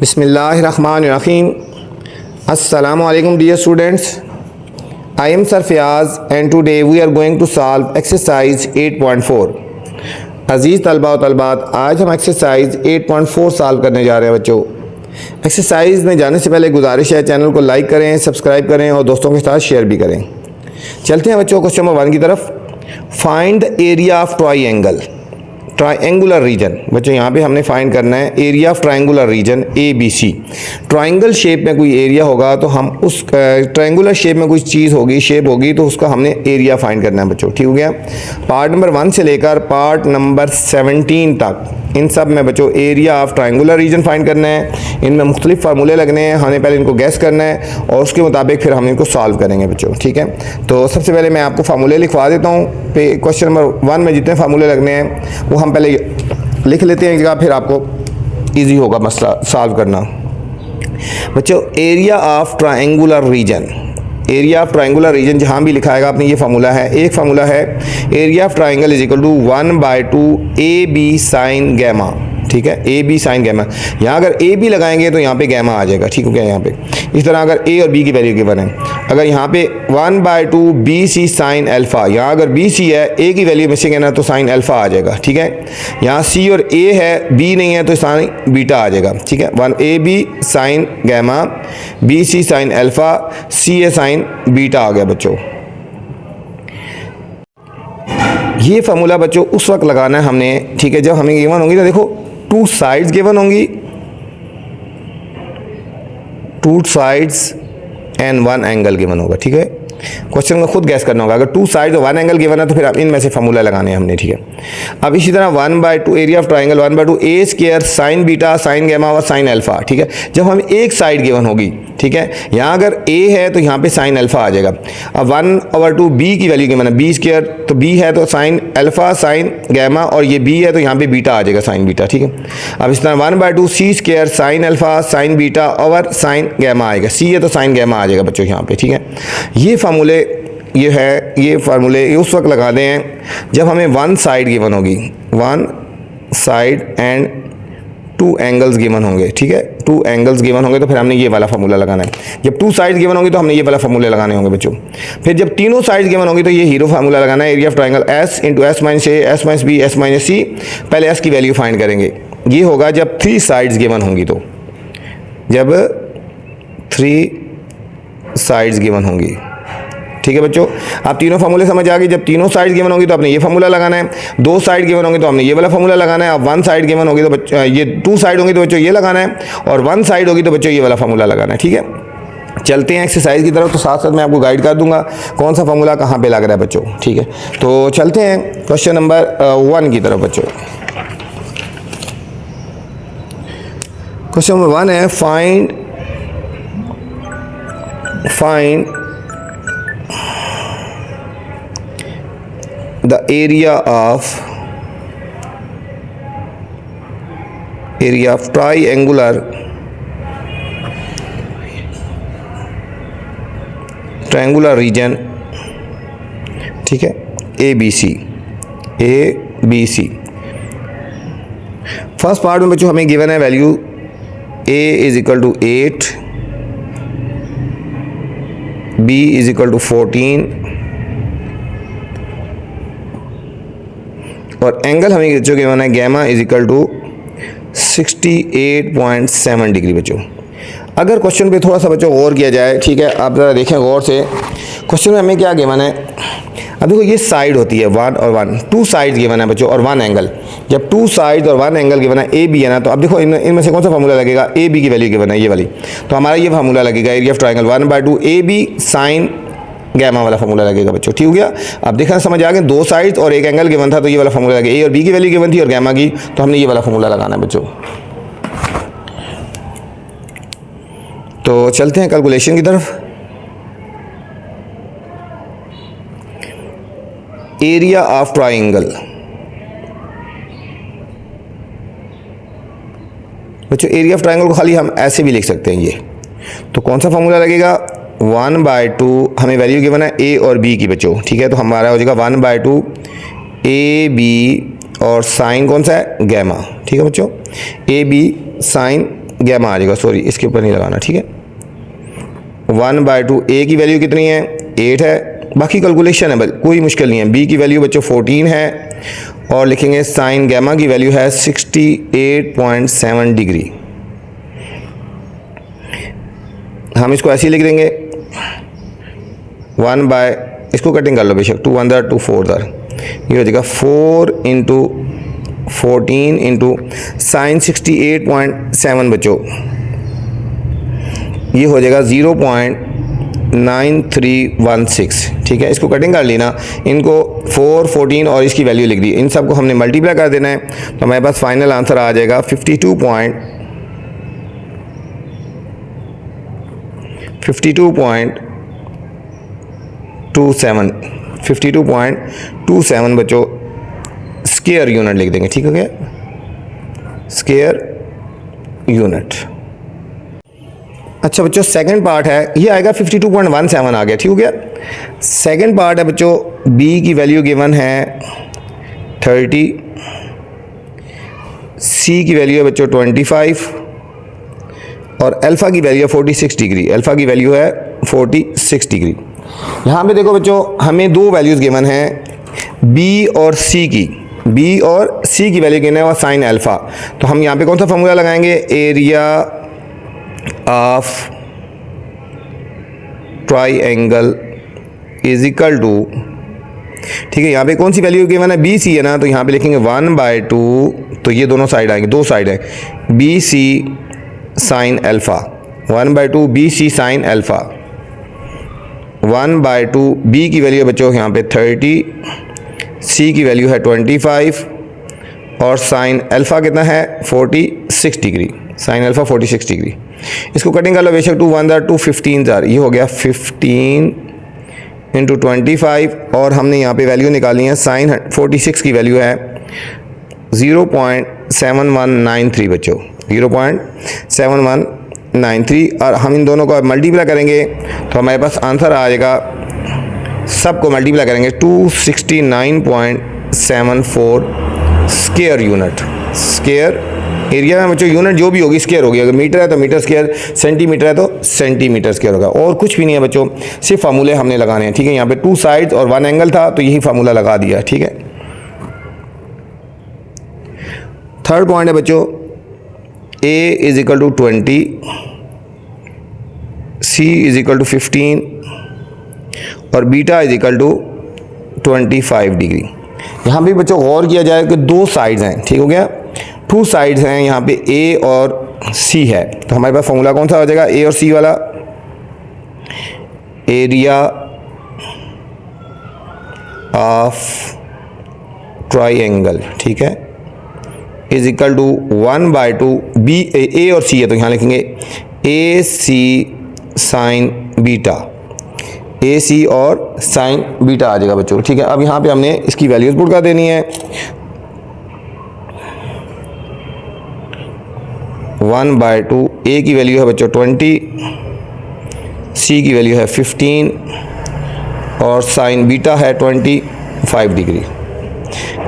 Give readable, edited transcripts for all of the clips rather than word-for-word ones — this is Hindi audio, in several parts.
बिस्मिल्लाहिर्रहमानिर्रहीम। अस्सलामु अलैकुम dear students, I am sir Fayaz and today we are going to solve exercise 8.4। अजीज़ तलबा व तलबात, आज हम एक्सरसाइज 8.4 सॉल्व करने जा रहे हैं बच्चों। एक्सरसाइज में जाने से पहले गुजारिश है चैनल को लाइक करें, सब्सक्राइब करें और दोस्तों के साथ शेयर भी करें। चलते हैं बच्चों क्वेश्चन नंबर 1 की तरफ। Find the area of triangular region. बच्चों यहाँ पे हमने फाइंड करना है area of triangular region ABC। Triangle shape में कोई एरिया होगा तो हम उस ट्राइंगुलर शेप में कोई चीज़ होगी, शेप होगी, तो उसका हमने एरिया फाइंड करना है बच्चों। ठीक हो गया। पार्ट नंबर 1 से लेकर पार्ट नंबर 17 तक इन सब में बच्चों area of triangular region find करना है। इनमें मुख्तलिफ फार्मूले लगने हैं, हमें पहले इनको गैस करना है और उसके मुताबिक फिर हम इनको सॉल्व करेंगे बच्चों। ठीक है, तो सबसे पहले मैं आपको फार्मूले लिखवा देता हूँ। क्वेश्चन नंबर 1 में जितने फार्मूले लगने हैं वो हम पहले लिख लेते हैं, जगह फिर आपको ईजी होगा मसला सॉल्व करना। बच्चों area of triangular region, area of triangular region जहाँ भी लिखाएगा आपने ये फार्मूला है। एक फार्मूला है area of triangle is equal to 1/2 AB sine gamma. ठीक है, AB साइन गैमा। यहाँ अगर AB लगाएंगे तो यहाँ पे गैमा आ जाएगा। ठीक हो गया। यहाँ पे इस तरह अगर A और B की वैल्यू गिवन है, अगर यहाँ पे 1/2 BC साइन अल्फा, यहाँ अगर BC है, A की वैल्यू मिसिंग है ना, तो साइन अल्फा आ जाएगा। ठीक है, यहाँ C और A है, B नहीं है, तो साइन बीटा आ जाएगा। ठीक है, 1AB sine gamma, BC sine alpha, CA sine beta आ गया बच्चों। ये फार्मूला बच्चों उस वक्त लगाना है हमने, ठीक है, जब हमें गिवन होंगी ना, देखो 2 साइड्स गिवन होंगी, 2 साइड्स एंड 1 एंगल गिवन होगा। ठीक है, क्वेश्चन में खुद गैस करना होगा। अगर 2 साइड और 1 एंगल गिवन है तो फिर आप इनमें से फार्मूला लगाने हैं हमने। ठीक है, अब इसी तरह 1/2 area of triangle 1/2 A square sine beta sine gamma और साइन अल्फा। ठीक है, जब हम एक साइड गिवन होगी, ठीक है, यहाँ अगर A है तो यहाँ पे साइन अल्फा आ जाएगा। अब 1/2 B की वैल्यू गिवन है, B स्क्वायर तो B है तो साइन अल्फा साइन गैमा, और ये B है तो यहाँ पे बीटा आ जाएगा, साइन बीटा। ठीक है, अब इस तरह 1/2 C square sine alpha sine beta और साइन गैमा आएगा। C है तो साइन गैमा आ जाएगा बच्चों यहाँ पे। ठीक है, ये फार्मूले ये है, ये फार्मूले ये उस वक्त लगाते हैं जब हमें 1 साइड गिवन होगी, 1 साइड एंड 2 एंगल्स गिवन होंगे। ठीक है, 2 एंगल्स गिवन होंगे तो फिर हमने ये वाला फार्मूला लगाना है। जब 2 साइड्स गिवन होंगे तो हमने ये वाला फार्मूले लगाने होंगे बच्चों। फिर जब तीनों साइड्स गिवन होंगी तो ये हीरो फार्मूला लगाना है, area of triangle S × S - A S - B S - C। पहले S की वैल्यू फाइंड करेंगे, ये होगा जब 3 साइड्स गिवन होंगी, तो जब 3 साइड्स गिवन होंगी। ठीक है बच्चों, आप तीनों फार्मूले समझ आ गए। जब तीनों साइड गिवन होंगी तो आपने ये फार्मूला लगाना है, 2 साइड गिवन होंगे तो हमने ये वाला फार्मूला लगाना है। अब 1 साइड गिवन होगी तो बच्चों ये 2 साइड होंगी तो बच्चों ये लगाना है, और 1 साइड होगी तो बच्चों ये वाला फार्मूला लगाना है। ठीक है, चलते हैं एक्सरसाइज की तरफ, तो साथ साथ मैं आपको गाइड कर दूंगा कौन सा फार्मूला कहाँ पे लग रहा है बच्चों। ठीक है, तो चलते हैं क्वेश्चन नंबर 1 की तरफ बच्चों। क्वेश्चन नंबर 1 है find the area of triangular region। ठीक है, ABC। फर्स्ट पार्ट में बच्चों हमें गिवन है वैल्यू A = 8, B = 14 और एंगल हमें बच्चों गिवन है गैमा = 68.7 डिग्री बच्चों। अगर क्वेश्चन पे थोड़ा सा बच्चों गौर किया जाए, ठीक है, आप ज़रा देखें गौर से, क्वेश्चन में हमें क्या गिवन है। अब देखो ये साइड होती है 1 और 1, 2 साइड्स गिवन है बच्चों और 1 एंगल। जब 2 साइड्स और 1 एंगल गिवन है, AB है ना, तो अब देखो इनमें से कौन सा फार्मूला लगेगा, AB की वैल्यू गिवन है ये वाली, तो हमारा ये फार्मूला लगेगा area of triangle 1/2 AB sine gamma वाला फार्मूला लगेगा बच्चों। ठीक हो गया। अब देखना समझ आ गया, 2 साइड्स और 1 एंगल गिवन था तो ये वाला फार्मूला लगेगा। A और B की वैल्यू गिवन थी और गैमा की, तो हमने ये वाला फार्मूला लगाना है बच्चों। तो चलते हैं कैलकुलेशन की तरफ। एरिया ऑफ ट्राइंगल बच्चों, एरिया ऑफ ट्राइंगल को खाली हम ऐसे भी लिख सकते हैं ये, तो कौन सा फार्मूला लगेगा, 1/2 हमें वैल्यू गिवन है A और B की बच्चों। ठीक है, तो हमारा हो जाएगा 1/2 AB और साइन कौन सा है, गैमा। ठीक है बच्चों, AB साइन गैमा आ जाएगा, सॉरी इसके ऊपर नहीं लगाना, ठीक है। 1/2 ए की वैल्यू कितनी है 8 है, बाकी कैलकुलेशन है, कोई मुश्किल नहीं है। बी की वैल्यू बच्चों 14 है और लिखेंगे साइन गैमा की वैल्यू है 68.7 डिग्री। हम इसको ऐसे ही लिख देंगे 1 बाय, इसको कटिंग कर लो बेशक, 2 1 2 4 दर, ये हो जाएगा 4 इंटू 14 इंटू साइन 68.7 बच्चों, ये हो जाएगा 0.9316, ठीक है। इसको कटिंग कर लेना, इनको 4 14 और इसकी वैल्यू लिख दी, इन सबको हमने मल्टीप्लाई कर देना है, तो हमारे पास फाइनल आंसर आ जाएगा 52.27 बच्चों स्क्वायर यूनिट लिख देंगे, ठीक हो गया, स्क्वायर यूनिट। अच्छा बच्चों सेकंड पार्ट है, ये आएगा 52.17 आ गया, ठीक हो गया। सेकंड पार्ट है बच्चों, बी की वैल्यू गिवन है 30, सी की वैल्यू है बच्चों 25 और अल्फ़ा की वैल्यू है 46 डिग्री, अल्फ़ा की वैल्यू है 46 डिग्री। यहाँ पे देखो बच्चों हमें दो वैल्यूज़ गिवन हैं बी और सी की, बी और सी की वैल्यू गिवन है और साइन अल्फ़ा, तो हम यहाँ पे कौन सा फॉर्मूला लगाएंगे, area of triangle is equal to, ठीक है। यहाँ पे कौन सी वैल्यू गिवन है, बी सी है ना, तो यहाँ पे लिखेंगे 1/2, तो ये दोनों साइड आएंगे, दो साइड है, बी सी sine alpha, 1/2 B C sine alpha, 1/2 B की वैल्यू बच्चों यहाँ पे 30, सी की वैल्यू है 25 और साइन अल्फ़ा कितना है 46 डिग्री, साइन अल्फ़ा 46 डिग्री। इसको कटिंग कर लो बेशक, 2 1 2 15 जार, ये हो गया 15 इंटू 25 और हमने यहाँ पे वैल्यू निकाली है, साइन 46 की वैल्यू है 0.7193 बच्चों, 0.7193 और हम इन दोनों को मल्टीप्लाई करेंगे तो हमारे पास आंसर आ जाएगा, सबको मल्टीप्लाई करेंगे 269.74 स्क्वायर यूनिट। स्क्वायर एरिया में बच्चों यूनिट जो भी होगी स्क्वायर होगी, अगर मीटर है तो मीटर स्क्वायर, सेंटीमीटर है तो सेंटीमीटर स्क्वायर होगा, और कुछ भी नहीं है बच्चों, सिर्फ फार्मूले हमने लगाने हैं, ठीक है। यहाँ पे 2 साइड्स और 1 एंगल था तो यही फार्मूला लगा दिया, ठीक है। थर्ड पॉइंट है बच्चों, A is equal to 20, C is equal to 15 और beta is equal to 25 degree. यहाँ भी बच्चों गौर किया जाए कि दो साइड्स हैं, ठीक हो गया, 2 साइड्स हैं, यहाँ पे A और C है, तो हमारे पास फॉर्मूला कौन सा हो जाएगा, A और C वाला, एरिया ऑफ ट्राइएंगल, ठीक है, इज इक्वल टू 1/2 बी, ए और सी है तो यहाँ लिखेंगे ए सी साइन बीटा, ए सी और साइन बीटा आ जाएगा बच्चों, ठीक है। अब यहाँ पे हमने इसकी वैल्यूज पुट कर देनी है, 1/2 ए की वैल्यू है बच्चों 20, सी की वैल्यू है 15 और साइन बीटा है 25 डिग्री।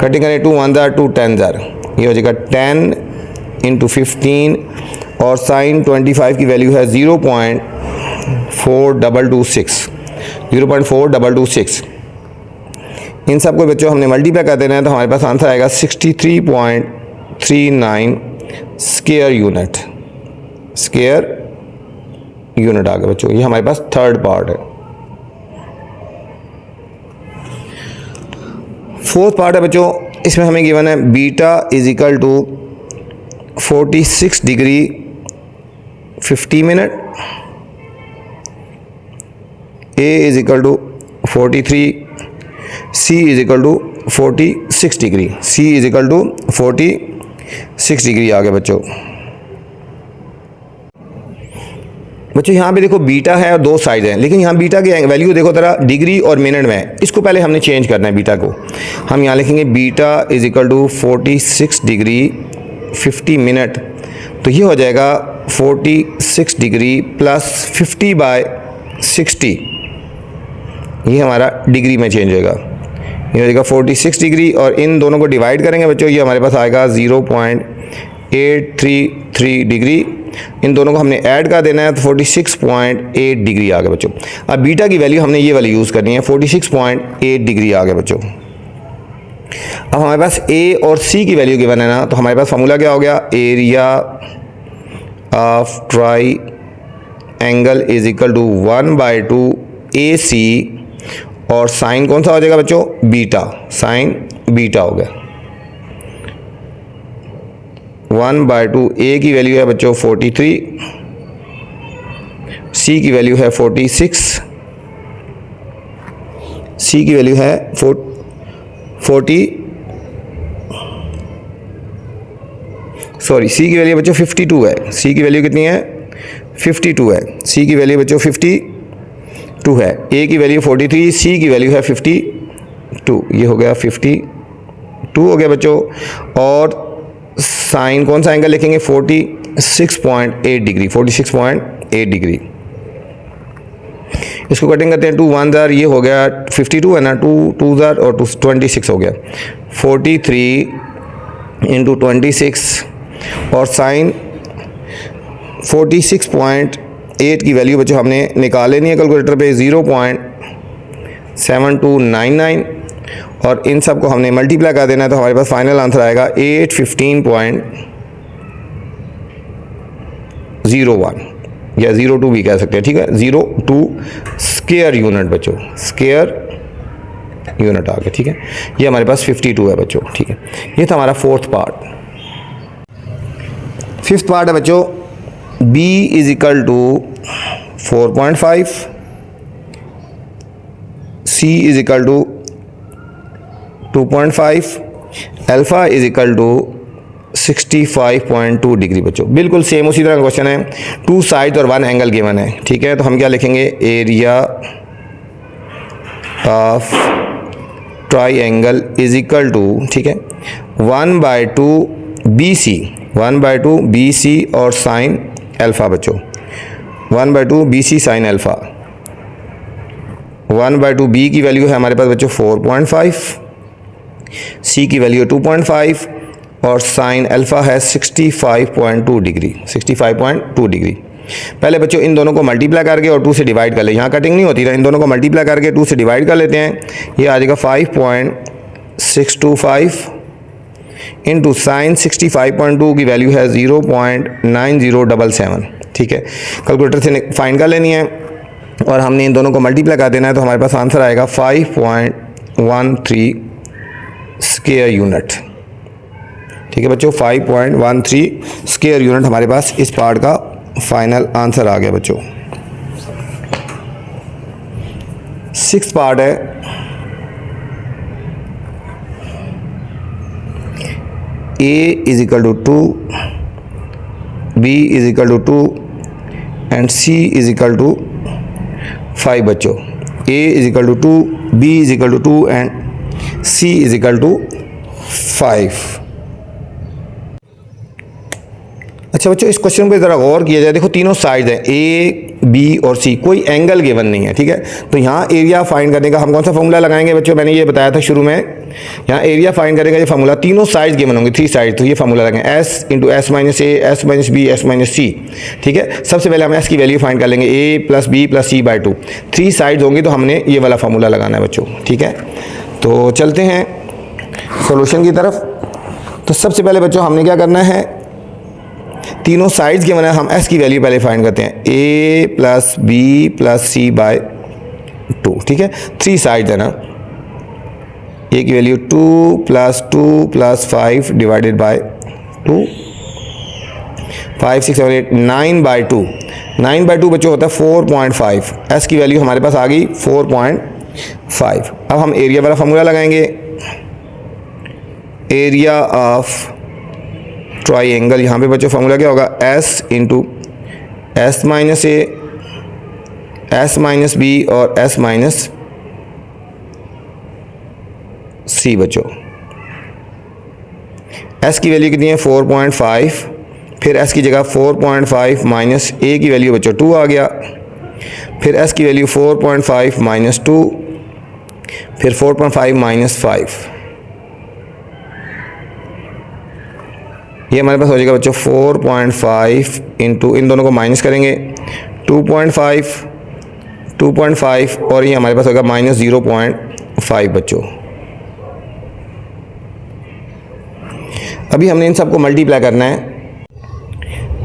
कटिंग करें 2 1 2 10 जार, ये हो जाएगा 10 इंटू 15 और साइन 25 की वैल्यू है 0.4226, इन सब को बच्चों हमने मल्टीप्लाई कर देना है तो हमारे पास आंसर आएगा 63.39 स्क्वायर यूनिट, स्क्वायर यूनिट आ गया बच्चों। ये हमारे पास थर्ड पार्ट है। फोर्थ पार्ट है बच्चों, इसमें हमें गिवन है beta is equal to 46 degree 50 minute, A is equal to 43, C is equal to 46 degree, C is equal to 46 degree आ गया बच्चों। बच्चों यहाँ पे देखो बीटा है और दो साइड हैं, लेकिन यहाँ बीटा की वैल्यू देखो जरा डिग्री और मिनट में है, इसको पहले हमने चेंज करना है। बीटा को हम यहाँ लिखेंगे beta is equal to 46 degree 50 minute, तो ये हो जाएगा 46 डिग्री प्लस 50/60, ये हमारा डिग्री में चेंज होएगा, ये हो जाएगा 46 डिग्री और इन दोनों को डिवाइड करेंगे बच्चों, ये हमारे पास आएगा 0.833 डिग्री इन दोनों को हमने ऐड कर देना है तो 46.8 डिग्री आ गया बच्चों। अब बीटा की वैल्यू हमने ये वाली यूज़ करनी है, 46.8 डिग्री आ गया बच्चों। अब हमारे पास ए और सी की वैल्यू गिवन है ना, तो हमारे पास फार्मूला क्या हो गया, area of triangle is equal to 1/2 AC और साइन कौन सा हो जाएगा बच्चों, बीटा, साइन बीटा हो गया। 1/2 ए की वैल्यू है बच्चों 43, सी की वैल्यू है 46, सी की वैल्यू है 52 है। सी की वैल्यू कितनी है, 52 है। सी की वैल्यू बच्चों 52 है। ए की वैल्यू 43, सी की वैल्यू है 52, ये हो गया 52 हो गया बच्चों। और साइन कौन सा एंगल लिखेंगे, 46.8 डिग्री, 46.8 डिग्री। इसको कटिंग करते हैं, 2 1 जार, ये हो गया 52 है ना, 2 2 जार और 2 26 हो गया, 43 × 26 और साइन 46.8 की वैल्यू बच्चों हमने निकाल लेनी है कैलकुलेटर पे, 0.7299 और इन सब को हमने मल्टीप्लाई कर देना है तो हमारे पास फाइनल आंसर आएगा 815.01 या 02 भी कह सकते हैं, ठीक है, 02 स्क्वायर यूनिट बच्चों, स्क्वायर यूनिट आ गया, ठीक है। ये हमारे पास 52 है बच्चों, ठीक है। ये था हमारा फोर्थ पार्ट। फिफ्थ पार्ट है बच्चों, b is equal to 4.5, c is equal to 2.5, alpha is equal to 65.2 degree बच्चों। बिल्कुल सेम उसी तरह का क्वेश्चन है, 2 साइड और 1 एंगल गिवन है, ठीक है। तो हम क्या लिखेंगे, area of triangle is equal to, ठीक है, 1/2 BC, 1/2 BC और साइन अल्फ़ा बच्चों, 1/2 BC साइन अल्फ़ा। 1/2 B की वैल्यू है हमारे पास बच्चों 4.5, C की वैल्यू 2.5 और साइन अल्फ़ा है 65.2 डिग्री, 65.2 डिग्री। पहले बच्चों इन दोनों को मल्टीप्लाई करके और 2 से डिवाइड कर ले, यहाँ कटिंग नहीं होती ना, इन दोनों को मल्टीप्लाई करके 2 से डिवाइड कर लेते हैं, ये आ जाएगा 5.625 इंटू साइन 65.2 की वैल्यू है 0.9077, ठीक है। कैलकुलेटर से फाइंड कर लेनी है और हमने इन दोनों को मल्टीप्लाई कर देना है तो हमारे पास आंसर आएगा 5.13 स्क्वायर यूनिट, ठीक है बच्चों। 5.13 स्क्वायर यूनिट हमारे पास इस पार्ट का फाइनल आंसर आ गया बच्चों। सिक्स्थ पार्ट है, a is equal to 2, b is equal to 2 and c is equal to 5 बच्चों। a is equal to 2, b is equal to 2 and c is equal to 5। अच्छा बच्चों, इस क्वेश्चन पे ज़रा गौर किया जाए, देखो तीनों साइड हैं ए बी और सी, कोई एंगल गिवन नहीं है, ठीक है। तो यहाँ एरिया फाइंड करने का हम कौन सा फॉर्मूला लगाएंगे बच्चों, मैंने ये बताया था शुरू में, यहाँ एरिया फाइंड करेगा ये फार्मूला, तीनों साइड गिवन होंगे, 3 साइड, तो ये फार्मूला लगाएंगे s into s minus A, s minus B, s minus C, ठीक है। सबसे पहले हम s की वैल्यू फाइंड कर लेंगे, a plus B plus c by 2, 3 side होंगे तो हमने ये वाला फार्मूला लगाना है बच्चों, ठीक है। तो चलते हैं सोल्यूशन की तरफ। तो सबसे पहले बच्चों हमने क्या करना है, तीनों साइड्स के बना हम s की वैल्यू पहले फाइंड करते हैं, a plus B plus c by 2, ठीक है। 3 साइड्स है ना, a की value 2 plus 5 divided by 2, 5 6 7 8 9 by 2, 9 by 2 बच्चों होता है 4.5, s की वैल्यू हमारे पास आ गई 4.5। अब हम एरिया वाला फार्मूला लगाएंगे, एरिया ऑफ ट्राइंगल, यहाँ पे बच्चों फार्मूला क्या होगा, s into S minus A, S minus B और s माइनस सी बच्चों। s की वैल्यू कितनी है 4.5, फिर s की जगह 4.5 माइनस a की वैल्यू बच्चों 2 आ गया, फिर s की वैल्यू 4.5 माइनस 2, फिर 4.5 माइनस 5, ये हमारे पास हो जाएगा बच्चों 4.5 इंटू, इन दोनों को माइनस करेंगे 2.5 और ये हमारे पास होगा माइनस 0.5 बच्चों। अभी हमने इन सबको मल्टीप्लाई करना है।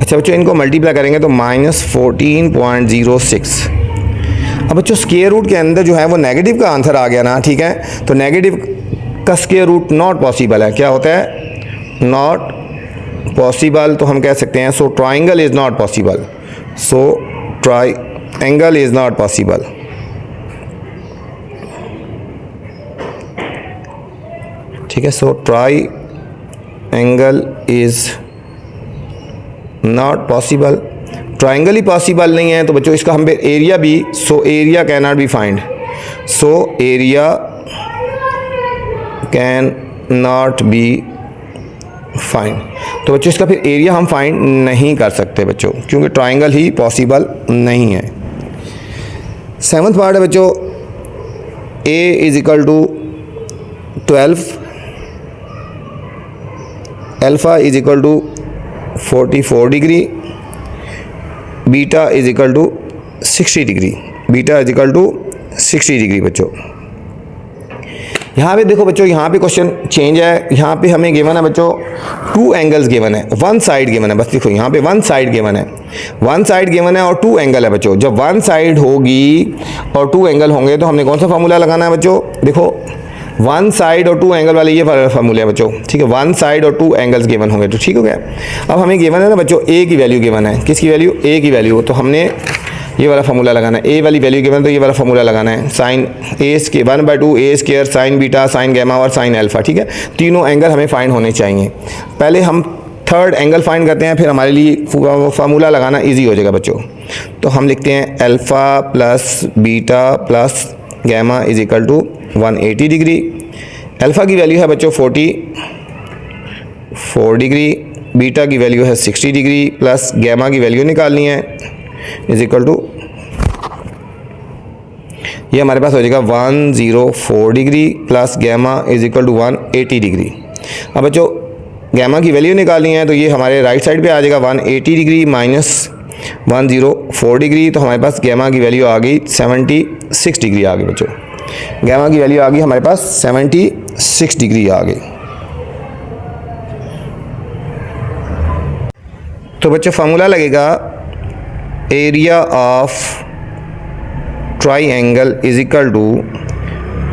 अच्छा बच्चों, इनको मल्टीप्लाई करेंगे तो माइनस 14.06। अब बच्चों स्क्वायर रूट के अंदर जो है वो नेगेटिव का आंसर आ गया ना, ठीक है। तो नेगेटिव का स्क्वायर रूट नॉट पॉसिबल है। क्या होता है? Not possible. तो हम कह सकते हैं so triangle is not possible. So triangle is not possible. ठीक है, so triangle is not possible. Triangle he possible नहीं है तो बच्चों इसका हम पे एरिया भी, so area can not be find. So area can not be find. तो बच्चों इसका फिर एरिया हम फाइंड नहीं कर सकते बच्चों, क्योंकि ट्राइंगल ही पॉसिबल नहीं है। 7th पार्ट है बच्चों, a is equal to 12, alpha is equal to 44 degree, beta is equal to 60 degree. Beta is equal to 60 degree बच्चों। यहाँ पे देखो बच्चों, यहाँ पे क्वेश्चन चेंज है। यहाँ पे हमें गिवन है बच्चों 2 एंगल्स गिवन है, 1 साइड गिवन है। बस देखो यहाँ पे 1 साइड गिवन है, 1 साइड गिवन है और 2 एंगल है बच्चों। जब 1 साइड होगी और 2 एंगल होंगे तो हमने कौन सा फार्मूला लगाना है बच्चों? देखो 1 साइड और 2 एंगल वाले ये फार्मूला है बच्चों, ठीक है। 1 साइड और 2 एंगल्स गिवन होंगे तो ठीक हो गया। अब हमें गिवन है ना बच्चों ए की वैल्यू गिवन है। किसकी वैल्यू? ए की वैल्यू। तो हमने ये वाला फार्मूला लगाना है। ए वाली वैल्यू गिवन तो ये वाला फार्मूला लगाना है। Sine A square 1/2 A square sine beta sine gamma और साइन अल्फा, ठीक है। तीनों एंगल हमें फाइंड होने चाहिए। पहले हम 3rd एंगल फाइंड करते हैं, फिर हमारे लिए फार्मूला लगाना ईजी हो जाएगा बच्चों। तो हम लिखते हैं alpha plus beta plus gamma is equal to 180 degree. Alpha की वैल्यू है बच्चों 44 डिग्री, बीटा की वैल्यू है 60 डिग्री प्लस गैमा की वैल्यू निकालनी है इज इक्वल टू, ये हमारे पास हो जाएगा 104 degree plus gamma is equal to 180 degree. अब बच्चों गैमा की वैल्यू निकालनी है तो ये हमारे राइट साइड पे आ जाएगा 180 डिग्री माइनस 104 डिग्री। तो हमारे पास गैमा की वैल्यू आ गई 76 डिग्री आ गई बच्चों। गैमा की वैल्यू आ गई हमारे पास 76 डिग्री आ गई। तो बच्चों फार्मूला लगेगा area of triangle is equal to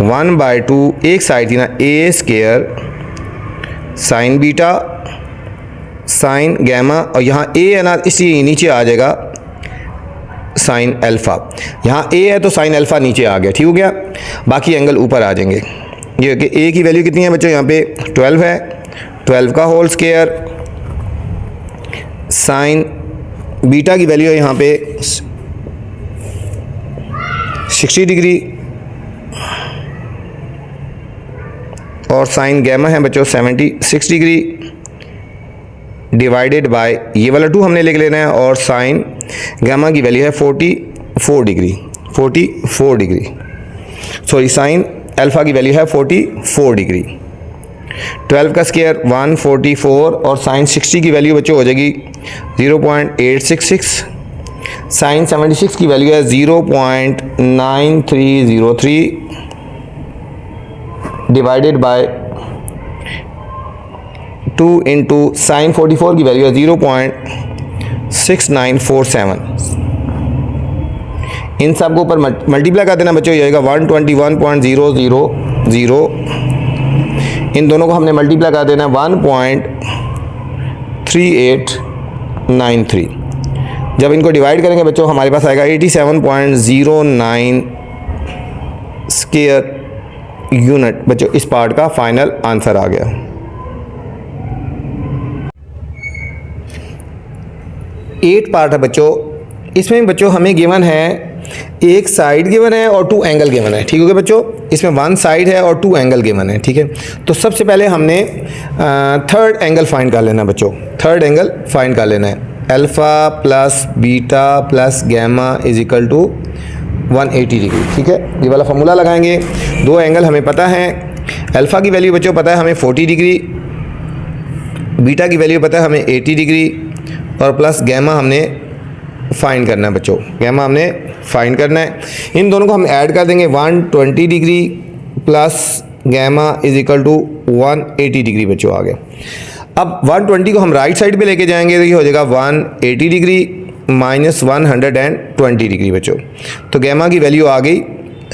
1/2, एक साइड थी ना A square sine beta sine gamma, और यहाँ ए है ना इसी नीचे आ जाएगा साइन अल्फ़ा। यहाँ ए है तो साइन अल्फ़ा नीचे आ गया, ठीक हो गया। बाकी एंगल ऊपर आ जाएंगे। ये कि ए की वैल्यू कितनी है बच्चों? यहाँ पे 12 है, 12 का होल स्क्वायर साइन बीटा की वैल्यू है यहाँ पे 60 डिग्री और साइन गैमा है बच्चों 76 डिग्री डिवाइडेड बाय ये वाला 2 हमने लिख लेना है और साइन गैमा की वैल्यू है 44 degree, 44 degree. Sorry sine alpha की वैल्यू है 44 डिग्री। 12 का स्क्वायर 144 और साइन 60 की वैल्यू बच्चों हो जाएगी 0.866। साइन 76 की वैल्यू है 0.9303 डिवाइडेड बाय 2 इंटू साइन 44 की वैल्यू है 0.6947। इन सब को ऊपर मल्टीप्लाई कर देना बच्चों, ये आएगा 121.000। इन दोनों को हमने मल्टीप्लाई कर देना 1.3893। जब इनको डिवाइड करेंगे बच्चों हमारे पास आएगा 87.09 स्क्वायर यूनिट। बच्चों इस पार्ट का फाइनल आंसर आ गया। एट पार्ट है बच्चों, इसमें बच्चों हमें गिवन है एक साइड गिवन है और 2 एंगल गिवन है, ठीक हो गया बच्चों। इसमें 1 साइड है और 2 एंगल गिवन है, ठीक है। तो सबसे पहले हमने 3rd एंगल फाइंड कर लेना बच्चों। 3rd एंगल फाइंड कर लेना है। Alpha plus beta plus gamma is equal to 180 degree, ठीक है। ये वाला फार्मूला लगाएंगे। 2 एंगल हमें पता है। अल्फ़ा की वैल्यू बच्चों पता है हमें 40 डिग्री बीटा की वैल्यू पता है हमें 80 डिग्री और प्लस गैमा हमने फाइंड करना है बच्चों, गैमा हमने फाइंड करना है। इन दोनों को हम ऐड कर देंगे 120 degree plus gamma is equal to 180 degree बच्चों आ गए। अब 120 को हम राइट साइड पे लेके जाएंगे तो ये हो जाएगा 180 डिग्री माइनस 120 डिग्री बच्चों। तो गैमा की वैल्यू आ गई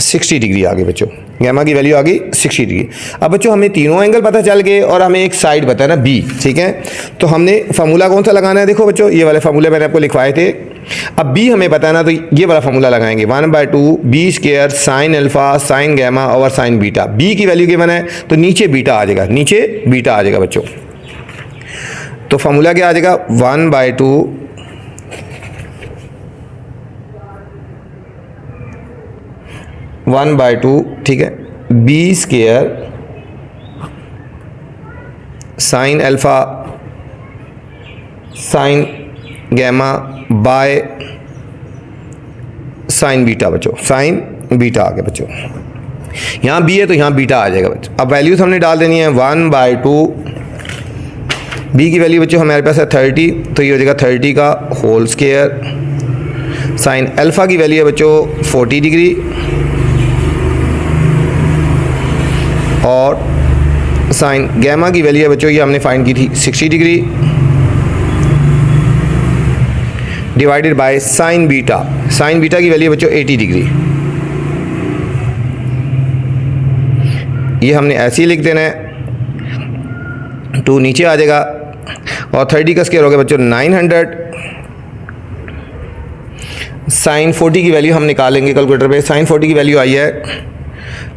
60 डिग्री आ गई बच्चों, गैमा की वैल्यू आ गई 60 डिग्री। अब बच्चों हमें तीनों एंगल पता चल गए और हमें एक साइड पता है ना बी, ठीक है। तो हमने फार्मूला कौन सा लगाना है, देखो बच्चों ये वाले फार्मूले मैंने आपको लिखवाए थे। अब बी हमें पता है ना, तो ये वाला फार्मूला लगाएंगे 1/2 b square sine alpha sine gamma over sine beta. B की वैल्यू गिवन है तो नीचे बीटा आ जाएगा, नीचे बीटा आ जाएगा बच्चों। तो फार्मूला क्या आ जाएगा 1/2 ठीक है b square sine alpha sine gamma by sine beta बच्चों, साइन बीटा आ गया बच्चों। यहाँ बी है तो यहाँ बीटा आ जाएगा बच्चों। अब वैल्यूज हमने डाल देनी है 1/2 बी की वैल्यू बच्चों हमारे पास है 30, तो ये हो जाएगा 30 का होल स्क्वायर। साइन अल्फा की वैल्यू है बच्चों 40 डिग्री और साइन गैमा की वैल्यू है बच्चों ये हमने फाइंड की थी 60 degree divided by sine beta. Sign beta की वैल्यू बच्चों 80 डिग्री। ये हमने ऐसे ही लिख देना है, 2 नीचे आ जाएगा और 30 का स्क्वायर हो गया बच्चों 900। साइन 40 की वैल्यू हम निकालेंगे कैलकुलेटर पे। साइन 40 की वैल्यू आई है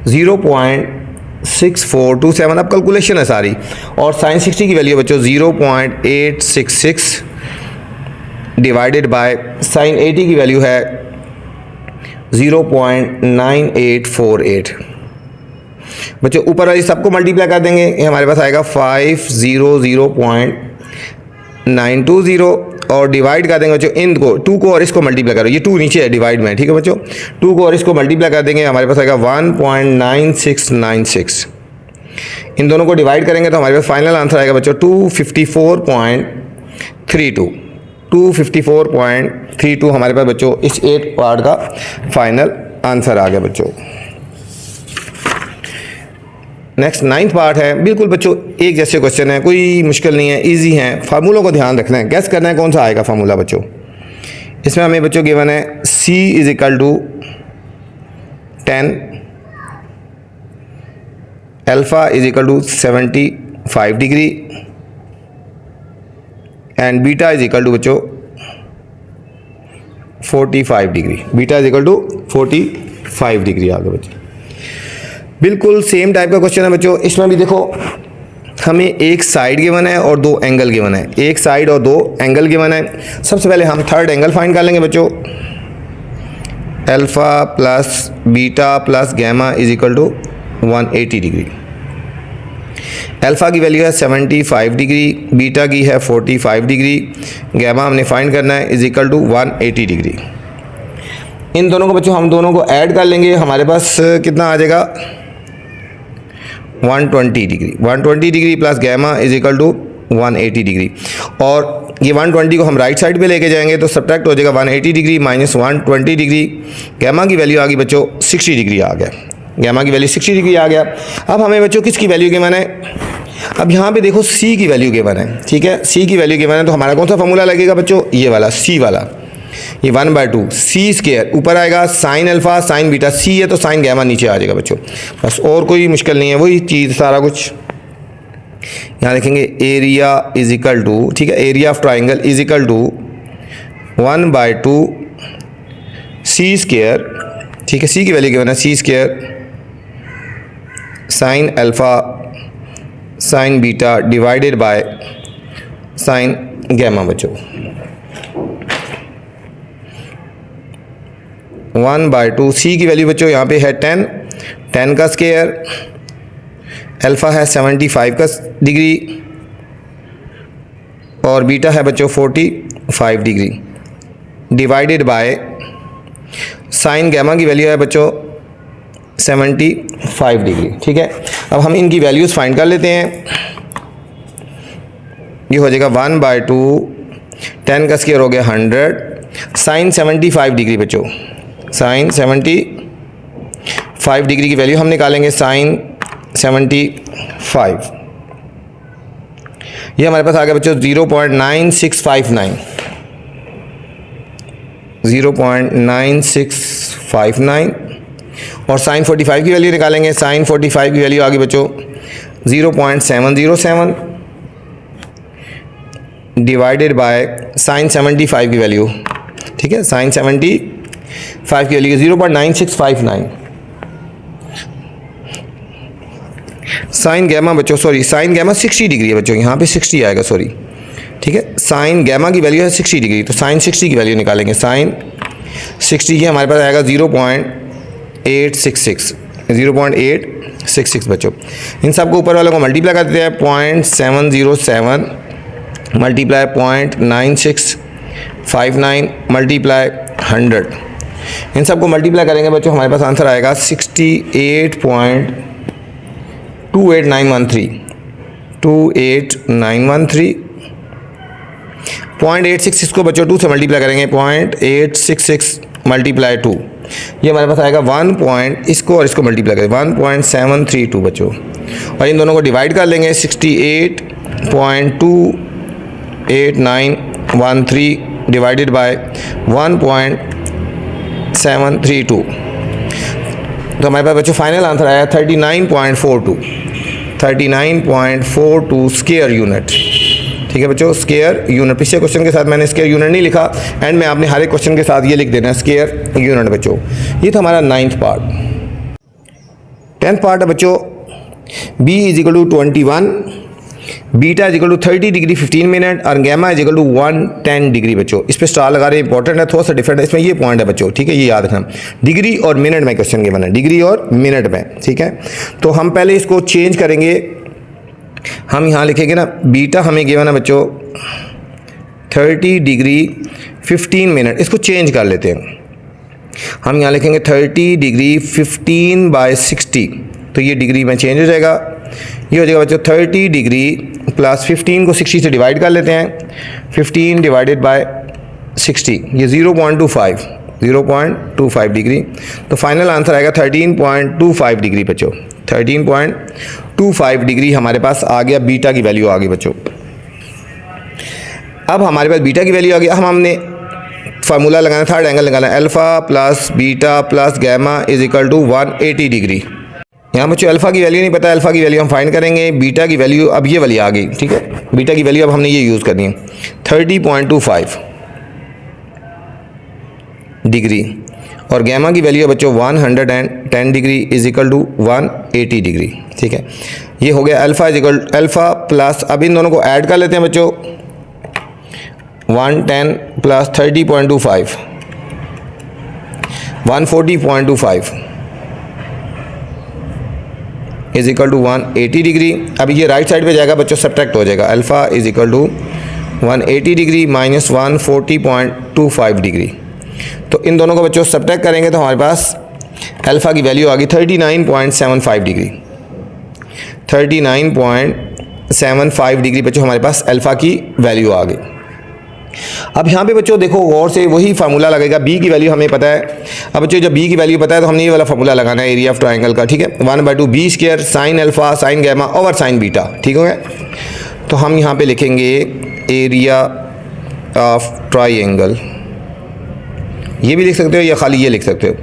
0.6427। अब कैलकुलेशन है सारी। और साइन 60 की वैल्यू बच्चों 0.866 डिवाइडेड बाय साइन 80 की वैल्यू है 0.9848। बच्चों ऊपर वाली सबको मल्टीप्लाई कर देंगे, ये हमारे पास आएगा 500.920 और डिवाइड कर देंगे बच्चों इन को 2 को और इसको मल्टीप्लाई करो। ये 2 नीचे है डिवाइड में, ठीक है बच्चों। 2 को और इसको मल्टीप्लाई कर देंगे, हमारे पास आएगा 1.9696। इन दोनों को डिवाइड करेंगे तो हमारे पास फाइनल आंसर आएगा बच्चों 254.32। 254.32 हमारे पास बच्चों इस 8 पार्ट का फाइनल आंसर आ गया बच्चों। नेक्स्ट 9th पार्ट है। बिल्कुल बच्चों एक जैसे क्वेश्चन है, कोई मुश्किल नहीं है, इजी है। फार्मूलों को ध्यान रखना है, गैस करना है कौन सा आएगा फार्मूला बच्चों। इसमें हमें बच्चों गिवन है C is equal to 10 alpha is equal to 75 degree and beta is equal to बच्चों 45 degree. Beta is equal to 45 degree आ गया बच्चों। बिल्कुल सेम टाइप का क्वेश्चन है बच्चों। इसमें भी देखो हमें एक साइड गिवन है और 2 एंगल गिवन है, एक साइड और 2 एंगल गिवन है। सबसे पहले हम थर्ड एंगल फाइंड कर लेंगे बच्चों। Alpha plus beta plus gamma is equal to 180 degree. Alpha की वैल्यू है 75 डिग्री, बीटा की है 45 डिग्री, गैमा हमने फाइंड करना है इज इक्वल टू 180 डिग्री। इन दोनों को बच्चों हम दोनों को ऐड कर लेंगे, हमारे पास कितना आ जाएगा 120 degree. 120 degree plus gamma is equal to 180 degree और ये 120 को हम राइट साइड पे लेके जाएंगे तो सब्ट्रैक्ट हो जाएगा 180 डिग्री माइनस 120 डिग्री। गैमा की वैल्यू आ गई बच्चों 60 डिग्री आ गया, गैमा की वैल्यू 60 डिग्री आ गया। अब हमें बच्चों किसकी वैल्यू गिवन है, अब यहाँ पे देखो C की वैल्यू गिवन है, ठीक है। C की वैल्यू गिवन है तो हमारा कौन सा फॉर्मूला लगेगा बच्चों, ये वाला C वाला। ये 1/2 C स्क्वायर ऊपर आएगा sine alpha sine beta, C है तो साइन गैमा नीचे आ जाएगा बच्चों। बस और कोई मुश्किल नहीं है, वही चीज़ सारा कुछ। यहाँ देखेंगे एरिया इज इक्वल टू, ठीक है, area of triangle is equal to 1/2 C square, ठीक है। C की वैल्यू गिवन है C square sine alpha sine beta divided by sine gamma बच्चों। 1/2 C की वैल्यू बच्चों यहाँ पे है 10 का स्क्वायर, अल्फा है 75 का डिग्री और बीटा है बच्चों 45 degree divided by sine gamma की वैल्यू है बच्चों 75 डिग्री, ठीक है। अब हम इनकी वैल्यूज़ फाइंड कर लेते हैं। ये हो जाएगा 1/2, 10 का स्क्वायर हो गया 100, साइन 75 डिग्री बच्चों, साइन 75 डिग्री की वैल्यू हम निकालेंगे, साइन 75, ये हमारे पास आ गया बच्चों 0.9659, 0.9659, और साइन 45 की वैल्यू निकालेंगे, साइन 45 की वैल्यू आ गई बच्चों 0.707 डिवाइडेड बाय साइन 75 की वैल्यू, ठीक है, साइन 75 की वैल्यू 0.9659, साइन गैमा बच्चों, सॉरी साइन गैमा 60 डिग्री है बच्चों, यहाँ पे 60 आएगा, सॉरी, ठीक है, साइन गैमा की वैल्यू है 60 डिग्री, तो साइन 60 की वैल्यू निकालेंगे, साइन 60 की हमारे पास आएगा 0.866, 0.866 बच्चों। इन सबको ऊपर वालों को मल्टीप्लाई कर देते हैं, 0.707 मल्टीप्लाई 0.9659 मल्टीप्लाई 100, इन सबको मल्टीप्लाई करेंगे बच्चों, हमारे पास आंसर आएगा 68.28913, 28913, 0.866 को बच्चों 2 से मल्टीप्लाई करेंगे, 0.866 मल्टीप्लाई 2, ये हमारे पास आएगा 1 इसको और इसको मल्टीप्लाई करें 1.732 बच्चों, और इन दोनों को डिवाइड कर लेंगे, 68.28913 डिवाइडेड बाय 1.732, तो हमारे पास बच्चों फाइनल आंसर आया 39.42, 39.42 स्क्वायर यूनिट, ठीक है बच्चों, स्क्वायर यूनिट। पिछले क्वेश्चन के साथ मैंने स्क्वायर यूनिट नहीं लिखा, एंड में आपने हर एक क्वेश्चन के साथ ये लिख देना है स्क्वायर यूनिट बच्चों। ये था हमारा 9th पार्ट। 10th पार्ट है बच्चों, b = 21, बीटा = 30 डिग्री 15 मिनट, और गैमा = 110 डिग्री बच्चों। इस पर स्टार लगा रहे, इंपॉर्टेंट है, थोड़ा सा डिफरेंट है, इसमें ये पॉइंट है बच्चों, ठीक है, ये याद रखना, डिग्री और मिनट में क्वेश्चन गिवन है, डिग्री और मिनट में, ठीक है। तो हम पहले इसको चेंज करेंगे, हम यहाँ लिखेंगे ना, बीटा हमें गिवन है बच्चों 30 डिग्री 15 मिनट, इसको चेंज कर लेते हैं, हम यहाँ लिखेंगे 30 डिग्री 15/60, तो ये डिग्री में चेंज हो जाएगा, ये हो जाएगा बच्चों 30 डिग्री प्लस 15 को 60 से डिवाइड कर लेते हैं, 15 डिवाइडेड बाय 60, ये 0.25 डिग्री, तो फाइनल आंसर आएगा 13.25 डिग्री बच्चों, 13.25 डिग्री हमारे पास आ गया, बीटा की वैल्यू आ गई बच्चों। अब हमारे पास बीटा की वैल्यू आ गई, हमने फार्मूला लगाना, थर्ड एंगल निकालना, alpha plus beta plus gamma = 180 degree. यहाँ बच्चों अल्फ़ा की वैल्यू नहीं पता, अल्फ़ा की वैल्यू हम फाइंड करेंगे, बीटा की वैल्यू अब ये वाली आ गई, ठीक है, बीटा की वैल्यू अब हमने ये यूज़ करनी है 30.25 डिग्री, और गैमा की वैल्यू है बच्चों 110 डिग्री = 180 डिग्री, ठीक है। ये हो गया अल्फ़ा प्लस, अब इन दोनों को ऐड कर लेते हैं बच्चों, 110 प्लस 30.25 140.25 = 180 डिग्री। अब ये राइट साइड पे जाएगा बच्चों, सब्ट्रैक्ट हो जाएगा, अल्फ़ा = 180 डिग्री माइनस 140.25 डिग्री, तो इन दोनों को बच्चों सब्ट्रैक्ट करेंगे तो हमारे पास अल्फ़ा की वैल्यू आ गई 39.75 डिग्री, 39.75 डिग्री बच्चों हमारे पास अल्फ़ा की वैल्यू आ गई। अब यहाँ पे बच्चों देखो गौर से, वही फार्मूला लगेगा, बी की वैल्यू हमें पता है। अब बच्चों जब बी की वैल्यू पता है तो हमने ये वाला फार्मूला लगाना है, एरिया ऑफ ट्रायंगल का, ठीक है, 1/2 b² sine alpha sine gamma over sine beta, ठीक हो गया। तो हम यहाँ पे लिखेंगे एरिया ऑफ ट्रायंगल, ये भी लिख सकते हो या खाली ये लिख सकते हो,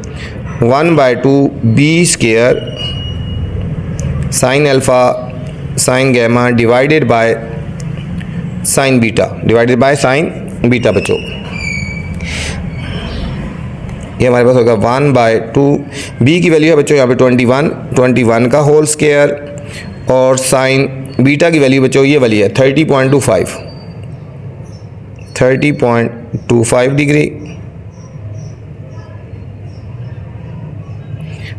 1/2 b² sine alpha sine gamma divided by sine beta, divided by sine beta बच्चों। ये हमारे पास होगा 1/2, बी की वैल्यू है बच्चों यहाँ पे 21 का होल स्क्वायर, और साइन बीटा की वैल्यू बच्चों ये वाली है 30.25 डिग्री,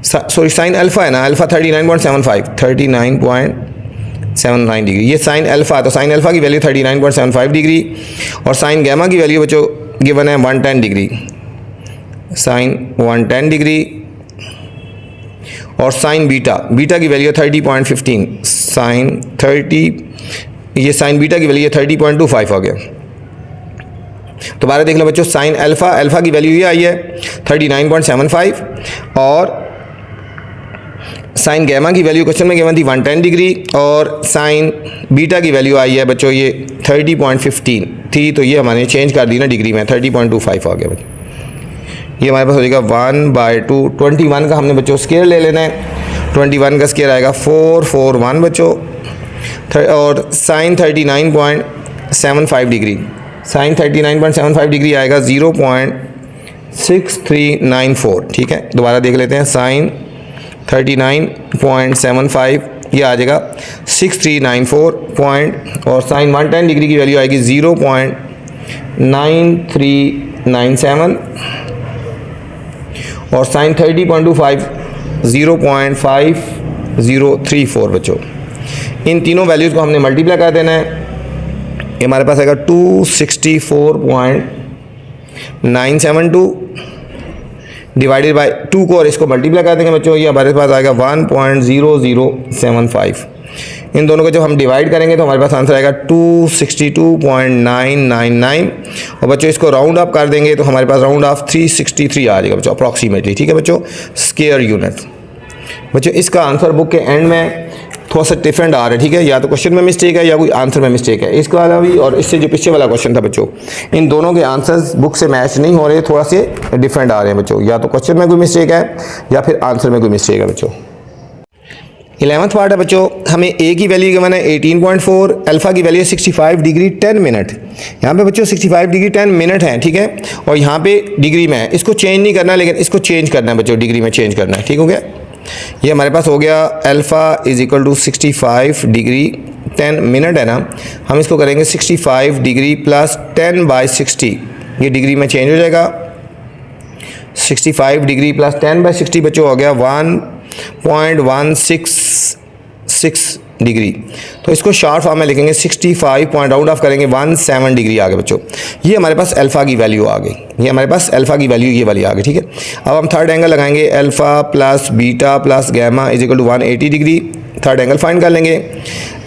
सॉरी साइन अल्फ़ा है ना, अल्फ़ा 39.79 डिग्री, ये साइन अल्फ़ा, तो साइन अल्फ़ा की वैल्यू 39.75 डिग्री, और साइन गैमा की वैल्यू बच्चों गिवन है 110 डिग्री, साइन 110 डिग्री, और साइन बीटा की वैल्यू 30.15, साइन 30 ये साइन बीटा की वैल्यू 30.25 आ गया। दोबारा देख लो बच्चों, साइन अल्फ़ा की वैल्यू ये आई है 39.75 और साइन गैमा की वैल्यू क्वेश्चन में गिवन थी 110 डिग्री और साइन बीटा की वैल्यू आई है बच्चों ये 30.15 थी, तो ये हमारे चेंज कर दी ना डिग्री में, 30.25 आ गया बच्चों। ये हमारे पास हो जाएगा 1/2। 21 का हमने बच्चों स्केयर ले लेना है, 21 का स्केयर आएगा 441 बच्चों और साइन 39.75 डिग्री, साइन 39.75 डिग्री आएगा 0.6394। ठीक है, दोबारा देख लेते हैं, साइन 39.75 ये आ जाएगा 6394 पॉइंट और साइन 110 डिग्री की वैल्यू आएगी 0.9397 और साइन 30.25 0.5034 बच्चों। इन तीनों वैल्यूज़ को हमने मल्टीप्लाई कर देना है, ये हमारे पास आएगा 264.972 डिवाइडेड बाय 2 को और इसको मल्टीप्लाई कर देंगे बच्चों, ये हमारे पास आएगा 1.0075। इन दोनों को जब हम डिवाइड करेंगे तो हमारे पास आंसर आएगा 262.999 और बच्चों इसको राउंड अप कर देंगे तो हमारे पास राउंड ऑफ 363 आ जाएगा बच्चों अप्रॉक्सीमेटली। ठीक है बच्चों, स्क्वायर यूनिट। बच्चों इसका आंसर बुक के एंड में थोड़ा सा डिफरेंट आ रहा है। ठीक है, या तो क्वेश्चन में मिस्टेक है या कोई आंसर में मिस्टेक है। इसके वाला भी और इससे जो पीछे वाला क्वेश्चन था बच्चों, इन दोनों के आंसर्स बुक से मैच नहीं हो रहे, थोड़ा से डिफरेंट आ रहे हैं बच्चों, या तो क्वेश्चन में कोई मिस्टेक है या फिर आंसर में कोई मिस्टेक है बच्चों। 11th पार्ट है बच्चों, हमें ए की वैल्यू गिवन है 18.4, अल्फा की वैल्यू 65 डिग्री 10 मिनट। यहाँ पे बच्चों 65 डिग्री 10 मिनट है। ठीक है, और यहाँ पे डिग्री में है, इसको चेंज नहीं करना लेकिन इसको चेंज करना है बच्चों, डिग्री में चेंज करना है। ठीक हो गया, ये हमारे पास हो गया alpha is equal to 65 degree 10 minute है ना, हम इसको करेंगे 65 डिग्री प्लस 10/60, ये डिग्री में चेंज हो जाएगा। 65 डिग्री प्लस 10/60 बच्चों हो गया 1.166 डिग्री। तो इसको शॉर्ट फॉर्म में लिखेंगे 65 पॉइंट आउट ऑफ करेंगे 17 डिग्री आ गए बच्चों। ये हमारे पास अल्फ़ा की वैल्यू आ गई, ये हमारे पास अल्फ़ा की वैल्यू ये वाली आ गई। ठीक है, अब हम थर्ड एंगल लगाएंगे, alpha plus beta plus gamma is equal to 180 degree. Third angle find कर लेंगे।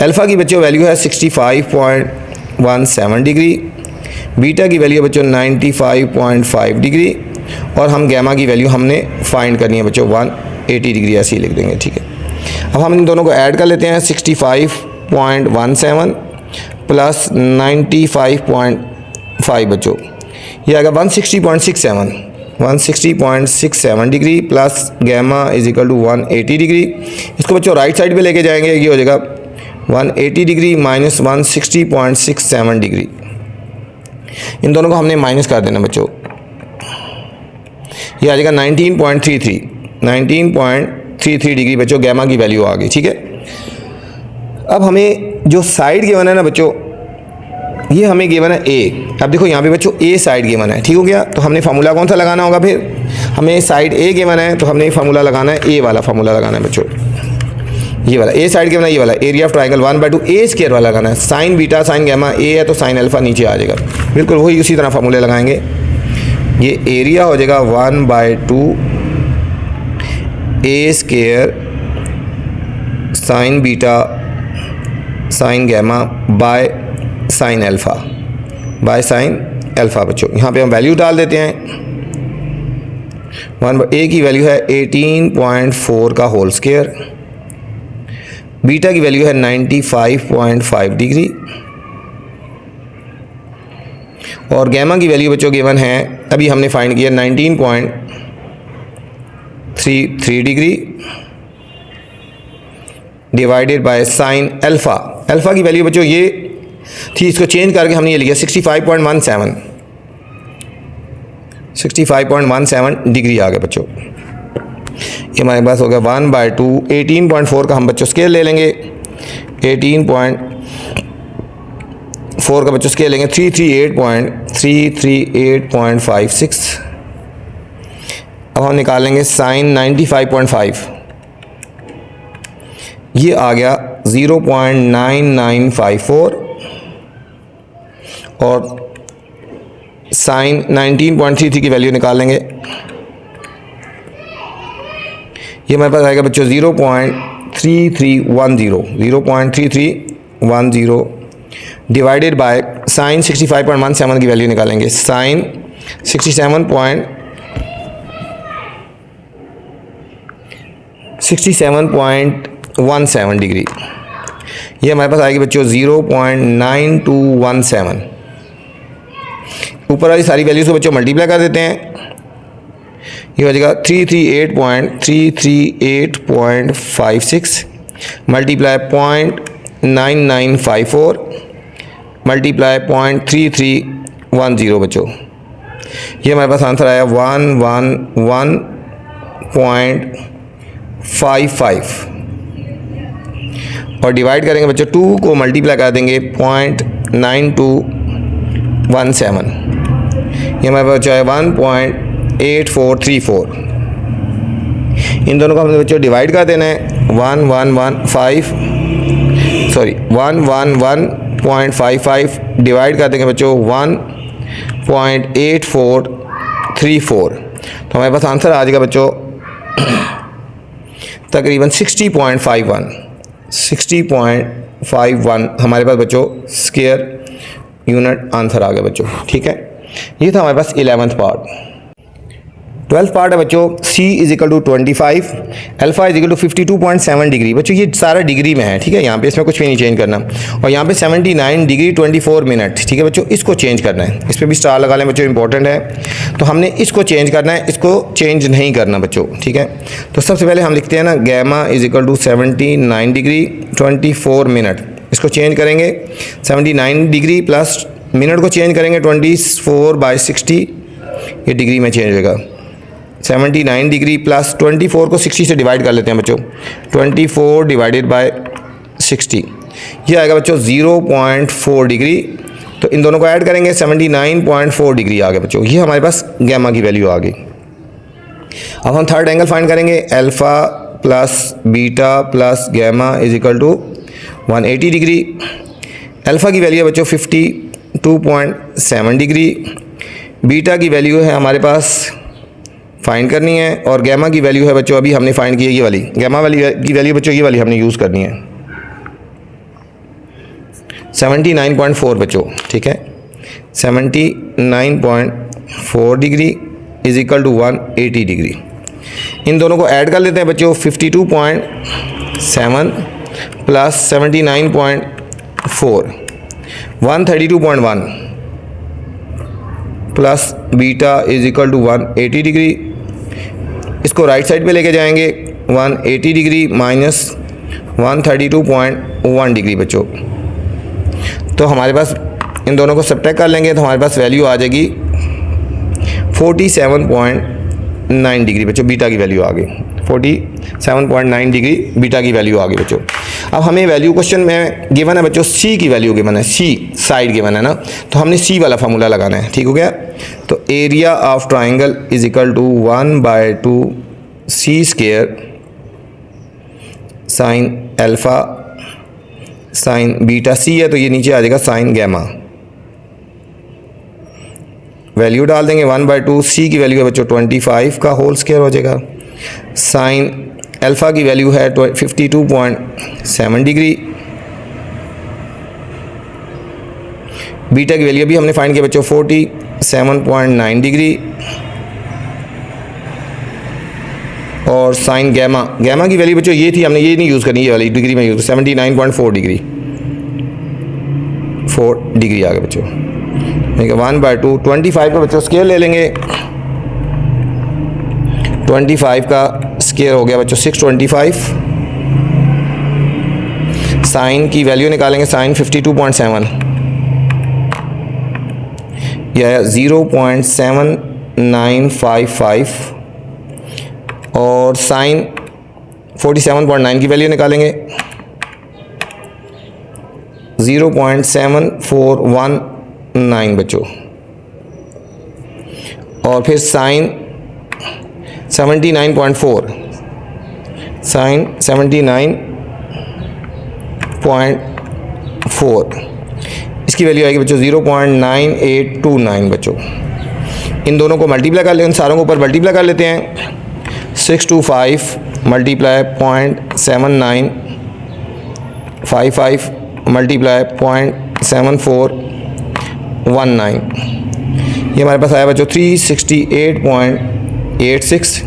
अल्फ़ा की बच्चों वैल्यू है 65.17 डिग्री, बीटा की वैल्यू है बच्चों 95.5 डिग्री और हम गैमा की वैल्यू हमने फाइंड करनी है बच्चों 180 डिग्री, ऐसे ही लिख देंगे। ठीक है, अब हम इन दोनों को ऐड कर लेते हैं, 65.17 प्लस 95.5 बच्चों, ये आएगा 160.67 degree plus gamma is equal to 180 degree. इसको बच्चों राइट साइड पे लेके जाएंगे, ये हो जाएगा 180 डिग्री माइनस 160.67 डिग्री। इन दोनों को हमने माइनस कर देना बच्चों, ये आ जाएगा 19.33 डिग्री बच्चों, गैमा की वैल्यू आ गई। ठीक है, अब हमें जो साइड गिवन है ना बच्चों, ये हमें गिवन है ए। अब देखो यहाँ पे बच्चों ए साइड गिवन है। ठीक हो गया, तो हमने फार्मूला कौन सा लगाना होगा, फिर हमें साइड ए गिवन है तो हमने फार्मूला लगाना है, ए वाला फार्मूला लगाना है बच्चों, ये वाला ए साइड गिवन है, ये वाला area of triangle 1/2 A square वाला लगाना है। साइन बीटा साइन गैमा ए है तो साइन अल्फा नीचे आ जाएगा, बिल्कुल वही उसी तरह फार्मूले लगाएंगे। ये एरिया हो जाएगा 1/2 A square sine beta sine gamma by sine alpha बच्चों। यहाँ पे हम वैल्यू डाल देते हैं, ए की वैल्यू है 18.4 का होल स्क्वायर, बीटा की वैल्यू है 95.5 डिग्री और गैमा की वैल्यू बच्चों गिवन है, अभी हमने फाइंड किया 19.33 degree divided by sine alpha. Alpha की वैल्यू बच्चों ये थी, इसको चेंज करके हमने ये लिया 65.17 डिग्री आ गया बच्चों। ये हमारे पास हो गया 1/2 18.4 का हम बच्चों स्केल ले लेंगे, 18.4 का बच्चों स्केल लेंगे 338.56। अब हम निकालेंगे साइन 95.5, ये आ गया 0.9954 और साइन 19.33 की वैल्यू निकालेंगे, ये हमारे पास आएगा बच्चों 0.3310 डिवाइडेड बाय साइन 65.17 की वैल्यू निकालेंगे। साइन 67.17 डिग्री, ये हमारे पास आएगी बच्चों 0.9217। ऊपर वाली सारी वैल्यूज़ को बच्चों मल्टीप्लाई कर देते हैं, ये हो जाएगा 338.56 मल्टीप्लाई 0.9954 मल्टीप्लाई 0.3310 बच्चों, ये हमारे पास आंसर आया 111.55 और डिवाइड करेंगे बच्चों 2 को मल्टीप्लाई कर देंगे 0.9217, ये हमारे पास है 1.8434। इन दोनों को हमने बच्चों डिवाइड कर देना है 11.55 डिवाइड कर देंगे बच्चों 1.8434, तो हमारे पास आंसर आ जाएगा बच्चों तकरीबन 60.51 हमारे पास बच्चों स्क्वायर यूनिट आंसर आ गया बच्चों। ठीक है, ये था हमारे पास 11th पार्ट। 12th पार्ट है बच्चों C = 25, अल्फा = 52.7 डिग्री। बच्चों ये सारा डिग्री में है, ठीक है, यहाँ पे इसमें कुछ भी नहीं चेंज करना। और यहाँ पे 79 डिग्री 24 मिनट, ठीक है बच्चों, इसको चेंज करना है। इस पर भी स्टार लगा लें बच्चों, इंपॉर्टेंट है। तो हमने इसको चेंज करना है, इसको चेंज नहीं करना बच्चों, ठीक है। तो सबसे पहले हम लिखते हैं ना गैमा = 79 डिग्री 24 मिनट, इसको चेंज करेंगे 79 डिग्री प्लस मिनट को चेंज करेंगे 24/60, ये डिग्री में चेंज होगा। 79 डिग्री प्लस 24 को 60 से डिवाइड कर लेते हैं बच्चों, 24 डिवाइडेड बाय 60, ये आएगा बच्चों 0.4 डिग्री। तो इन दोनों को ऐड करेंगे 79.4 डिग्री आ गया बच्चों, ये हमारे पास गैमा की वैल्यू आ गई। अब हम थर्ड एंगल फाइंड करेंगे, alpha plus beta plus gamma = 180 degree. Alpha की वैल्यू है बच्चों 52.7 डिग्री, बीटा की वैल्यू है हमारे पास फाइंड करनी है, और गैमा की वैल्यू है बच्चों अभी हमने फाइंड की है ये वाली, गैमा वाली की वैल्यू बच्चों ये वाली हमने यूज़ करनी है 79.4 बच्चों, ठीक है। 79.4 डिग्री = 180 डिग्री। इन दोनों को ऐड कर लेते हैं बच्चों, 52.7 प्लस 79.4 132.1 प्लस बीटा = 180 डिग्री। इसको राइट साइड पे लेके जाएंगे, 180 डिग्री माइनस 132.1 डिग्री बच्चों। तो हमारे पास इन दोनों को सब्ट्रैक्ट कर लेंगे, तो हमारे पास वैल्यू आ जाएगी 47.9 डिग्री बच्चों, बीटा की वैल्यू आ गई 47.9 डिग्री बीटा की वैल्यू आ गई बच्चों। अब हमें वैल्यू क्वेश्चन में गिवन है बच्चों सी की वैल्यू गिवन है, सी साइड गिवन है ना, तो हमने सी वाला फार्मूला लगाना है, ठीक हो गया। तो area of triangle = 1/2 C square sine alpha sine beta, C है तो ये नीचे आ जाएगा साइन गैमा। वैल्यू डाल देंगे 1/2, सी की वैल्यू है बच्चों 25 का होल स्क्वायर हो जाएगा। साइन अल्फ़ा की वैल्यू है 52.7 डिग्री, बीटा की वैल्यू भी हमने फाइंड किया बच्चों 47.9 डिग्री, और साइन गैमा, गैमा की वैल्यू बच्चों ये थी, हमने ये नहीं यूज़ करनी, ये वाली डिग्री में यूज़ 79.4 डिग्री 4 डिग्री आ गया बच्चों, ठीक है। 1/2 25 का बच्चों स्क्वायर ले लेंगे, 25 का स्क्वायर हो गया बच्चों 625। साइन की वैल्यू निकालेंगे, साइन 52.7 यह है 0.7955, और साइन 47.9 की वैल्यू निकालेंगे 0.7419 बच्चों, और फिर साइन 79.4 साइन 79.4 इसकी वैल्यू आएगी बच्चों 0.9829 बच्चों। इन दोनों को मल्टीप्लाई कर लें, इन सारों को ऊपर मल्टीप्लाई कर लेते हैं, 625 मल्टीप्लाई 0.7955 मल्टीप्लाई 7419, ये हमारे पास आया बच्चों 368.86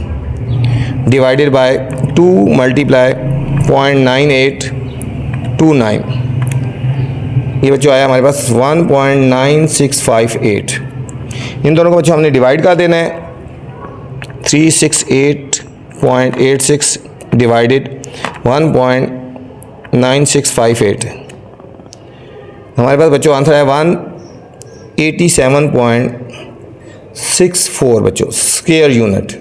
डिवाइडेड बाय 2 मल्टीप्लाई 0.9829, ये बच्चों आया हमारे पास 1.9658। इन दोनों को बच्चों हमने डिवाइड कर देना है। 368.86 डिवाइडेड 1.9658, हमारे पास बच्चों आंसर है 187.64 बच्चों स्क्वायर यूनिट।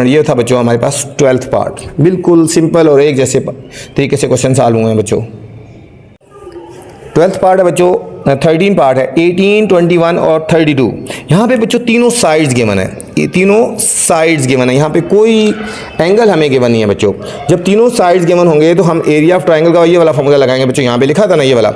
ये था बच्चों हमारे पास 12th पार्ट। बिल्कुल सिंपल और एक जैसे तरीके से क्वेश्चन सॉल्व हुए हैं बच्चों। 12th पार्ट है बच्चों, 13 पार्ट है 18, 21 और 32। यहाँ पे बच्चों तीनों साइड्स गिवन है, ये तीनों साइड्स गिवन है, यहाँ पे कोई एंगल हमें गिवन नहीं है बच्चों। जब तीनों साइड्स गिवन होंगे तो हम एरिया ऑफ ट्राइंगल का ये वाला फॉर्मूला लगाएंगे बच्चों। यहाँ पे लिखा था ना ये वाला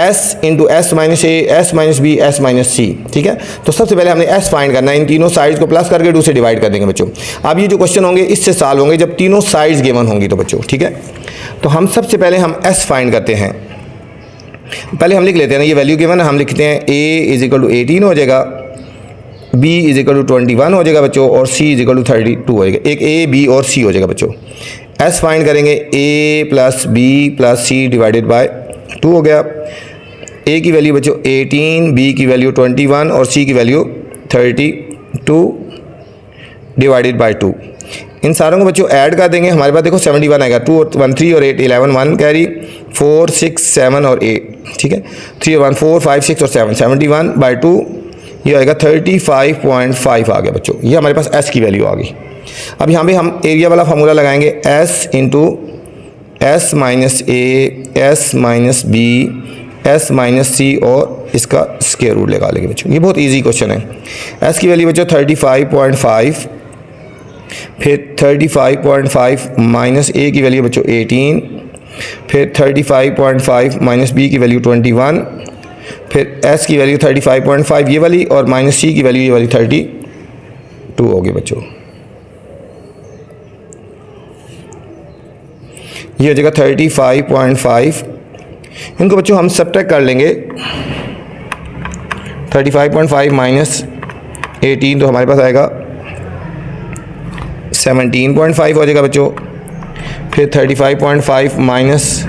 s into S minus A S minus B S minus C, ठीक है। तो सबसे पहले हमने s फाइंड करना है, इन तीनों साइड्स को प्लस करके 2 से डिवाइड कर देंगे बच्चों। अब ये जो क्वेश्चन होंगे इससे सॉल्व होंगे जब तीनों साइड्स गिवन होंगी तो बच्चों, ठीक है। तो हम सबसे पहले हम s फाइंड करते हैं। पहले हम लिख लेते हैं ना, ये वैल्यू गिवन है, हम लिखते हैं a इज इक्वल टू 18 हो जाएगा, b इज इक्वल टू 21 हो जाएगा बच्चों, और c इज इक्वल टू 32 हो जाएगा। एक a b और c हो जाएगा बच्चों। s फाइंड करेंगे a plus b plus c divided by 2 हो गया। a की वैल्यू बच्चों 18, b की वैल्यू 21 और c की वैल्यू 32 डिवाइडेड बाय 2। इन सारों को बच्चों ऐड कर देंगे, हमारे पास देखो 71 आएगा। 2 और 1 3 और 8 11 1 कैरी 4 6 7 और 8, ठीक है। 3 और 1 4 5 6 और 7 71 बाई 2, ये आएगा 35.5 आ गया बच्चों। ये हमारे पास s की वैल्यू आ गई। अब यहाँ पे हम एरिया वाला फार्मूला लगाएंगे, s into S minus A S minus B S minus C और इसका स्क्वायर रूट लगा लेंगे बच्चों। ये बहुत ईजी क्वेश्चन है। s की वैल्यू बच्चों 35.5, फिर 35.5 माइनस ए की वैल्यू बच्चों 18, फिर 35.5 माइनस बी की वैल्यू 21, फिर एस की वैल्यू 35.5 ये वाली, और माइनस सी की वैल्यू ये वाली 32 होगी बच्चों। ये हो जाएगा 35.5। इनको बच्चों हम सब्ट्रैक्ट कर लेंगे। 35.5 माइनस 18 तो हमारे पास आएगा 17.5 हो जाएगा बच्चों। फिर 35.5 माइनस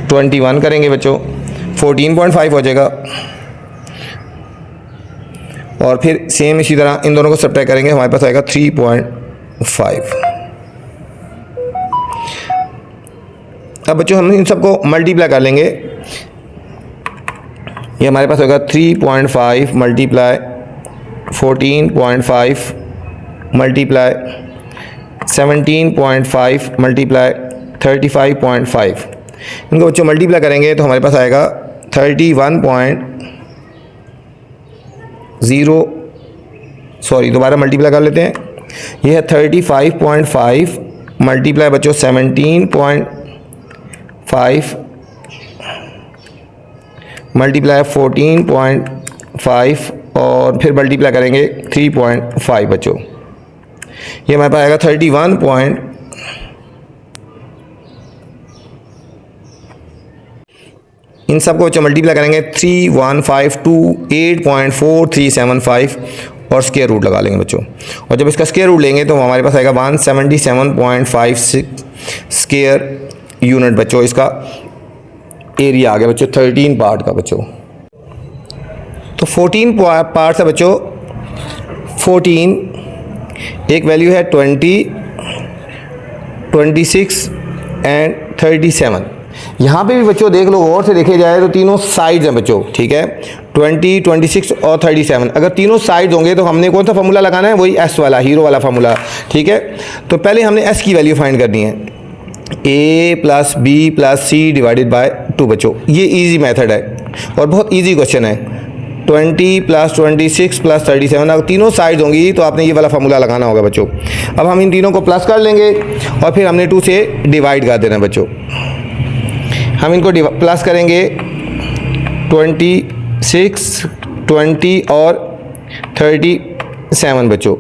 21 करेंगे बच्चों, 14.5 हो जाएगा। और फिर सेम इसी तरह इन दोनों को सब्ट्रैक्ट करेंगे, हमारे पास आएगा 3.5। अब बच्चों हम इन सबको मल्टीप्लाई कर लेंगे। ये हमारे पास होगा 3.5 मल्टीप्लाई 14.5 मल्टीप्लाई 17.5 मल्टीप्लाई 35.5। इनको बच्चों मल्टीप्लाई करेंगे तो हमारे पास आएगा 31.0 दोबारा मल्टीप्लाई कर लेते हैं। ये है 35.5 मल्टीप्लाई बच्चों 17.5 मल्टीप्लाई 14.5 और फिर मल्टीप्लाई करेंगे 3.5 बच्चों। ये हमारे पास आएगा 31. इन सबको बच्चों मल्टीप्लाई करेंगे 3152 और स्क्वायर रूट लगा लेंगे बच्चों। और जब इसका स्क्वायर रूट लेंगे तो हमारे पास आएगा 177.56 स्क्वायर यूनिट बच्चों। इसका एरिया आ गया बच्चों 13 पार्ट का बच्चों। तो 14 पार्ट्स है बच्चों। 14 एक वैल्यू है 20, 26 एंड 37। यहाँ पे भी बच्चों देख लो, और से देखे जाए तो तीनों साइड्स हैं बच्चों, ठीक है। 20, 26 और 37 अगर तीनों साइड्स होंगे तो हमने कौन सा फार्मूला लगाना है, वही एस वाला, हीरो वाला फार्मूला, ठीक है। तो पहले हमने एस की वैल्यू फाइंड करनी है, a plus B plus C divided by 2 बच्चों। ये इजी मेथड है और बहुत इजी क्वेश्चन है। 20 प्लस 26 प्लस 37 अगर तीनों साइड्स होंगी तो आपने ये वाला फार्मूला लगाना होगा बच्चों। अब हम इन तीनों को प्लस कर लेंगे और फिर हमने 2 से डिवाइड कर देना बच्चों। हम इनको प्लस करेंगे 26, 20 और 37 बच्चों।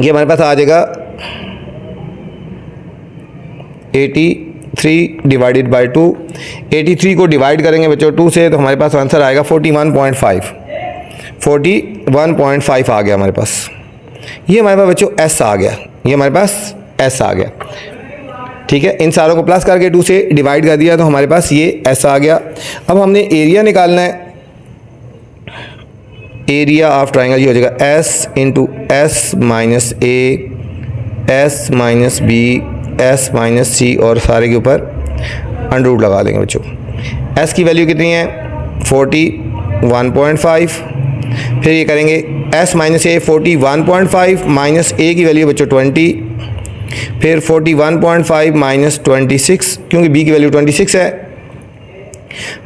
ये हमारे पास आ जाएगा 3 डिवाइडेड बाई 2, 83 को डिवाइड करेंगे बच्चों 2 से तो हमारे पास आंसर आएगा 41.5, 41.5 आ गया हमारे पास। ये हमारे पास बच्चों एस आ गया, ये हमारे पास एस आ गया। ठीक है, इन सारों को प्लस करके 2 से डिवाइड कर दिया तो हमारे पास ये एस आ गया। अब हमने एरिया निकालना है, एरिया ऑफ ट्राइंगल ये हो जाएगा S into S minus A, S minus B, S minus C और सारे के ऊपर अंडर रूट लगा देंगे बच्चों। एस की वैल्यू कितनी है 41.5, फिर ये करेंगे एस माइनस ए 41.5 माइनस ए की वैल्यू बच्चों 20, फिर 41.5 माइनस 26 क्योंकि बी की वैल्यू 26 है,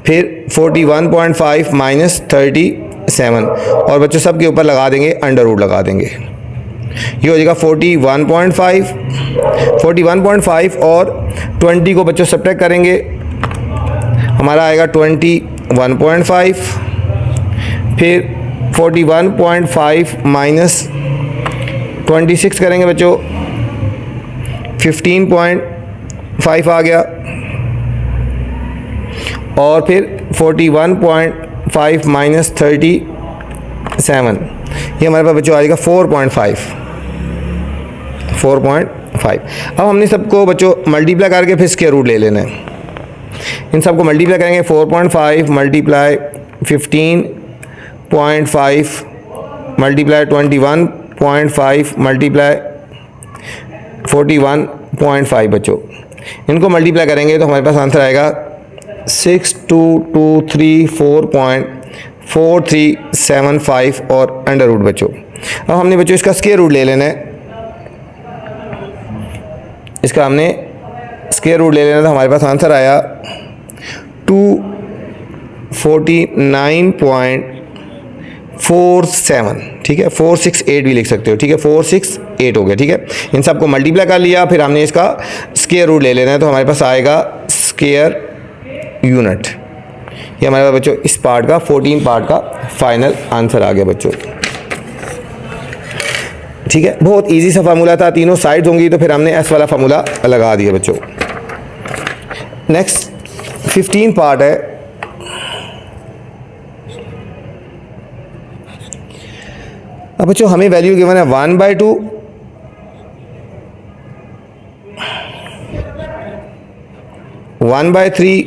फिर 41.5 माइनस 37 और बच्चों सब के ऊपर लगा देंगे अंडर रूट लगा देंगे। ये हो जाएगा 41.5 और 20 को बच्चों सब्ट्रैक्ट करेंगे, हमारा आएगा 21.5, फिर 41.5 माइनस 26 करेंगे बच्चों 15.5 आ गया, और फिर 41.5 माइनस 37 ये हमारे पास बच्चों आएगा 4.5। अब हमने सबको बच्चों मल्टीप्लाई करके फिर स्क्वायर रूट ले लेना है। इन सबको मल्टीप्लाई करेंगे 4.5 मल्टीप्लाई 15.5 मल्टीप्लाई 21.5 मल्टीप्लाई 41.5 बच्चों, इनको मल्टीप्लाई करेंगे तो हमारे पास आंसर आएगा 6223.4375 और अंडर रूट बच्चों। अब हमने बच्चों इसका स्क्वायर रूट ले लेना है, इसका हमने स्क्वायर रूट ले लेना था, हमारे पास आंसर आया 249.47। ठीक है, 468 भी लिख सकते हो। ठीक है, 468 हो गया। ठीक है, इन सबको मल्टीप्लाई कर लिया, फिर हमने इसका स्क्वायर रूट ले लेना है तो हमारे पास आएगा स्क्वायर यूनिट। ये हमारे पास बच्चों इस पार्ट का 14 पार्ट का फाइनल आंसर आ गया बच्चों। ठीक है, बहुत इजी सा फार्मूला था, तीनों साइड्स होंगी तो फिर हमने एस वाला फार्मूला लगा दिया बच्चों। नेक्स्ट 15 पार्ट है। अब बच्चों हमें वैल्यू गिवन है 1/2, 1/3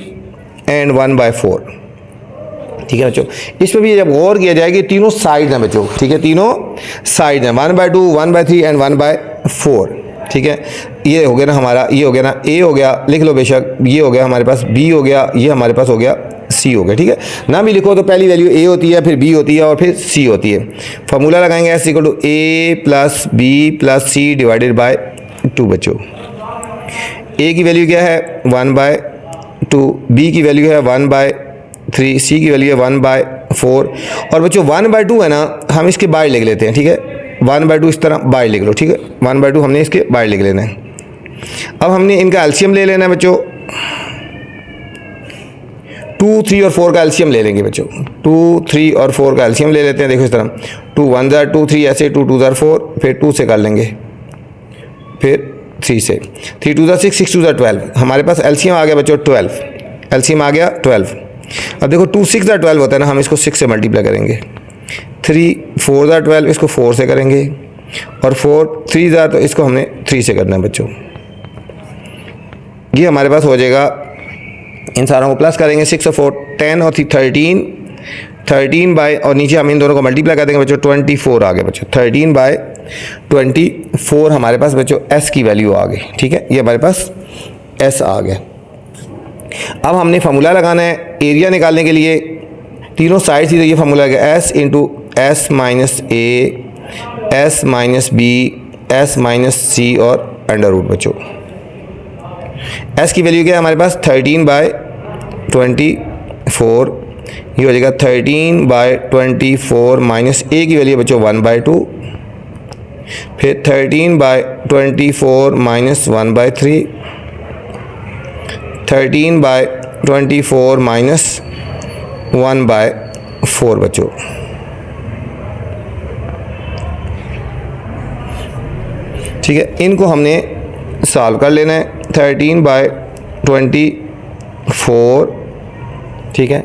एंड 1/4। ठीक है बच्चों, इस पर भी जब गौर किया जाएगा तीनों साइड हैं बच्चों। ठीक है, तीनों साइड हैं 1/2, 1/3 एंड 1/4। ठीक है, ये हो गया ना हमारा, ये हो गया ना ए हो गया, लिख लो बेशक, ये हो गया हमारे पास बी हो गया, ये हमारे पास हो गया सी हो गया। ठीक है, ना भी लिखो तो पहली वैल्यू ए होती है, फिर बी होती है और फिर सी होती है। फॉर्मूला लगाएंगे s equal to A plus B plus C divided by 2 बच्चों। ए की वैल्यू क्या है 1/2, बी की वैल्यू है 1/3, सी की वैल्यू है 1/4 और बच्चों 1/2 है ना, हम इसके बाहर लिख लेते हैं। ठीक है, 1/2 इस तरह बाहर लिख लो। ठीक है, 1/2 हमने इसके बाहर लिख लेना है। अब हमने इनका एलसीएम ले लेना है बच्चों, 2, 3 और 4 का एलसीएम ले लेंगे बच्चों। 2, 3 और 4 का एलसीएम ले लेते हैं। देखो इस तरह 2 1 जार 2 3 ऐसे, 2 2 जार 4, फिर 2 से कर लेंगे, फिर 3 से, 3 2 जार 6, 6 2 जार 12। हमारे पास एलसीएम आ गया बच्चों 12, एलसीएम आ गया 12। अब देखो 2 6 जार 12 होता है ना, हम इसको 6 से मल्टीप्लाई करेंगे। 3 4 जार 12, इसको 4 से करेंगे, और 4 3 जार तो इसको हमने 3 से करना है बच्चों। ये हमारे पास हो जाएगा, इन सारों को प्लस करेंगे, 6 और 4 10 और 13 बाय, और नीचे हम इन दोनों को मल्टीप्लाई कर देंगे बच्चों, 24 आ गए बच्चों। 13/24 हमारे पास बच्चों एस की वैल्यू आ गई। ठीक है, ये हमारे पास एस आ गया। अब हमने फार्मूला लगाना है एरिया निकालने के लिए, तीनों साइड ही तो ये फार्मूला है S into S minus A, S minus B, S minus C और अंडर रूट बच्चों। एस की वैल्यू क्या है हमारे पास 13/24, ये हो जाएगा 13/24 माइनस ए की वैल्यू बच्चों 1/2, फिर 13/24 माइनस 1/3, 13/24 माइनस 1/4 बच्चों। ठीक है, इनको हमने सॉल्व कर लेना है। 13/24 24, ठीक है।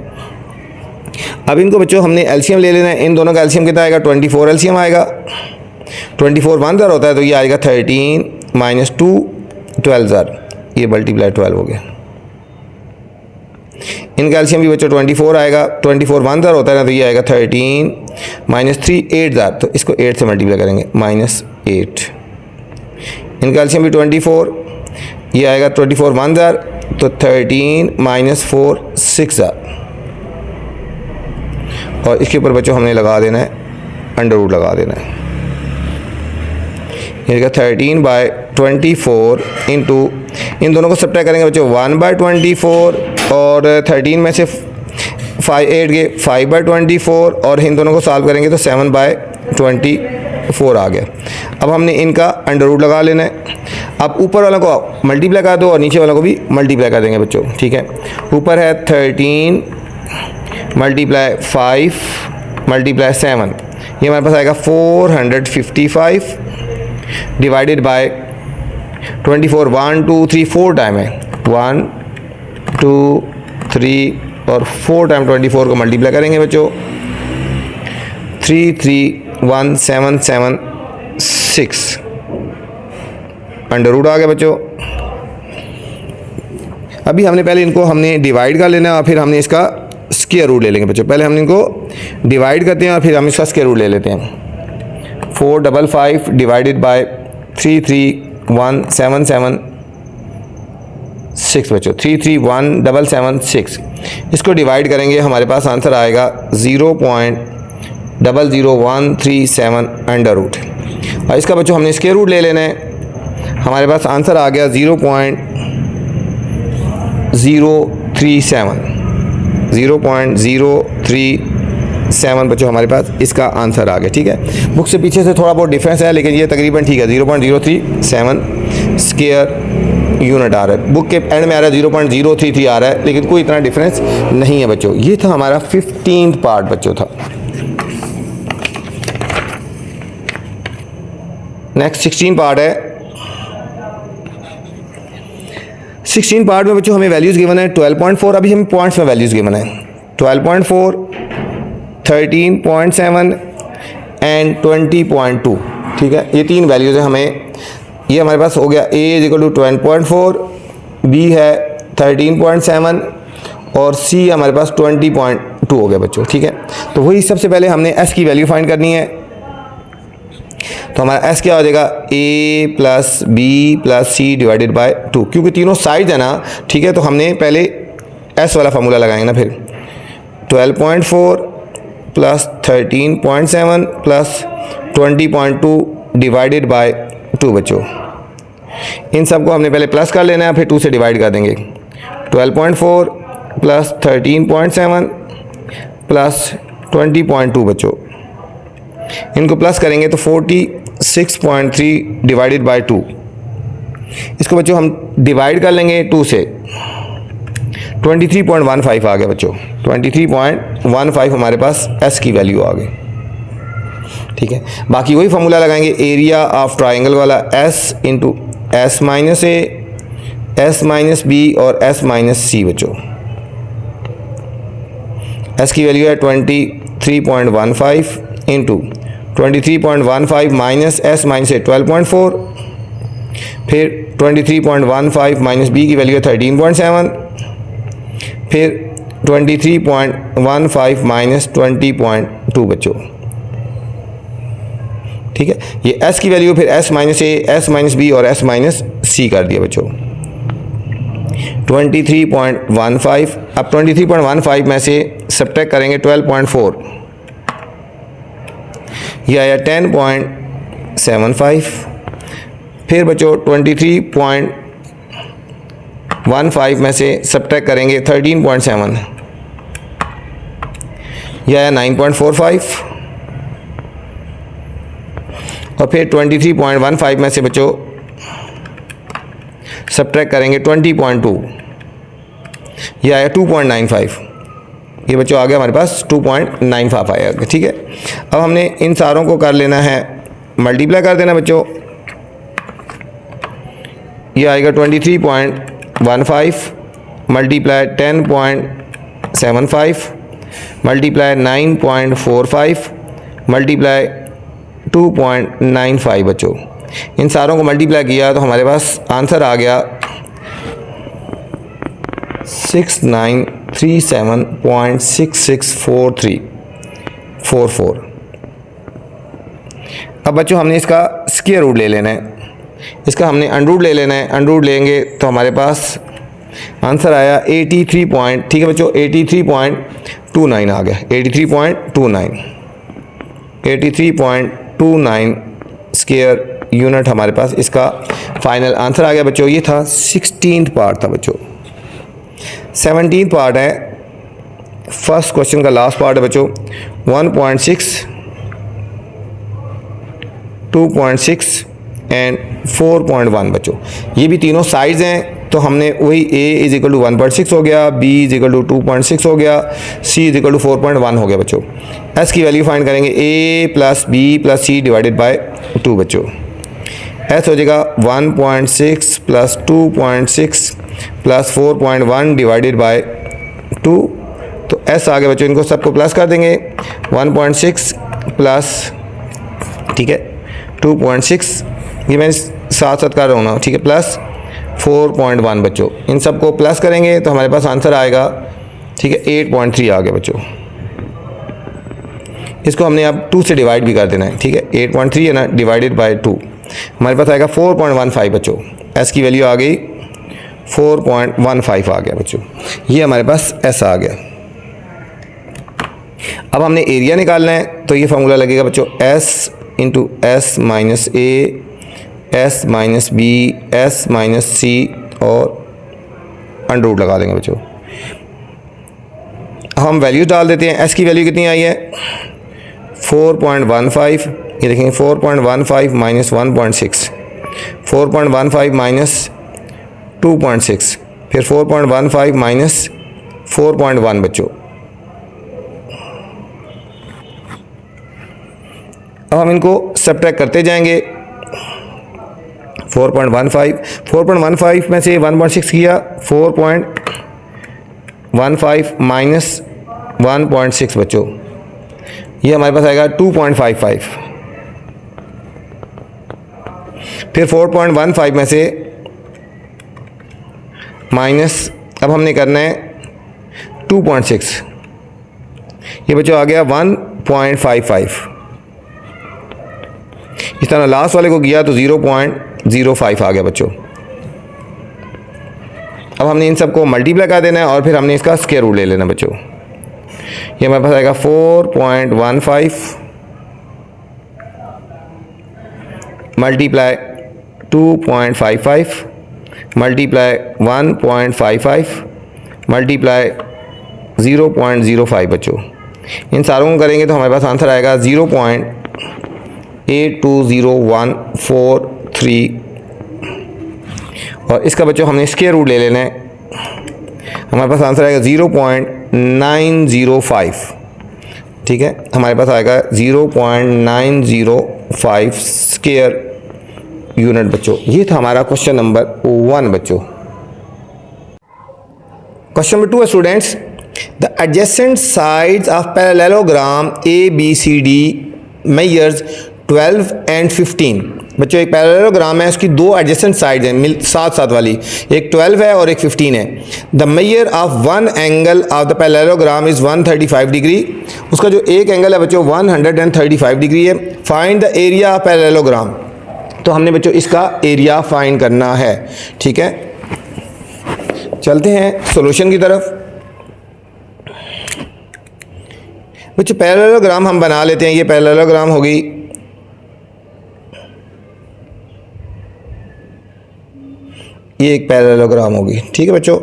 अब इनको बच्चों हमने एलसीएम ले लेना है। इन दोनों का एलसीएम कितना आएगा? 24 एलसीएम आएगा। 24 1 ज़र होता है तो ये आएगा 13 माइनस 2 12 ज़र, ये मल्टीप्लाई 12 हो गया। इनका एलसीएम भी बच्चों 24 आएगा। 24 1 ज़र होता है ना तो ये आएगा 13 माइनस 3 8 ज़र, तो इसको 8 से मल्टीप्लाई करेंगे माइनस 8। इनका एलसीएम भी 24, ये आएगा 24 1 ज़र तो 13 माइनस 4 6 ज़र, और इसके ऊपर बच्चों हमने लगा देना है अंडर रूट लगा देना है। ये 13 बाय 24 इंटू, इन दोनों को सब्ट्रैक्ट करेंगे बच्चों 1 बाय 24, और 13 में से 8 गए 5 बाय 24, और इन दोनों को सॉल्व करेंगे तो 7 बाय 24 आ गया। अब हमने इनका अंडर रूट लगा लेना है। अब ऊपर वालों को मल्टीप्लाई कर दो और नीचे वालों को भी मल्टीप्लाई कर देंगे बच्चों, ठीक है। ऊपर है 13 मल्टीप्लाई 5 मल्टीप्लाई 7, ये हमारे पास आएगा 455 डिवाइडेड बाय 24 1 2 3 4 टाइम है, 1 2 3 और 4 टाइम 24 को मल्टीप्लाई करेंगे बच्चों 3 3 1 7 7 6, अंडर रूट आ गया बच्चों। अभी हमने पहले इनको हमने डिवाइड कर लेना है और फिर हमने इसका स्क्वायर रूट ले लेंगे बच्चों। पहले हम इनको डिवाइड करते हैं और फिर हम इसका स्क्वायर रूट ले लेते हैं। 455 डिवाइडेड बाय 3 3 1 7 7 6 बच्चों, 3 3 1 7 7 6, इसको डिवाइड करेंगे हमारे पास आंसर आएगा 0.00137 अंडर रूट, और इसका बच्चों हमने स्क्वायर रूट ले लेना है। हमारे पास आंसर आ गया 0.037 बच्चों, हमारे पास इसका आंसर आ गया, ठीक है। बुक से पीछे से थोड़ा बहुत डिफरेंस है लेकिन ये तकरीबन ठीक है, 0.037 स्क्वायर यूनिट आ रहा है। बुक के एंड में आ रहा है 0.033 आ रहा है, लेकिन कोई इतना डिफरेंस नहीं है बच्चों। ये था हमारा 15th पार्ट बच्चों था। नेक्स्ट 16 पार्ट है। 16 पार्ट में बच्चों हमें वैल्यूज़ गिवन है 12.4, अभी हमें पॉइंट्स में वैल्यूज़ गिवन है 12.4, 13.7 एंड 20.2, ठीक है। ये तीन वैल्यूज़ हैं हमें। ये हमारे पास हो गया a is equal to 12.4, b है 13.7 और c हमारे पास 20.2 हो गया बच्चों, ठीक है। तो वही सबसे पहले हमने s की वैल्यू फाइंड करनी है। तो हमारा s क्या हो जाएगा a plus b plus c divided by 2, क्योंकि तीनों साइड है ना, ठीक है। तो हमने पहले s वाला फार्मूला लगाएंगे ना, फिर 12.4 प्लस 13.7 प्लस 20.2 डिवाइडेड बाय 2 बच्चों। इन सब को हमने पहले प्लस कर लेना है, फिर 2 से डिवाइड कर देंगे। 12.4 प्लस 13.7 प्लस 20.2 बच्चों, इनको प्लस करेंगे तो 46.3 डिवाइडेड बाय 2। इसको बच्चों हम डिवाइड कर लेंगे 2 से, 23.15 आ गया बच्चों। 23.15 हमारे पास s की वैल्यू आ गई, ठीक है। बाकी वही फार्मूला लगाएंगे एरिया ऑफ ट्राइंगल वाला, s into S minus A, S minus B और s माइनस सी बच्चों। s की वैल्यू है 23.15 इंटू 23.15 माइनस s माइनस ए 12.4, फिर 23.15 माइनस b की वैल्यू है 13.7, फिर 23.15 माइनस 20.2 बच्चों, ठीक है। ये s की वैल्यू फिर s minus A, s minus B और s माइनस सी कर दिया बच्चों। 23.15, अब 23.15 में से सब्ट्रैक्ट करेंगे 12.4, यह आया 10.75, फिर बच्चों 23.15 में से सब्ट्रैक्ट करेंगे 13.7, यह आया 9.45, और फिर 23.15 में से बच्चों सब्ट्रैक्ट करेंगे 20.2, यह आया 2.95। ये बच्चों आ गया हमारे पास 2.95 आया, ठीक है। अब हमने इन सारों को कर लेना है, मल्टीप्लाई कर देना बच्चों। ये आएगा 23.75 मल्टीप्लाई 10.75 मल्टीप्लाई 9.45 मल्टीप्लाई 2.95 बच्चों। इन सारों को मल्टीप्लाई किया तो हमारे पास आंसर आ गया 6937.664344। अब बच्चों हमने इसका स्क्वायर रूट ले लेना है, इसका हमने अंडर रूट ले लेना है। अंडर रूट लेंगे तो हमारे पास आंसर आया 83 पॉइंट, ठीक है बच्चों 83.29 आ गया। 83.29 स्क्वायर यूनिट हमारे पास इसका फाइनल आंसर आ गया बच्चों। ये था 16th पार्ट था बच्चों। 17th पार्ट है, फर्स्ट क्वेश्चन का लास्ट पार्ट है बच्चों। 1.6, 2.6 एंड 4.1 बच्चों। ये भी तीनों साइड्स हैं तो हमने वही a इज इक्वल टू 1.6 हो गया, b इज इक्वल टू 2.6 हो गया, c इज इक्वल टू 4.1 हो गया बच्चों। s की वैल्यू फाइंड करेंगे a plus b plus c divided by 2 बच्चों। s हो जाएगा 1.6 प्लस 2.6 प्लस 4.1 डिवाइडेड बाय 2। तो s आ गया बच्चों, इनको सबको प्लस कर देंगे। 1.6 प्लस, ठीक है 2.6, ये मैं साथ साथ कर रहा हूँ ना, ठीक है, प्लस 4.1 बच्चों। इन सबको प्लस करेंगे तो हमारे पास आंसर आएगा, ठीक है 8.3 आ गया बच्चों। इसको हमने अब 2 से डिवाइड भी कर देना है, ठीक है 8.3 है ना, डिवाइडेड बाय 2 हमारे पास आएगा 4.15 बच्चों। s की वैल्यू आ गई 4.15 आ गया बच्चों। ये हमारे पास s आ गया। अब हमने एरिया निकालना है तो ये फार्मूला लगेगा बच्चों, s into s minus a, s minus b, s minus c और अंडर रूट लगा देंगे बच्चों। हम वैल्यू डाल देते हैं। s की वैल्यू कितनी आई है 4.15, ये देखेंगे 4.15 माइनस 1.6, 4.15 माइनस 2.6, फिर 4.15 माइनस 4.1 बच्चों। अब हम इनको सब्ट्रैक्ट करते जाएंगे। 4.15 में से 1.6 किया, 4.15 माइनस 1.6 बच्चों, ये हमारे पास आएगा 2.55। फिर 4.15 में से माइनस, अब हमने करना है 2.6, ये बच्चों आ गया 1.55। इस तरह लास्ट वाले को किया तो 0.05 आ गया बच्चों। अब हमने इन सबको मल्टीप्लाई कर देना है और फिर हमने इसका स्क्वायर रूट ले लेना बच्चों। ये हमारे पास आएगा 4.15 मल्टीप्लाई 2.55 मल्टीप्लाई 1.55 मल्टीप्लाई 0.05 बच्चों। इन सारों को करेंगे तो हमारे पास आंसर आएगा 0.820143 और इसका बच्चों हमने स्क्वायर रूट ले लेना है। हमारे पास आंसर आएगा 0.905, ठीक है हमारे पास आएगा 0.905 स्क्वायर यूनिट बच्चों। ये था हमारा क्वेश्चन नंबर 1 बच्चों। क्वेश्चन नंबर 2 है students, the adjacent sides of parallelogram ABCD measures 12 and 15। बच्चों एक पैरेललोग्राम है, उसकी दो एडजेसेंट साइड्स हैं साथ साथ वाली, एक 12 है और एक 15 है। The measure of one angle of the parallelogram is 135 degree. उसका जो एक एंगल है बच्चों 135 डिग्री है। Find the area of parallelogram. तो हमने बच्चों इसका एरिया फाइंड करना है, ठीक है। चलते हैं सॉल्यूशन की तरफ। बच्चों पैरेललोग्राम हम बना लेते हैं। ये पैरेललोग्राम होगी, ये एक पैरेललोग्राम होगी, ठीक है बच्चों।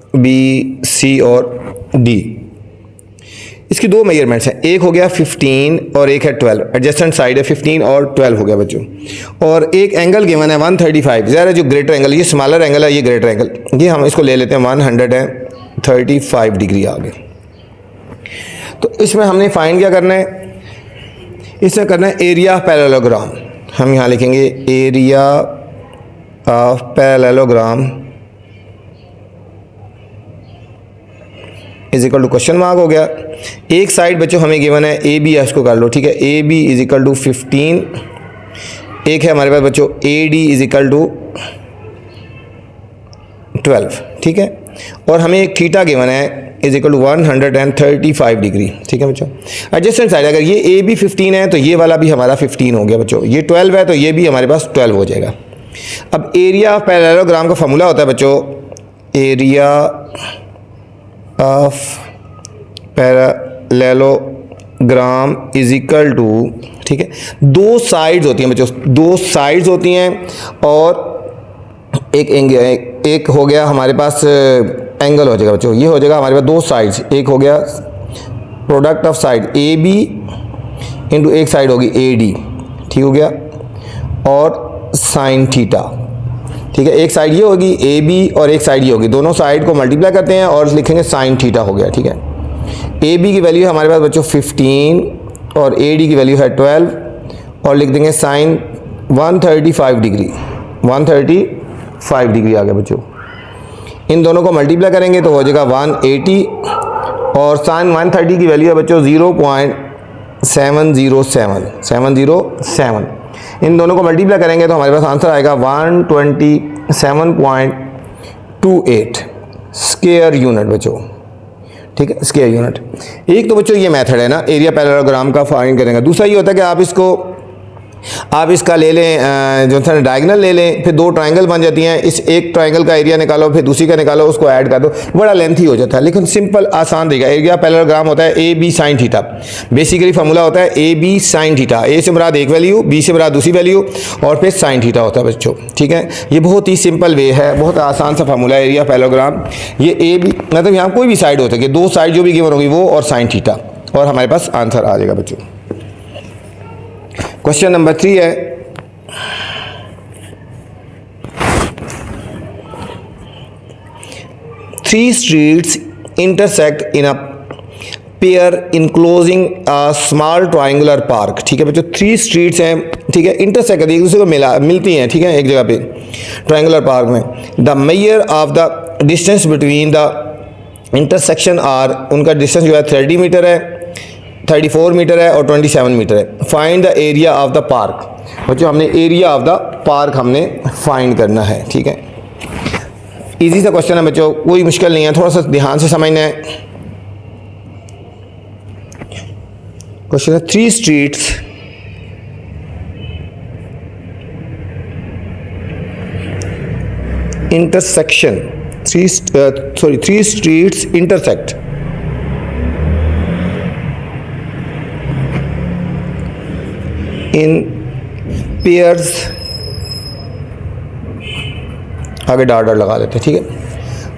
ABC और D, इसकी दो मेजरमेंट्स हैं, एक हो गया 15 और एक है 12। एडजेसेंट साइड है 15 और 12 हो गया बच्चों। और एक एंगल गिवन है 135, ज़रा जो ग्रेटर एंगल, ये स्मॉलर एंगल है, ये ग्रेटर एंगल, ये हम इसको ले लेते हैं 135 डिग्री आ गए। तो इसमें हमने फाइंड क्या करना है, इसमें करना है एरिया ऑफ पैरेललोग्राम। हम यहाँ लिखेंगे area of parallelogram is equal to question mark हो गया। एक साइड बच्चों हमें गिवन है ए बी, इसको कर लो, ठीक है। A B is equal to 15, एक है हमारे पास बच्चों a d is equal to 12, ठीक है। और हमें एक थीटा गिवन है इज इक्वल टू 135 डिग्री, ठीक है बच्चों। एडजेसेंट साइड अगर ये ए बी 15 है तो ये वाला भी हमारा 15 हो गया बच्चों, ये 12 है तो ये भी हमारे पास 12 हो जाएगा। अब एरिया ऑफ पैरेललोग्राम का फॉर्मूला होता है बच्चों, area of parallelogram is equal to, ठीक है, दो साइड्स होती हैं बच्चों, दो साइड्स होती हैं और एक हो गया हमारे पास एंगल हो जाएगा बच्चों, ये हो जाएगा हमारे पास दो साइड्स, एक हो गया product of side a b into एक साइड होगी ए डी, ठीक हो गया, और साइन थीटा, ठीक है। एक साइड ये होगी ए बी और एक साइड ये होगी, दोनों साइड को मल्टीप्लाई करते हैं और लिखेंगे साइन थीटा हो गया, ठीक है। ए बी की वैल्यू है हमारे पास बच्चों 15 और ए डी की वैल्यू है 12 और लिख देंगे साइन 135 डिग्री, 135 डिग्री आ गया बच्चों। इन दोनों को मल्टीप्लाई करेंगे तो हो जाएगा 180 और साइन 130 की वैल्यू है बच्चों 0.707। इन दोनों को मल्टीप्लाई करेंगे तो हमारे पास आंसर आएगा 127.28 स्क्वायर यूनिट बच्चों, ठीक है, स्क्वायर यूनिट। एक तो बच्चों ये मेथड है ना एरिया पैरेललोग्राम का फाइंड करेंगे। दूसरा ये होता है कि आप इसका ले लें, जो है डायगोनल ले लें, फिर दो ट्रायंगल बन जाती हैं, इस एक ट्रायंगल का एरिया निकालो फिर दूसरी का निकालो, उसको ऐड कर दो, बड़ा लेंथी हो जाता है। लेकिन सिंपल आसान तरीका, एरिया पैरेललोग्राम होता है ए b sine theta, basically formula होता है ए बी साइन थीटा, ए से मुराद एक वैल्यू, बी से मुराद दूसरी वैल्यू और फिर साइन थीटा होता है बच्चों, ठीक है। ये बहुत ही सिंपल वे है, बहुत आसान सा फार्मूला है एरिया पैरेललोग्राम। ये ए बी मतलब यहाँ कोई भी साइड हो सके, दो साइड जो भी गिवन होगी वो और साइन थीटा, और हमारे पास आंसर आ जाएगा बच्चों। क्वेश्चन नंबर 3 है, three streets intersect in a pair enclosing a small triangular park, ठीक है बच्चों। 3 स्ट्रीट्स हैं, ठीक है, इंटरसेक्ट एक दूसरे को मिलती हैं, ठीक है, एक जगह पे ट्रायंगुलर पार्क में। The measure of the distance between the intersection are, उनका डिस्टेंस जो है 30 मीटर है, 34 मीटर है और 27 मीटर है। Find the area of the park, बच्चों हमने एरिया ऑफ द पार्क हमने फाइंड करना है, ठीक है। इजी सा क्वेश्चन है बच्चों, कोई मुश्किल नहीं है, थोड़ा सा ध्यान से समझना है। क्वेश्चन है 3 स्ट्रीट्स इंटरसेक्शन, 3 स्ट्रीट्स इंटरसेक्ट इन पेयर्स, आगे डॉट डॉट लगा देते हैं, ठीक है।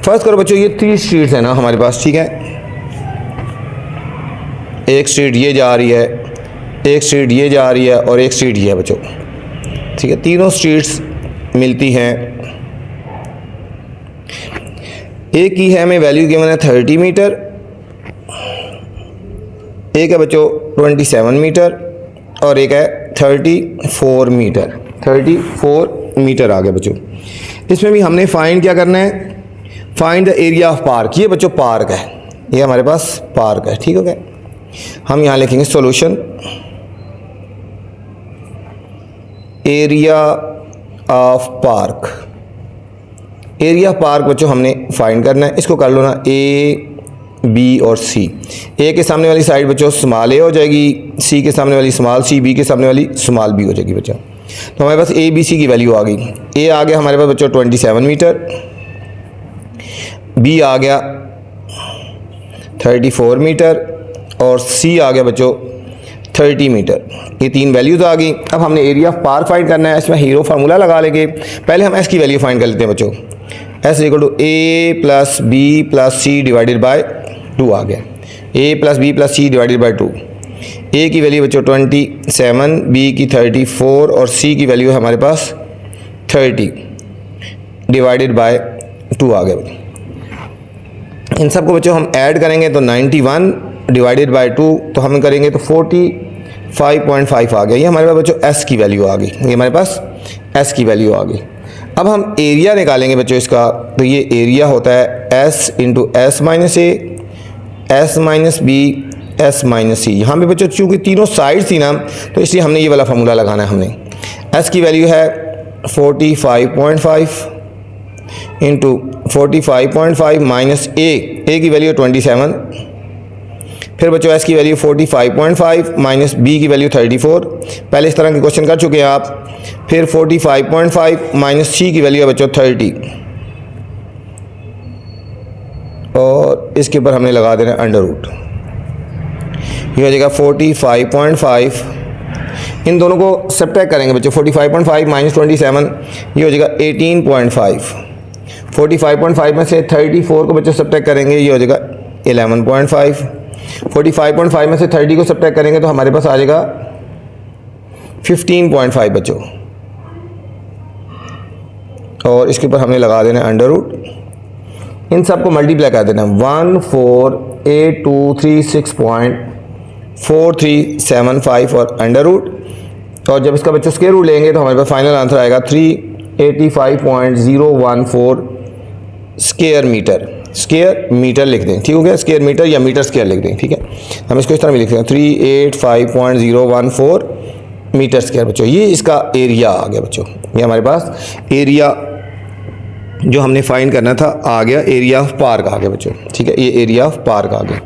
फर्स्ट करो बच्चों, ये 3 स्ट्रीट्स है ना हमारे पास, ठीक है। एक स्ट्रीट ये जा रही है, एक स्ट्रीट ये जा रही है और एक स्ट्रीट ये है बच्चों, ठीक है। तीनों स्ट्रीट्स मिलती हैं। एक की है हमें वैल्यू गिवन है 30 मीटर, एक है बच्चों 27 मीटर और एक है 34 मीटर, 34 मीटर आ गया बच्चों। इसमें भी हमने फाइंड क्या करना है, find the area of park. ये बच्चों पार्क है, ये हमारे पास पार्क है, ठीक हो गया। हम यहाँ लिखेंगे solution area of park. Area of park बच्चों हमने फाइंड करना है, इसको कर लो ना ए बी और सी। ए के सामने वाली साइड बच्चों स्मॉल ए हो जाएगी, सी के सामने वाली स्मॉल सी, बी के सामने वाली स्मॉल बी हो जाएगी बच्चों। तो हमारे पास ए बी सी की वैल्यू आ गई। ए आ गया हमारे पास बच्चों 27 मीटर, बी आ गया 34 मीटर और सी आ गया बच्चों 30 मीटर। ये 3 वैल्यूज आ गई। अब हमने एरिया ऑफ पार्क फाइंड करना है, इसमें हीरो फार्मूला लगा लेंगे। पहले हम एस की वैल्यू फाइंड कर लेते हैं बच्चों। S equal to A plus B plus C divided by 2 आ गया। A plus B plus C divided by 2। A की वैल्यू बच्चों 27, बी की 34 और सी की वैल्यू है हमारे पास 30 डिवाइडेड बाय 2 आ गया। इन सबको बच्चों हम ऐड करेंगे तो 91 डिवाइडेड बाय 2, तो हम करेंगे तो 5.5 आ गया। ये हमारे पास बच्चों एस की वैल्यू आ गई, ये हमारे पास एस की वैल्यू आ गई। अब हम एरिया निकालेंगे बच्चों इसका, तो ये एरिया होता है S into S minus A, S minus B, S minus C. यहाँ पे बच्चों चूँकि तीनों साइड थी ना, तो इसलिए हमने ये वाला फार्मूला लगाना है। हमने एस की वैल्यू है 45.5 इंटू 45.5 माइनस ए की वैल्यू 27, फिर बच्चों एस की वैल्यू 45.5 माइनस बी की वैल्यू 34। पहले इस तरह के क्वेश्चन कर चुके हैं आप। फिर 45.5 माइनस सी की वैल्यू है बच्चों 30, और इसके ऊपर हमने लगा देना अंडर रूट। ये हो जाएगा 45.5, इन दोनों को सब्ट्रैक्ट करेंगे बच्चों। 45.5 माइनस 27, ये हो जाएगा 18.5। 45.5 में से 34 को बच्चों सब्ट्रैक्ट करेंगे, ये हो जाएगा 11.5। 45.5 में से 30 को सब्ट्रैक्ट करेंगे तो हमारे पास आ जाएगा 15.5 बच्चों, और इसके ऊपर हमने लगा देना अंडर रूट। इन सब को मल्टीप्लाई कर देना, 148236.4375 और अंडर रूट। और जब इसका बच्चों स्क्वायर रूट लेंगे तो हमारे पास फाइनल आंसर आएगा 385.014 स्क्वायर मीटर। स्क्वायर मीटर लिख दें, ठीक हो गया, स्क्वायर मीटर या मीटर स्क्वायर लिख दें, ठीक है। हम इसको इस तरह भी लिख दें 385.014 मीटर स्क्वायर बच्चों। ये इसका एरिया आ गया बच्चों, ये हमारे पास एरिया जो हमने फाइंड करना था आ गया, एरिया ऑफ पार्क आ गया बच्चों, ठीक है। ये एरिया ऑफ पार्क आ गया।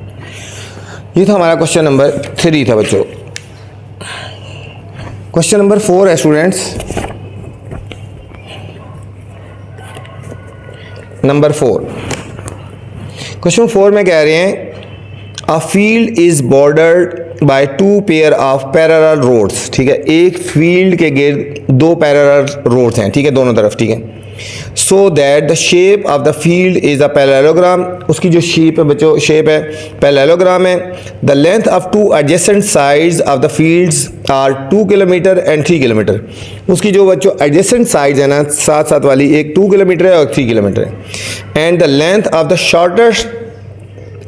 ये था हमारा क्वेश्चन नंबर 3 था बच्चों। क्वेश्चन नंबर 4 है स्टूडेंट्स, नंबर 4। क्वेश्चन 4 में कह रहे हैं a field is bordered by 2 pair of parallel roads, ठीक है। एक फील्ड के गिर्द 2 पैरेलल रोड्स हैं, ठीक है, दोनों तरफ, ठीक है। So that the shape of the field is a parallelogram, उसकी जो शेप है बच्चों, शेप है पैरेललोग्राम है। The length of 2 adjacent sides of the fields are 2 kilometre and 3 kilometre. उसकी जो बच्चों एडजेसेंट साइड्स है ना, साथ साथ वाली, एक 2 किलोमीटर है और 3 किलोमीटर है। And the length of the shortest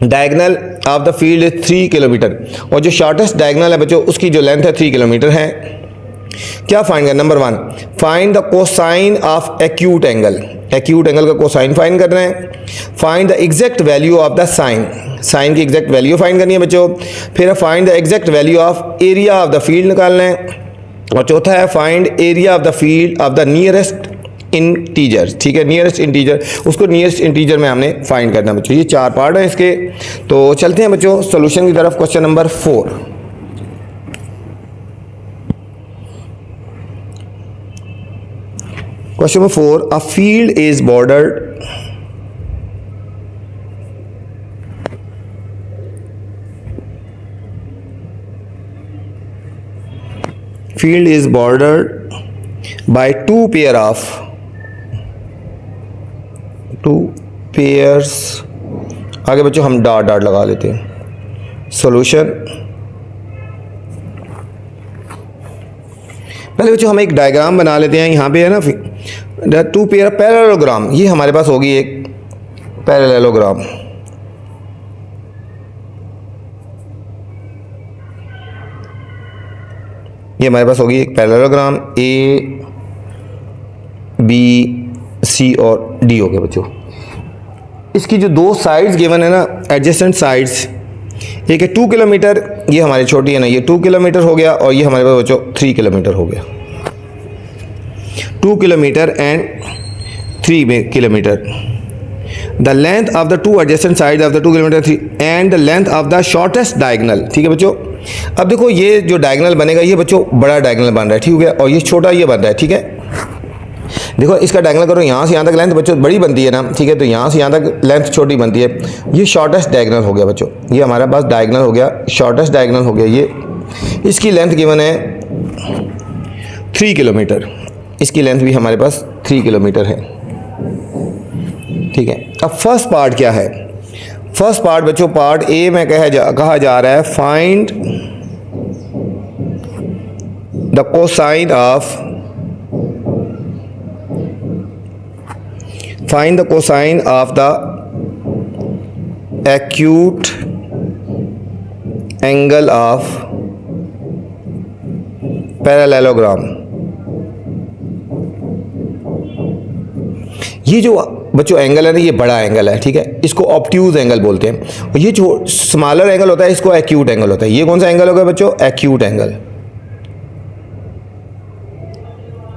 diagonal of the field is 3 kilometre, और जो शॉर्टेस्ट डायगनल है बच्चों उसकी जो लेंथ है 3 किलोमीटर है। क्या फाइंड करना? Number 1, find the cosine of acute angle. Acute angle का कोसाइन फाइंड करना है। Find the exact value of the sine, sine की एग्जैक्ट वैल्यू फाइंड करनी है बच्चों। फिर find the exact value of area of the field निकालना है। और चौथा है find area of the field of the nearest integer, ठीक है, नियरेस्ट इंटीजर, उसको नियरेस्ट इंटीजर में हमने फाइंड करना बच्चों। ये 4 पार्ट है इसके। तो चलते हैं बच्चों सोल्यूशन की तरफ। Question number 4, question number 4, a field is bordered field is bordered by 2 pairs, आगे बच्चों हम डॉट डॉट लगा लेते हैं। सॉल्यूशन, पहले बच्चों हम एक डायग्राम बना लेते हैं। यहाँ पे है ना 2 पेयर पैरेललोग्राम, ये हमारे पास होगी एक पैरेललोग्राम। ये हमारे पास होगी एक पैरेललोग्राम, ए बी सी और डी हो गया बच्चों। इसकी जो 2 साइड्स गिवन है ना, एडजेसेंट साइड्स, एक है 2 किलोमीटर, ये हमारी छोटी है ना, ये 2 किलोमीटर हो गया, और ये हमारे पास बच्चों 3 किलोमीटर हो गया। 2 kilometre and 3 kilometre. The length of the 2 adjacent side of the 2 kilometre 3 and the length of the shortest diagonal, ठीक है बच्चों। अब देखो ये जो डायगनल बनेगा ये बच्चों बड़ा डायगनल बन रहा है, ठीक हो गया, और ये छोटा ये बन रहा है, ठीक है। देखो इसका डायगनल करो, यहाँ से यहाँ तक लेंथ बच्चों बड़ी बनती है ना, ठीक है, तो यहाँ से यहाँ तक लेंथ छोटी बनती है। ये शॉर्टेस्ट डायगनल हो गया बच्चों, ये हमारे पास डायगनल हो गया, शॉर्टेस्ट डायगनल हो गया। ये इसकी लेंथ गिवन है 3 किलोमीटर, इसकी लेंथ भी हमारे पास 3 किलोमीटर है, ठीक है। अब फर्स्ट पार्ट क्या है? फर्स्ट पार्ट बच्चों, पार्ट ए में कहा जा रहा है find the cosine of the acute angle of parallelogram. ये जो बच्चों एंगल है ना, ये बड़ा एंगल है, ठीक है, इसको ऑब्ट्यूज एंगल बोलते हैं। और ये जो स्मॉलर एंगल होता है इसको एक्यूट एंगल होता है। ये कौन सा एंगल होगा बच्चों? एक्यूट एंगल,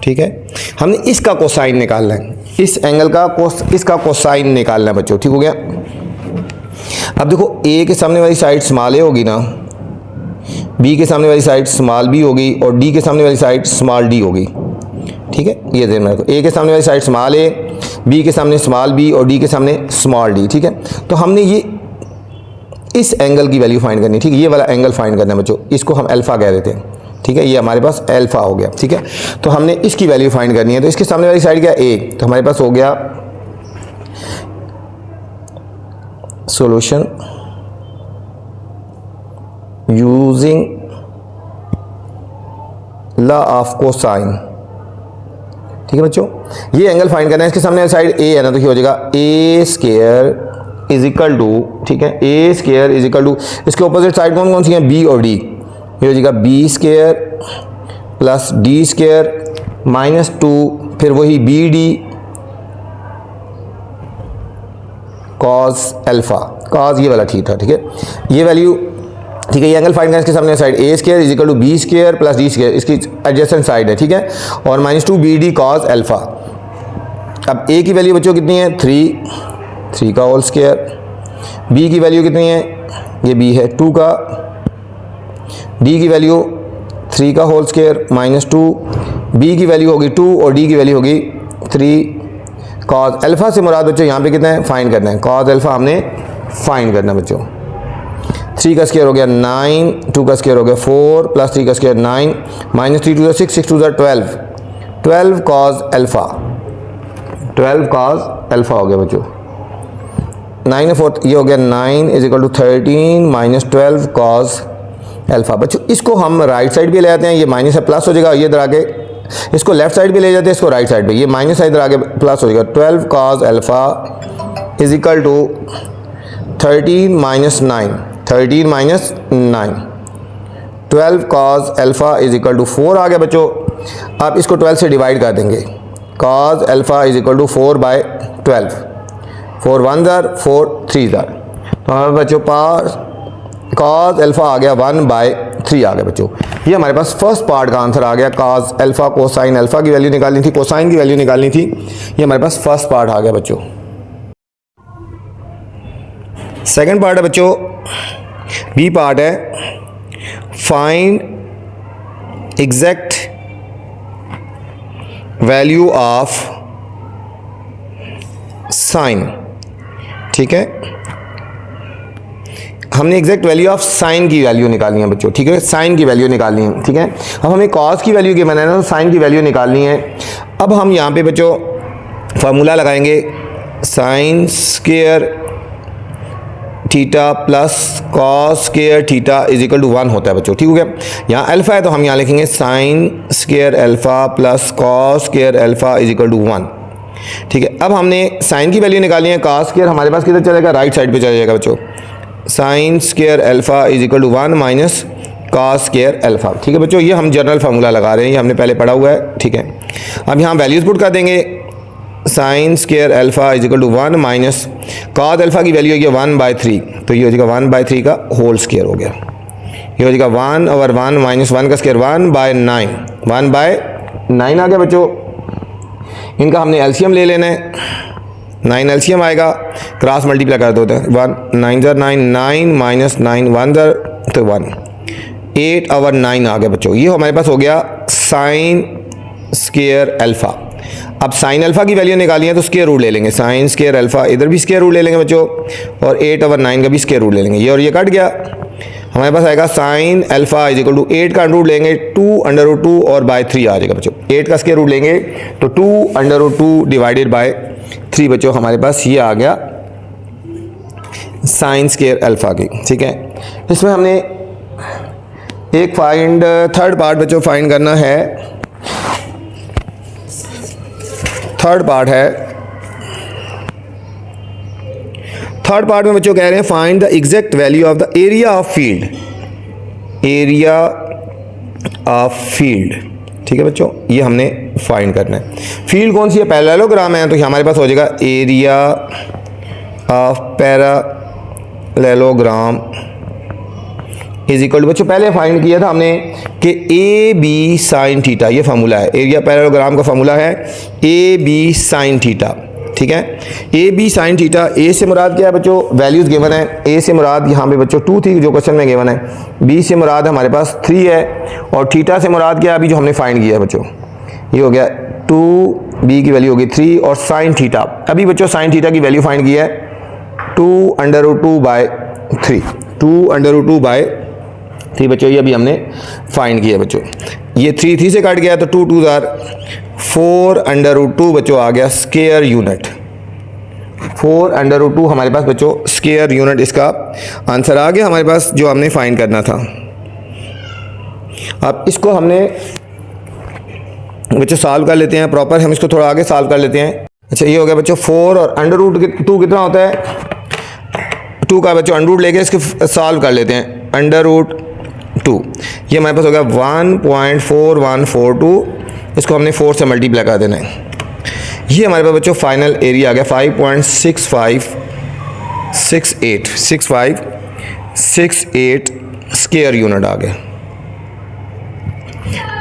ठीक है। हमने इसका कोसाइन निकालना है, इस एंगल का इसका कोसाइन निकालना है बच्चों, ठीक हो गया। अब देखो ए के सामने वाली साइड स्मॉल ए होगी ना, बी के सामने वाली साइड स्मॉल बी होगी और डी के सामने वाली साइड स्मॉल डी होगी, ठीक है। ये ध्यान में रखो, ए के सामने वाली साइड स्मॉल ए, बी के सामने स्मॉल बी और डी के सामने स्मॉल डी, ठीक है। तो हमने ये इस एंगल की वैल्यू फाइंड करनी है, ठीक है। ये वाला एंगल फाइंड करना है बच्चों, इसको हम अल्फा कह देते हैं, ठीक है। ये हमारे पास अल्फा हो गया, ठीक है। तो हमने इसकी वैल्यू फाइंड करनी है। तो इसके सामने वाली साइड क्या? ए, तो हमारे पास हो गया solution using law of cosine, ठीक है बच्चों। ये एंगल फाइंड करना है, इसके सामने साइड ए है ना, तो ये हो जाएगा ए स्क्वायर इज इक्वल टू, ठीक है, ए स्क्वायर इज इक्वल टू, इसके ऑपोजिट साइड कौन कौन सी हैं? बी और डी। ये हो जाएगा b square plus d square minus 2, फिर वही b d cos alpha, cos ये वाला ठीक था, ठीक है। ये वैल्यू, ठीक है। ये एंगल फाइंड करना है, इसके सामने side a square is equal to b square plus d square, इसकी एडजेसेंट साइड है, ठीक है, और minus 2 b d cos alpha. अब ए की वैल्यू बच्चों कितनी है? 3 का होल स्क्वायर। बी की वैल्यू कितनी है? ये बी है 2 का। डी की वैल्यू 3 का होल स्क्वायर माइनस 2, बी की वैल्यू होगी 2 और डी की वैल्यू होगी 3। कॉस अल्फा से मुराद बच्चों यहाँ पे कितना है? फाइंड करना है। कॉस अल्फा हमने फाइंड करना है बच्चों। 3 का स्क्वायर हो गया 9, 2 का स्क्वायर हो गया 4 प्लस 3 का square 9 minus 3 2 6 6 2 12, 12 cos alpha, 12 cos alpha हो गया बच्चों। 9 4 ये हो गया 9 is equal to 13 minus 12 cos alpha. बच्चों इसको हम राइट साइड भी ले आते हैं, ये माइनस है प्लस हो जाएगा, ये इधर आगे इसको लेफ्ट साइड भी ले जाते हैं, इसको राइट साइड पे, ये माइनस है इधर आगे प्लस हो जाएगा। 12 cos alpha is equal to 13 minus 9, 13 minus 9, 12 cos alpha is equal to 4 आ गया बच्चों। आप इसको 12 से डिवाइड कर देंगे, cos alpha is equal to 4/12, 4 1 ज़र 4 3 ज़र, तो हमारे बच्चों पास कॉस अल्फा आ गया 1/3 आ गया बच्चों। ये हमारे पास फर्स्ट पार्ट का आंसर आ गया। कॉस अल्फा कोसाइन अल्फा की वैल्यू निकालनी थी, कोसाइन की वैल्यू निकालनी थी, ये हमारे पास फर्स्ट पार्ट आ गया बच्चों। सेकंड पार्ट है बच्चों, बी पार्ट है, find exact value of sine, ठीक है। हमने एग्जैक्ट वैल्यू ऑफ साइन की वैल्यू निकालनी है बच्चों, ठीक है, साइन की वैल्यू निकालनी है, ठीक है। अब हमें कॉस की वैल्यू की बनाना है तो साइन की वैल्यू निकालनी है। अब हम यहाँ पे बच्चों फार्मूला लगाएंगे, sine square theta plus cos square theta is equal to 1 होता है बच्चों, ठीक हो गया। यहाँ अल्फा है तो हम यहाँ लिखेंगे sine square alpha plus cos square alpha is equal to 1, ठीक है। अब हमने साइन की वैल्यू निकालनी है, कॉस स्क्वायर हमारे पास किधर चलेगा? राइट साइड पे चला जाएगा बच्चों। Sine square alpha is equal to 1 minus cos square alpha, ठीक है बच्चों। ये हम जनरल फार्मूला लगा रहे हैं, ये हमने पहले पढ़ा हुआ है, ठीक है। अब यहाँ वैल्यूज पुट कर देंगे, sine square alpha is equal to 1 minus cos alpha की वैल्यू होगी 1/3, तो ये हो जाएगा 1/3 का होल स्क्वायर हो गया। ये हो जाएगा 1/1 माइनस 1 का स्क्वायर 1/9, 1/9 आ गया बच्चों। इनका हमने एलसीएम ले लेना है, 9 एलसीएम आएगा, क्रॉस मल्टीप्लाई कर दो, 1 9 ज़र 9, 9 माइनस 9 1 ज़र तो 1, 8/9 आ गया बच्चों। ये हमारे पास हो गया साइन स्क्वायर अल्फा। अब साइन अल्फा की वैल्यू निकाली है तो स्क्वायर रूट ले लेंगे, साइन स्क्वायर अल्फा, इधर भी स्क्वायर रूट ले लेंगे बच्चों, और 8/9 का भी स्क्वायर रूट ले लेंगे, ये और ये कट गया। हमारे पास आएगा sine alpha is equal to 8 का रूट लेंगे 2/2 और बाय 3 आ जाएगा बच्चों। 8 का स्क्वायर रूट लेंगे तो 2/2 डिवाइडेड बाय 3 बच्चों, हमारे पास ये आ गया साइन स्क्वायर अल्फा की, ठीक है। इसमें हमने एक फाइंड थर्ड पार्ट बच्चों फाइंड करना है। थर्ड पार्ट है, थर्ड पार्ट में बच्चों कह रहे हैं find the exact value of the area of field, area of field. ठीक है बच्चों, ये हमने फाइंड करना है। फील्ड कौन सी है? पैरेललोग्राम है, तो हमारे पास हो जाएगा area of parallelogram is equal to, बच्चों पहले फाइंड किया था हमने कि ए बी साइन थीटा, ये फार्मूला है। एरिया पैरेललोग्राम का फार्मूला है ए बी साइन थीटा। ठीक है, ए बी साइन थीटा, ए से मुराद क्या है बच्चों? वैल्यूज गिवन है। ए से मुराद यहाँ पे बच्चों 2 थी जो क्वेश्चन में गिवन है। बी से मुराद हमारे पास 3 है, और थीटा से मुराद क्या है अभी जो हमने फाइंड किया है बच्चों? ये हो गया 2, बी की वैल्यू होगी 3, और साइन थीटा, अभी बच्चों साइन थीटा की वैल्यू फाइंड की है 2√2/3, 2√2/3 बच्चों, ये अभी हमने फाइंड किया बच्चों। ये 3 से कट गया तो 2 2 4√2 बच्चों आ गया स्क्वायर यूनिट। 4√2 हमारे पास बच्चों स्क्वायर यूनिट इसका आंसर आ गया हमारे पास, जो हमने फाइंड करना था। अब इसको हमने बच्चों सॉल्व कर लेते हैं प्रॉपर, हम इसको थोड़ा आगे सॉल्व कर लेते हैं। अच्छा, ये हो गया बच्चों 4 और √2 कितना होता है? 2 का बच्चों अंडर रूट लेके इसको सॉल्व कर लेते हैं। √2 ये हमारे पास हो गया 1.4142, इसको हमने 4 से मल्टीप्लाई कर देना है। ये हमारे पास बच्चों फाइनल एरिया आ गया 5.6568 स्क्वायर यूनिट आ गया।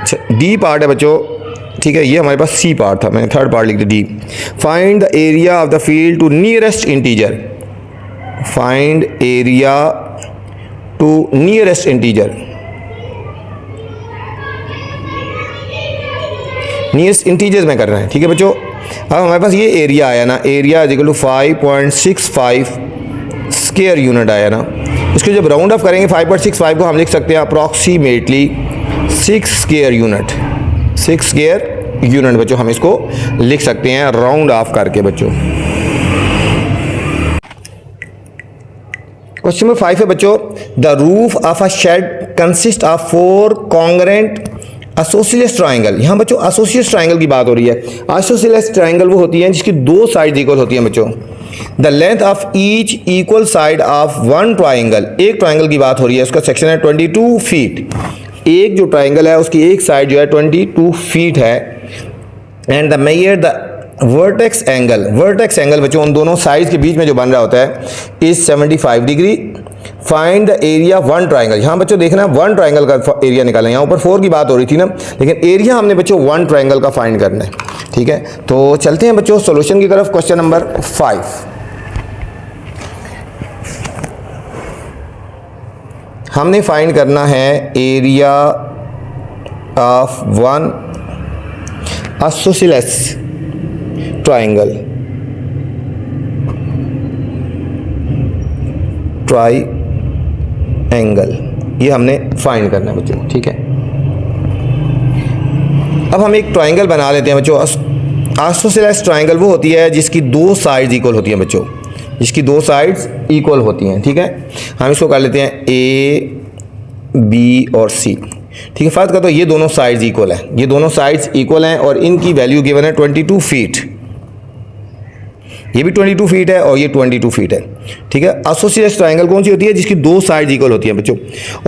अच्छा, डी पार्ट है बच्चों, ठीक है, ये हमारे पास सी पार्ट था, मैंने थर्ड पार्ट लिख दिया d. Find the area of the field to nearest integer. Find area to nearest integer, nearest integers में करना है। ठीक है बच्चों, अब हमारे पास ये एरिया आया ना, area is equal to 5.65 square unit आया ना। इसको जब राउंड ऑफ करेंगे 5.65 को हम लिख सकते हैं approximately 6 square unit. 6 square unit बच्चों हम इसको लिख सकते हैं राउंड ऑफ करके बच्चों। क्वेश्चन नंबर 5 है बच्चों, the roof of a shed consist of 4 congruent associates triangle. यहाँ बच्चों एसोसिएट्स ट्राइंगल की बात हो रही है। एसोसिएट्स ट्राइंगल वो होती है जिसकी 2 साइड इक्वल होती हैं बच्चों। The length of each equal side of one triangle, एक ट्राइंगल की बात हो रही है, उसका सेक्शन है 22 फीट। एक जो ट्राइंगल है उसकी एक साइड जो है 22 फीट है। And the measure the vertex angle, vertex angle बच्चों उन दोनों साइड्स के बीच में जो बन रहा होता है is 75 degree. Find the area one triangle, यहाँ बच्चों देखना वन ट्राइंगल का एरिया निकालना है। यहाँ ऊपर 4 की बात हो रही थी ना, लेकिन एरिया हमने बच्चों वन ट्राइंगल का फाइंड करना है। ठीक है, तो चलते हैं बच्चों सॉल्यूशन की तरफ। क्वेश्चन नंबर 5, हमने फाइंड करना है area of one isosceles triangle, triangle, ये हमने फाइंड करना है बच्चों। ठीक है, अब हम एक ट्राइंगल बना लेते हैं बच्चों। आइसोसेलेस ट्राइंगल वो होती है जिसकी 2 साइड्स इक्वल होती हैं बच्चों, जिसकी 2 साइड्स इक्वल होती हैं। ठीक है, हम इसको कर लेते हैं ए, बी और सी। ठीक है, फर्स्ट का तो ये दोनों साइड्स इक्वल हैं, ये दोनों साइड्स इक्वल हैं और इनकी वैल्यू गिवन है 22 फीट। ये भी 22 फीट है और ये 22 फीट है। ठीक है, एसोसिएट्स ट्राइंगल कौन सी होती है? जिसकी 2 साइड्स इक्वल होती हैं बच्चों।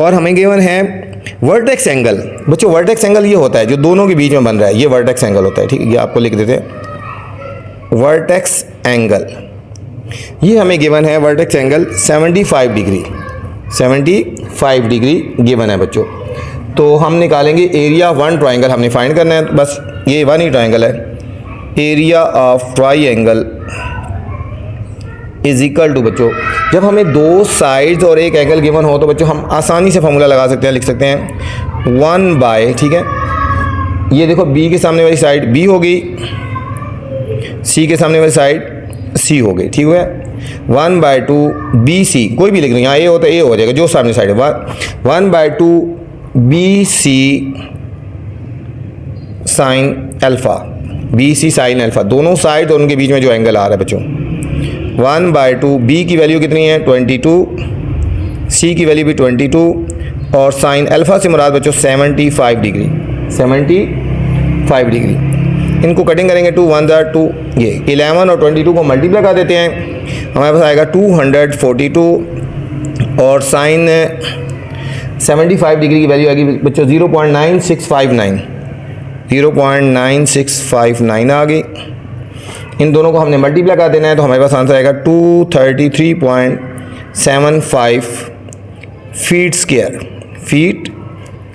और हमें गिवन है वर्टेक्स एंगल। बच्चों वर्टेक्स एंगल ये होता है जो दोनों के बीच में बन रहा है, ये वर्टेक्स एंगल होता है। ठीक है, ये आपको लिख देते हैं वर्टेक्स एंगल। ये हमें गिवन है vertex angle 75 degree, 75 degree given है बच्चों। तो हम निकालेंगे एरिया वन ट्राइंगल, हमने फाइंड करना है, बस ये वन ही ट्राइंगल है। Area of triangle is equal to बच्चों, जब हमें 2 साइड्स और एक एंगल गिवन हो तो बच्चों हम आसानी से फॉर्मूला लगा सकते हैं, लिख सकते हैं 1/, ठीक है, ये देखो बी के सामने वाली साइड बी हो गई, सी के सामने वाली साइड सी हो गई। ठीक है, 1/2 बी सी, कोई भी लिख लो, यहाँ ए होता है ए हो जाएगा जो सामने साइड है, 1/2 B C sine alpha, b सी साइन अल्फा, दोनों साइड और उनके बीच में जो एंगल आ रहा है बच्चों 1/2। बी की वैल्यू कितनी है 22, सी की वैल्यू भी 22 और साइन अल्फा से मुराद बच्चों 75 डिग्री, 75 डिग्री। इनको कटिंग करेंगे 2 1 2, ये 11 और 22 को मल्टीप्लाई कर देते हैं, हमारे पास आएगा 242 और साइन 75 डिग्री की वैल्यू आएगी बच्चों 0.9659, 0.9659 आ गई। इन दोनों को हमने मल्टीप्लाई कर देना है तो हमारे पास आंसर आएगा 233.75 फीट स्क्वायर, फीट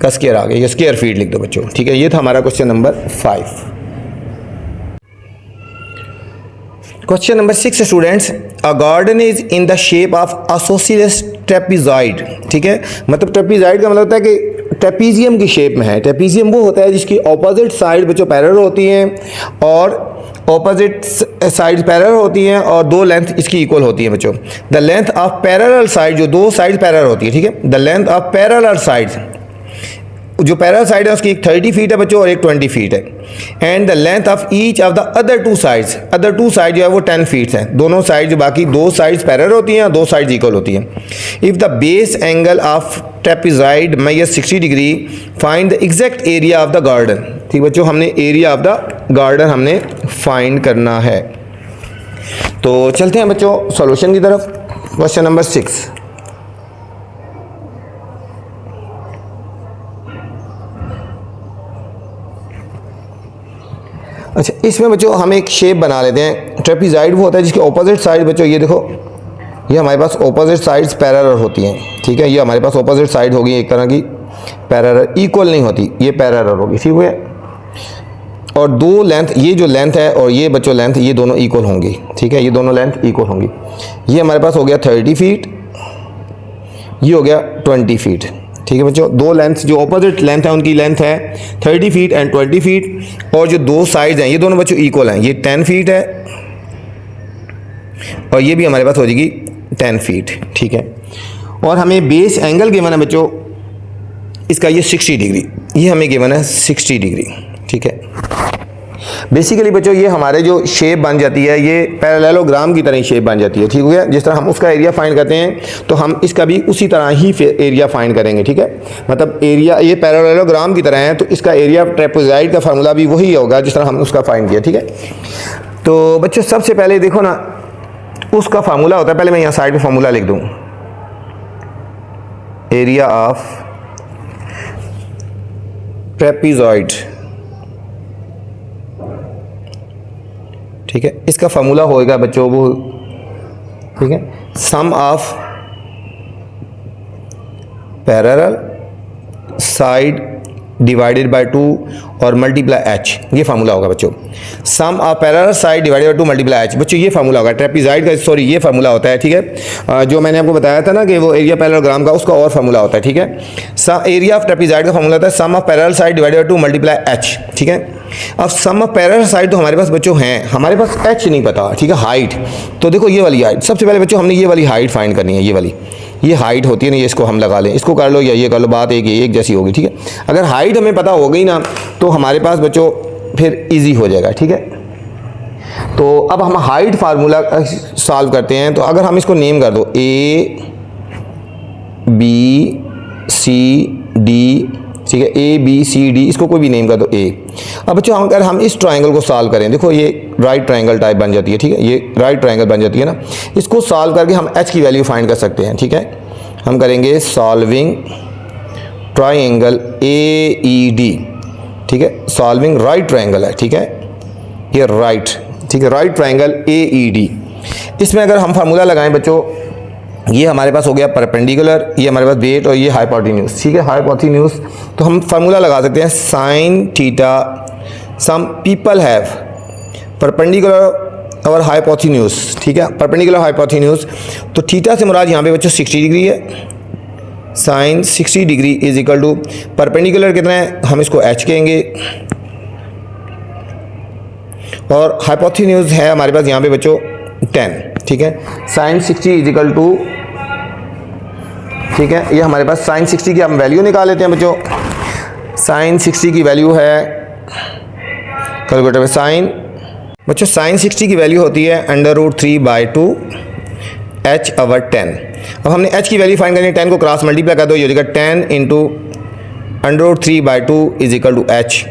का स्क्वायर आ गया, ये स्क्वायर फीट लिख दो बच्चों, ठीक है। ये था हमारा question number 5। Question number 6 students, a garden is in the shape of isosceles ट्रेपीजॉइड, ठीक है। मतलब ट्रेपीजॉइड का मतलब होता है कि ट्रेपीजियम की शेप में है। ट्रेपीजियम वो होता है जिसकी ऑपोजिट साइड बच्चों पैरेलल होती हैं और ऑपोजिट साइड पैरेलल होती हैं और दो लेंथ इसकी इक्वल होती है बच्चों। The length of parallel side, जो दो साइड पैरेलल होती है, ठीक है। The length of parallel side, जो पैरेलल साइड है उसकी एक 30 फीट है बच्चों और एक 20 फीट है। And the length of each of the other two sides, other two side जो है वो 10 फीट है। दोनों साइड जो बाकी दो साइड्स पैरेलल होती हैं, दो साइड्स इक्वल होती हैं। If the base angle of trapezoid measure 60 degree, find the exact area of the garden. ठीक बच्चों, हमने एरिया ऑफ द गार्डन हमने फाइंड करना है। तो चलते हैं बच्चों सॉल्यूशन की तरफ। क्वेश्चन नंबर 6, अच्छा इसमें बच्चों हम एक शेप बना लेते हैं। ट्रेपीजॉइड वो होता है जिसके ऑपोजिट साइड बच्चों, ये देखो ये हमारे पास ऑपोजिट साइड्स पैरेलल होती हैं, ठीक है। ये हमारे पास ऑपोजिट साइड होगी एक तरह की पैरेलल, इक्वल नहीं होती, ये पैरेलल होगी, ठीक है। और दो लेंथ, ये जो लेंथ है और ये बच्चों लेंथ, ये दोनों इक्वल होंगी, ठीक है। ये दोनों लेंथ इक्वल होंगी। ये हमारे पास हो गया 30 फीट, ये हो गया 20 फीट, ठीक है बच्चों। दो लेंथ जो ऑपोजिट लेंथ है उनकी लेंथ है 30 फीट एंड 20 फीट। और जो दो साइड्स हैं ये दोनों बच्चों इक्वल हैं, ये 10 फीट है और ये भी हमारे पास हो जाएगी 10 फीट, ठीक है। और हमें बेस एंगल गिवन है बच्चों इसका, ये 60 डिग्री, ये हमें गिवन है 60 डिग्री, ठीक है। बेसिकली बच्चों ये हमारे जो शेप बन जाती है ये पैरेललोग्राम की तरह ही शेप बन जाती है, ठीक हो गया। जिस तरह हम उसका एरिया फाइंड करते हैं तो हम इसका भी उसी तरह ही एरिया फाइंड करेंगे, ठीक है। मतलब एरिया ये पैरेललोग्राम की तरह है तो इसका एरिया ट्रेपीजॉइड का फार्मूला भी वही होगा जिस तरह हम उसका फाइंड किया, ठीक है। तो बच्चों सबसे पहले देखो ना उसका फार्मूला होता है, पहले मैं यहाँ साइड में फार्मूला लिख दूँ, एरिया ऑफ ट्रेपीजॉइड, ठीक है। इसका फार्मूला होएगा बच्चों वो, ठीक है, sum of parallel side divided by 2 और मल्टीप्लाई एच, ये फार्मूला होगा बच्चों। Sum of parallel side divided by 2 multiply h, बच्चों ये फार्मूला होगा ट्रेपीजॉइड का, सॉरी ये फार्मूला होता है, ठीक है। जो मैंने आपको बताया था ना कि वो एरिया पैरेललोग्राम का, उसका और फार्मूला होता है, ठीक है। एरिया ऑफ ट्रेपीजॉइड का फार्मूला होता है sum of parallel side divided by 2 multiply h, ठीक है। अब सम ऑफ पैरेलल साइड तो हमारे पास बच्चों हैं, हमारे पास एच नहीं पता, ठीक है, हाइट। तो देखो ये वाली हाइट, सबसे पहले बच्चों हमने ये वाली हाइट फाइंड करनी है, ये वाली ये हाइट होती है ना, ये इसको हम लगा लें, इसको कर लो या ये कर लो, बात एक जैसी होगी, ठीक है। अगर हाइट हमें पता हो गई ना तो हमारे पास बच्चों फिर इजी हो जाएगा, ठीक है। तो अब हम हाइट फार्मूला सॉल्व करते हैं। तो अगर हम इसको नेम कर दो A B C D, ठीक है, A B C D, इसको कोई भी नेम कर दो A। अब बच्चों अगर हम इस ट्रायंगल को सॉल्व करें, देखो ये राइट ट्रायंगल टाइप बन जाती है, ठीक है, ये राइट ट्रायंगल बन जाती है ना। इसको सॉल्व करके हम H की वैल्यू फाइंड कर सकते हैं, ठीक है। हम करेंगे सॉल्विंग ट्रायंगल AED, ठीक है, सॉल्विंग राइट ट्रायंगल है, ठीक है, ये राइट, ठीक है, राइट ट्रायंगल AED। इसमें अगर हम फार्मूला लगाएं बच्चों, ये हमारे पास हो गया परपेंडिकुलर, ये हमारे पास बेट और ये हाइपोटेन्यूज, ठीक है, हाइपोटेन्यूज। तो हम फार्मूला लगा सकते हैं sine theta, some people have perpendicular और हाइपोटेन्यूज, ठीक है, परपेंडिकुलर हाइपोटेन्यूज। तो थीटा से मुराद यहाँ पे बच्चों 60 डिग्री है, sine 60 degree is equal to perpendicular कितना है, हम इसको h कहेंगे, और हाइपोटेन्यूज है हमारे पास यहाँ पे बच्चों 10, ठीक है। साइन 60 इज इक्वल टू, ठीक है, ये हमारे पास साइन 60 की हम वैल्यू निकाल लेते हैं बच्चों। साइन 60 की वैल्यू है कैलकुलेटर में, साइन बच्चों साइन 60 की वैल्यू होती है √3/2 h ओवर 10। अब हमने h की वैल्यू फाइंड करनी है, 10 को क्रॉस मल्टीप्लाई कर दो, ये हो जाएगा 10 into √3/2 is equal to h।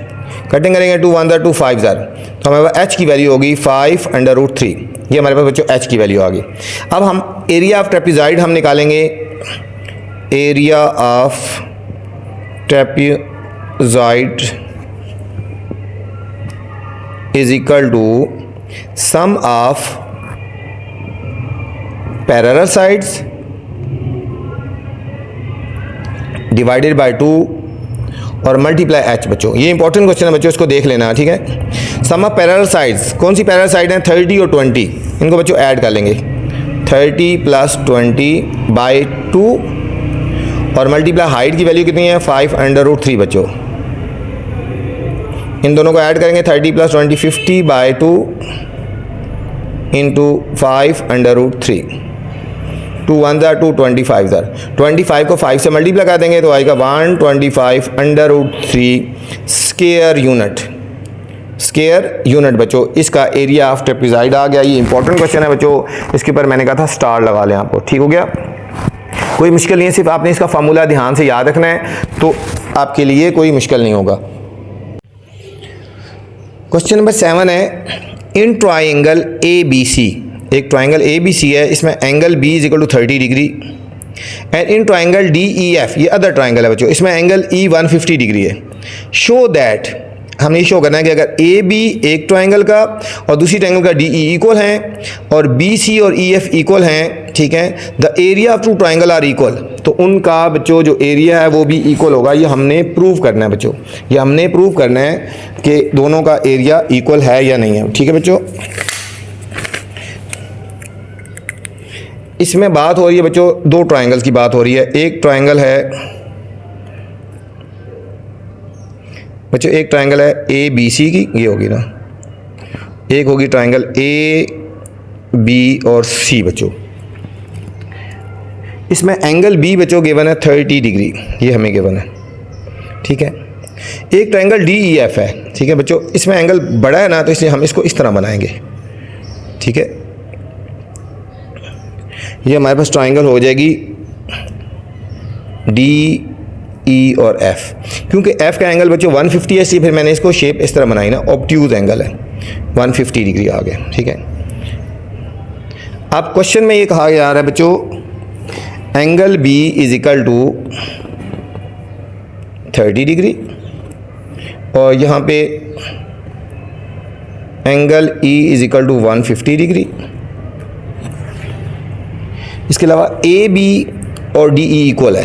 Cutting करेंगे 2 1 2 5 तो हमारे पास h की वैल्यू होगी 5/√3, ये हमारे पास बच्चों h की वैल्यू आ गई। अब हम एरिया ऑफ ट्रेपीजॉइड हम निकालेंगे, area of trapezoid is equal to sum of parallel sides divided by 2 और मल्टीप्लाई एच। बच्चों ये इंपॉर्टेंट क्वेश्चन है बच्चों, इसको देख लेना, ठीक है। सम ऑफ पैरेलल साइड्स, कौन सी पैरेलल साइड है? 30 और 20, इनको बच्चों ऐड कर लेंगे। 30 + 20/2 और मल्टीप्लाई हाइट की वैल्यू कितनी है? 5√3 बच्चों। इन दोनों को ऐड करेंगे, 30 + 20 50/2 इंटू 5√3। 2 1 ज़ा 2, 25 ज़ा 25 को 5 से मल्टीप्लाई कर देंगे तो आएगा 125/√3 स्क्वायर यूनिट बच्चों। इसका एरिया ऑफ ट्रेपेजॉइड आ गया। ये इंपॉर्टेंट क्वेश्चन है बच्चों, इसके ऊपर मैंने कहा था स्टार लगा लें आपको, ठीक हो गया। कोई मुश्किल नहीं है, सिर्फ आपने इसका फार्मूला ध्यान से याद रखना है तो आपके लिए कोई मुश्किल नहीं होगा। क्वेश्चन नंबर 7 है, इन ट्राइंगल ABC, एक ट्राइंगल ABC है, इसमें angle B = 30 degree and in triangle DEF, ये अदर ट्राइंगल है बच्चों, इसमें एंगल E 150 डिग्री है। शो दैट, हमने शो करना है कि अगर AB एक ट्राइंगल का और दूसरी ट्राइंगल का DE इक्वल हैं और BC और EF इक्वल हैं, ठीक है, the area of 2 triangle are equal, तो उनका बच्चों जो एरिया है वो भी इक्वल होगा। ये हमने प्रूव करना है बच्चों, ये हमने प्रूव करना है कि दोनों का एरिया इक्वल है या नहीं है, ठीक है बच्चों। इसमें बात हो रही है बच्चों 2 ट्राइंगल्स की बात हो रही है। एक ट्राइंगल है बच्चों, एक ट्राइंगल है ABC की, ये होगी ना, एक होगी ट्राइंगल AB और C बच्चों। इसमें एंगल B बच्चों गिवन है 30 डिग्री, ये हमें गिवन है, ठीक है। एक ट्राइंगल DEF है, ठीक है बच्चों, इसमें एंगल बड़ा है ना तो इसलिए हम इसको इस तरह बनाएंगे, ठीक है। ये हमारे पास ट्राइंगल हो जाएगी DE और F, क्योंकि F का एंगल बच्चों 150 है, इसलिए फिर मैंने इसको शेप इस तरह बनाई ना, ऑब्ट्यूज एंगल है, 150 डिग्री आ गया, ठीक है। अब क्वेश्चन में ये कहा जा रहा है बच्चों एंगल B = 30 डिग्री और यहाँ पे एंगल E = 150 डिग्री। इसके अलावा AB और DE इक्वल है,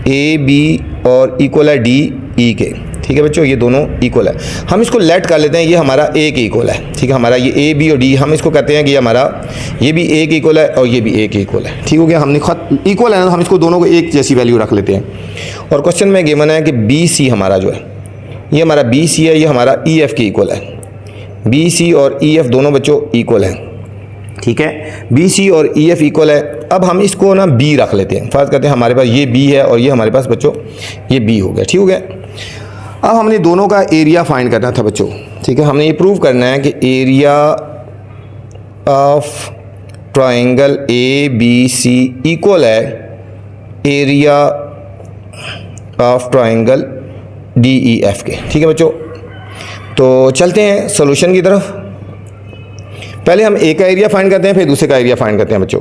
AB और इक्वल है DE के, ठीक है बच्चों, ये दोनों इक्वल है। हम इसको लेट कर लेते हैं, ये हमारा A के इक्वल है, ठीक है। हमारा ये AB और D, हम इसको कहते हैं कि हमारा ये भी A के इक्वल है और ये भी A के इक्वल है, ठीक हो गया। हमने खुद इक्वल है ना, तो हम इसको दोनों को एक जैसी वैल्यू रख लेते हैं। और क्वेश्चन में गिवन है कि BC हमारा जो है, ये हमारा BC है, ये हमारा EF के इक्वल है। BC और EF दोनों बच्चों इक्वल हैं, ठीक है। BC और EF इक्वल है। अब हम इसको ना B रख लेते हैं, फर्ज करते हैं हमारे पास ये B है और ये हमारे पास बच्चों ये B हो गया, ठीक हो गया। अब हमने दोनों का एरिया फाइंड करना था बच्चों, ठीक है। हमने ये प्रूव करना है कि area of triangle ABC equal है एरिया ऑफ ट्राइंगल DEF के, ठीक है बच्चों। तो चलते हैं सॉल्यूशन की तरफ। पहले हम एक का एरिया फाइंड करते हैं, फिर दूसरे का एरिया फाइंड करते हैं बच्चों।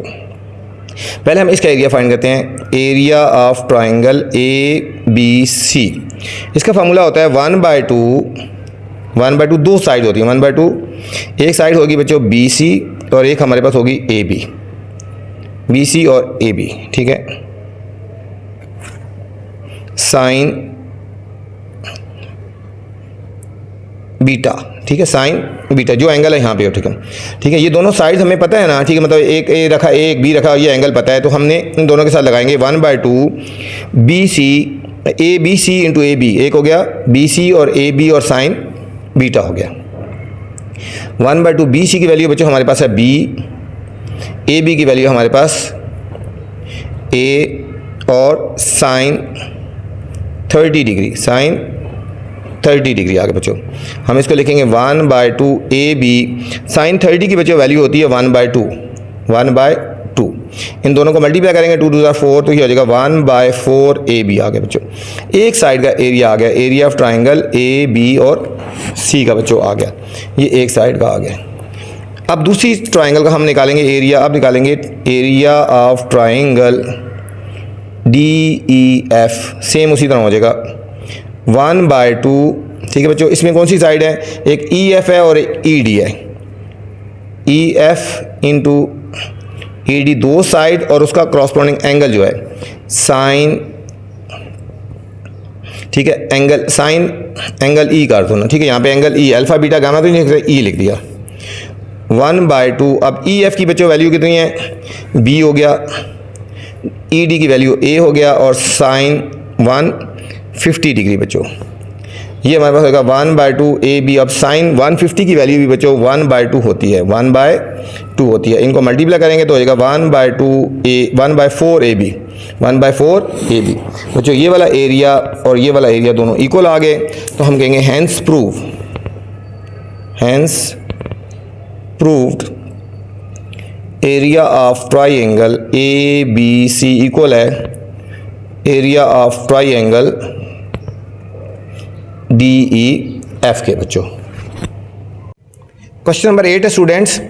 पहले हम इसका एरिया फाइंड करते हैं, एरिया ऑफ ट्राइंगल ABC। इसका फार्मूला होता है 1/2 दो साइड होती है, 1/2। एक साइड होगी बच्चों BC और एक हमारे पास होगी AB, BC और AB, ठीक है। साइन बीटा, ठीक है, साइन बीटा जो एंगल है यहाँ पे, ठीक है, ठीक है। ये दोनों साइड हमें पता है ना, ठीक है, मतलब एक A रखा, एक B रखा, ये एंगल पता है, तो हमने इन दोनों के साथ लगाएंगे 1/2 BC ABC इंटू AB, एक हो गया BC और AB और साइन बीटा हो गया। 1/2 BC की वैल्यू बच्चों हमारे पास है B, AB की वैल्यू हमारे पास A और साइन 30 डिग्री, साइन 30 डिग्री आ गया बच्चों। हम इसको लिखेंगे 1/2 AB, साइन 30 की बच्चों वैल्यू होती है 1/2। इन दोनों को मल्टीप्लाई करेंगे, 2 2 4, तो ये हो जाएगा 1/4 AB आ गया बच्चों। एक साइड का एरिया आ गया, एरिया ऑफ ट्राइंगल AB और C का बच्चों आ गया, ये एक साइड का आ गया। अब दूसरी ट्राइंगल का हम निकालेंगे एरिया। अब निकालेंगे area of triangle DEF same उसी तरह हो जाएगा 1/2, ठीक है बच्चों। इसमें कौन सी साइड है, एक EF है और एक ED है, EF इंटू ED दो साइड और उसका क्रॉसपोंडिंग एंगल जो है साइन, ठीक है, एंगल साइन एंगल E कर दो ना, ठीक है। यहाँ पे angle E alpha beta gamma तो नहीं E लिख दिया 1/2। अब EF की बच्चों वैल्यू कितनी है, B हो गया, ED की वैल्यू A हो गया और साइन 150 डिग्री बच्चों, ये हमारे पास होगा 1/2 AB। अब साइन 150 की वैल्यू भी बच्चों 1/2 होती है, 1/2 होती है। इनको मल्टीप्लाई करेंगे तो हो जाएगा 1/4 AB, 1/4 AB बच्चों। ये वाला एरिया और ये वाला एरिया दोनों इक्वल आ गए, तो हम कहेंगे hence proved area of triangle ABC equal है एरिया ऑफ ट्राइंगल DEF के बच्चों। क्वेश्चन नंबर 8 है students,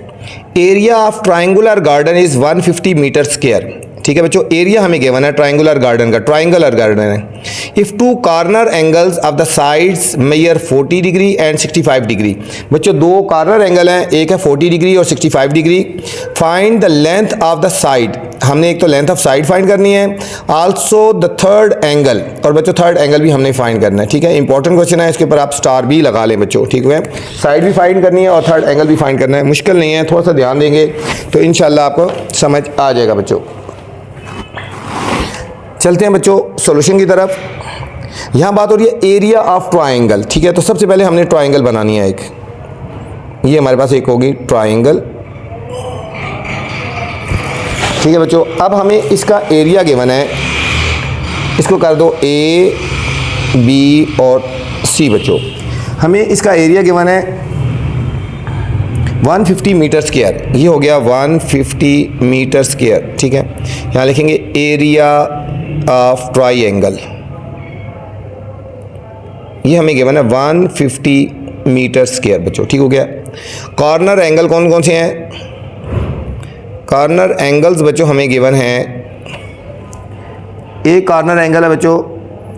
area of triangular garden is 150 metre square, ठीक है बच्चों। एरिया हमें गिवन है ट्राइंगुलर गार्डन का, ट्राइंगुलर गार्डन है। If two corner angles of the sides measure 40 degree and 65 degree, बच्चों दो कॉर्नर एंगल हैं, एक है 40 डिग्री और 65 degree. Find the length of the side, हमने एक तो लेंथ ऑफ साइड फाइंड करनी है, आल्सो द थर्ड एंगल, और बच्चों थर्ड एंगल भी हमने फाइंड करना है, ठीक है। इंपॉर्टेंट क्वेश्चन है, इसके ऊपर आप स्टार भी लगा लें बच्चों, ठीक है। साइड भी फाइंड करनी है और थर्ड एंगल भी फाइंड करना है, मुश्किल नहीं है, थोड़ा सा ध्यान देंगे तो इंशाल्लाह आपको समझ आ जाएगा बच्चों। चलते हैं बच्चों सॉल्यूशन की तरफ। यहाँ बात हो रही है एरिया ऑफ ट्राइंगल, ठीक है। तो सबसे पहले हमने ट्राइंगल बनानी है एक, ये हमारे पास एक होगी ट्राइंगल, ठीक है बच्चों। अब हमें इसका एरिया गिवन है, इसको कर दो A B और C बच्चों। हमें इसका एरिया गिवन है 150 मीटर स्क्वायर, ये हो गया 150 मीटर स्क्वायर, ठीक है। यहाँ लिखेंगे एरिया ऑफ ट्राइंगल, ये हमें गिवन है 150 मीटर स्क्वायर बच्चों, ठीक हो गया। कॉर्नर एंगल कौन कौन से हैं, कॉर्नर एंगल्स बच्चों हमें गिवन हैं, एक कॉर्नर एंगल है बच्चों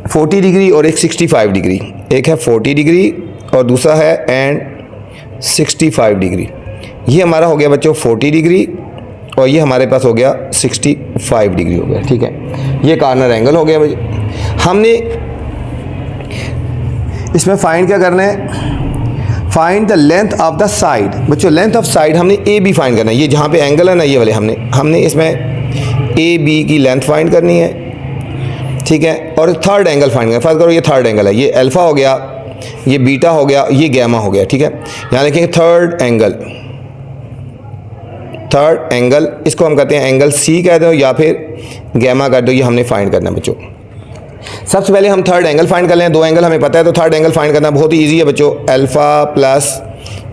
40 डिग्री और एक 65 डिग्री, एक है 40 डिग्री और दूसरा है एंड 65 डिग्री। ये हमारा हो गया बच्चों 40 डिग्री और ये हमारे पास हो गया 65 डिग्री हो गया, ठीक है। ये कॉर्नर एंगल हो गया भाई। हमने इसमें फाइंड क्या करना है, find the length of the side बच्चों। लेंथ ऑफ साइड हमने AB फाइंड करना है, ये जहाँ पे एंगल है ना ये वाले, हमने इसमें AB की लेंथ फाइंड करनी है, ठीक है। और थर्ड एंगल फाइंड करना, फर्स्ट करो ये थर्ड एंगल है, ये अल्फा हो गया, ये बीटा हो गया, ये गैमा हो गया, ठीक है। यहाँ लिखेंगे थर्ड एंगल, इसको हम कहते हैं एंगल C कह दो या फिर गैमा कर दो, ये हमने फाइंड करना है बच्चों। सबसे पहले हम थर्ड एंगल फाइंड कर लें, दो एंगल हमें पता है तो थर्ड एंगल फाइंड करना बहुत ही ईजी है बच्चों। Alpha plus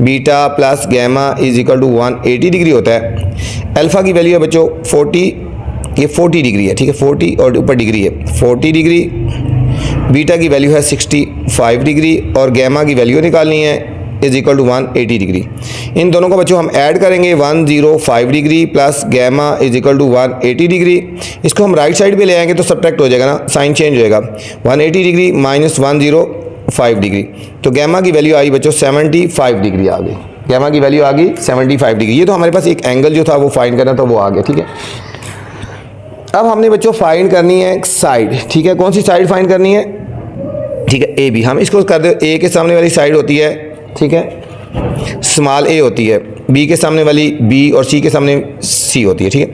beta plus gamma is equal to 180 degree होता है। अल्फा की वैल्यू है बच्चों 40, ये 40 डिग्री है, ठीक है, 40 और ऊपर डिग्री है 40 डिग्री। बीटा की वैल्यू है 65 डिग्री और गैमा की वैल्यू निकालनी है इज इक्वल टू 180 डिग्री। इन दोनों को बच्चों हम ऐड करेंगे 105 degree plus gamma is equal to 180 degree. इसको हम राइट साइड पे ले आएंगे तो सब्ट्रैक्ट हो जाएगा ना, साइन चेंज हो जाएगा, 180 डिग्री माइनस 105 डिग्री। तो गैमा की वैल्यू आई बच्चों 75 डिग्री आ गई, गैमा की वैल्यू आ गई 75 डिग्री। ये तो हमारे पास एक एंगल जो था वो फाइंड करना था, वो आ गया, ठीक है। अब हमने बच्चों फाइंड करनी है साइड, ठीक है। कौन सी साइड फाइंड करनी है, ठीक है, AB। हम इसको कर दो, A के सामने वाली साइड होती है, ठीक है, स्मॉल a होती है, B के सामने वाली B और C के सामने C होती है, ठीक है।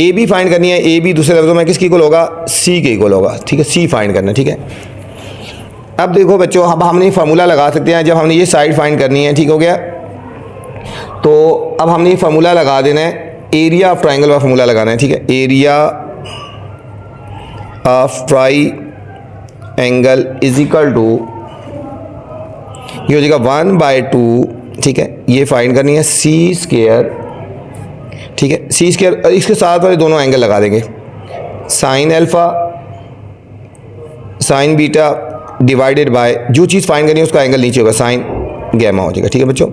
AB फाइंड करनी है, AB दूसरे लफ्ज़ों में किसकी इक्वल होगा, C के इक्वल होगा, ठीक है। C फाइंड करना है, ठीक है। अब देखो बच्चों, अब हमने फार्मूला लगा सकते हैं, जब हमने ये साइड फाइंड करनी है, ठीक हो गया। तो अब हमने ये फार्मूला लगा देना है, एरिया ऑफ ट्राइंगल का फार्मूला लगाना है, ठीक है। Area of triangle is equal to, ये हो जाएगा 1/2, ठीक है। ये फाइंड करनी है C स्क्वायर, ठीक है, C स्क्वायर, और इसके साथ वाले दोनों एंगल लगा देंगे, sign alpha sine beta divided bye, जो चीज़ फाइंड करनी है उसका एंगल नीचे होगा, साइन गैमा हो जाएगा, ठीक है बच्चों।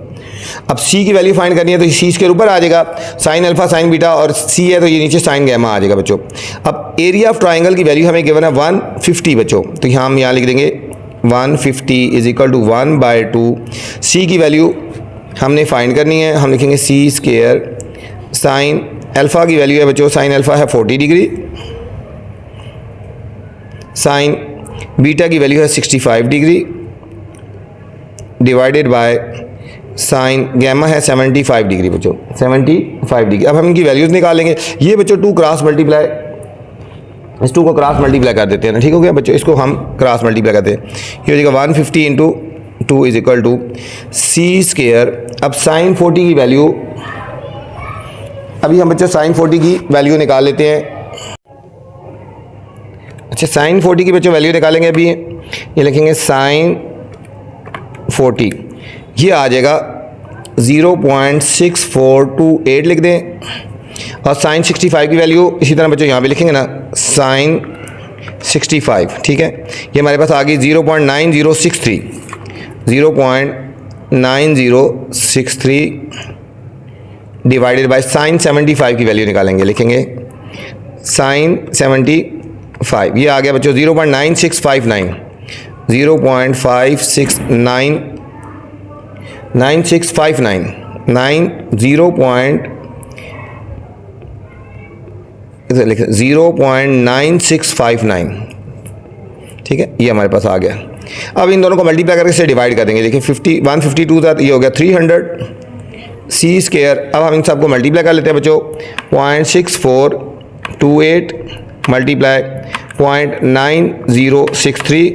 अब सी की वैल्यू फाइंड करनी है तो सी के ऊपर आ जाएगा साइन अल्फा साइन बीटा, और सी है तो ये नीचे साइन गैमा आ जाएगा बच्चों। अब एरिया ऑफ ट्राइंगल की वैल्यू हमें गिवन है 150 बच्चों, तो यहाँ हम यहाँ लिख देंगे 150 इज इक्वल टू 1/2। सी की वैल्यू हमने फाइंड करनी है, हम लिखेंगे सी स्क्वायर साइन अल्फा की वैल्यू है बच्चों, साइन अल्फा है 40 डिग्री, साइन बीटा की वैल्यू है 65 degree, divided by sine gamma है 75 डिग्री बच्चों, 75 डिग्री। अब हम इनकी वैल्यूज़ निकालेंगे। ये बच्चों 2 क्रॉस मल्टीप्लाई, इस 2 को क्रॉस मल्टीप्लाई कर देते हैं ना, ठीक हो गया बच्चों, इसको हम क्रॉस मल्टीप्लाई करते हैं। ये हो जाएगा 150 into 2 is equal to C square. अब साइन 40 की वैल्यू, अभी हम बच्चों साइन 40 की वैल्यू निकाल लेते हैं। अच्छा, साइन 40 की बच्चों वैल्यू निकालेंगे। अभी ये लिखेंगे साइन 40, ये आ जाएगा 0.6428 लिख दें, और साइन 65 की वैल्यू इसी तरह बच्चों यहाँ पे लिखेंगे ना, साइन 65, ठीक है। ये हमारे पास आ गई 0.9063, 0.9063 डिवाइडेड बाय साइन 75 की वैल्यू निकालेंगे, लिखेंगे साइन 75, ये आ गया बच्चों 0.9659, 0.569 9659 0.9659, ठीक है, ये हमारे पास आ गया। अब इन दोनों को मल्टीप्लाई करके से डिवाइड कर देंगे। देखिए 152 था, ये हो गया 300 सी स्क्वायर। अब हम इन सबको मल्टीप्लाई कर लेते हैं बच्चों, 0.6428 मल्टीप्लाई 0.9063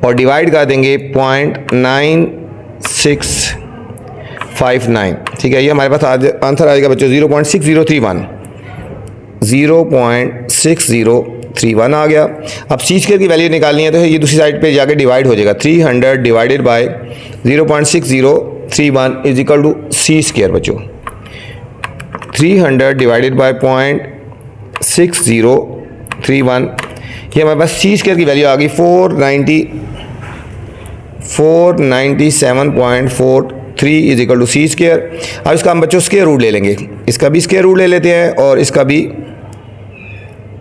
और डिवाइड कर देंगे 0.9659, ठीक है। ये हमारे पास आंसर आएगा बच्चों 0.6031, 0.6031 आ गया। अब सी स्क्वायर की वैल्यू निकालनी है तो ये दूसरी साइड पे जाके डिवाइड हो जाएगा, 300 divided by 0.6031 is equal to C square बच्चों, 300 डिवाइडेड बाय 0.6031, ये हमारे पास सी स्क्वायर की वैल्यू आ गई 497.43 is equal to C square. अब इसका हम बच्चों स्क्वायर रूट ले लेंगे, इसका भी स्क्वायर रूट ले लेते हैं और इसका भी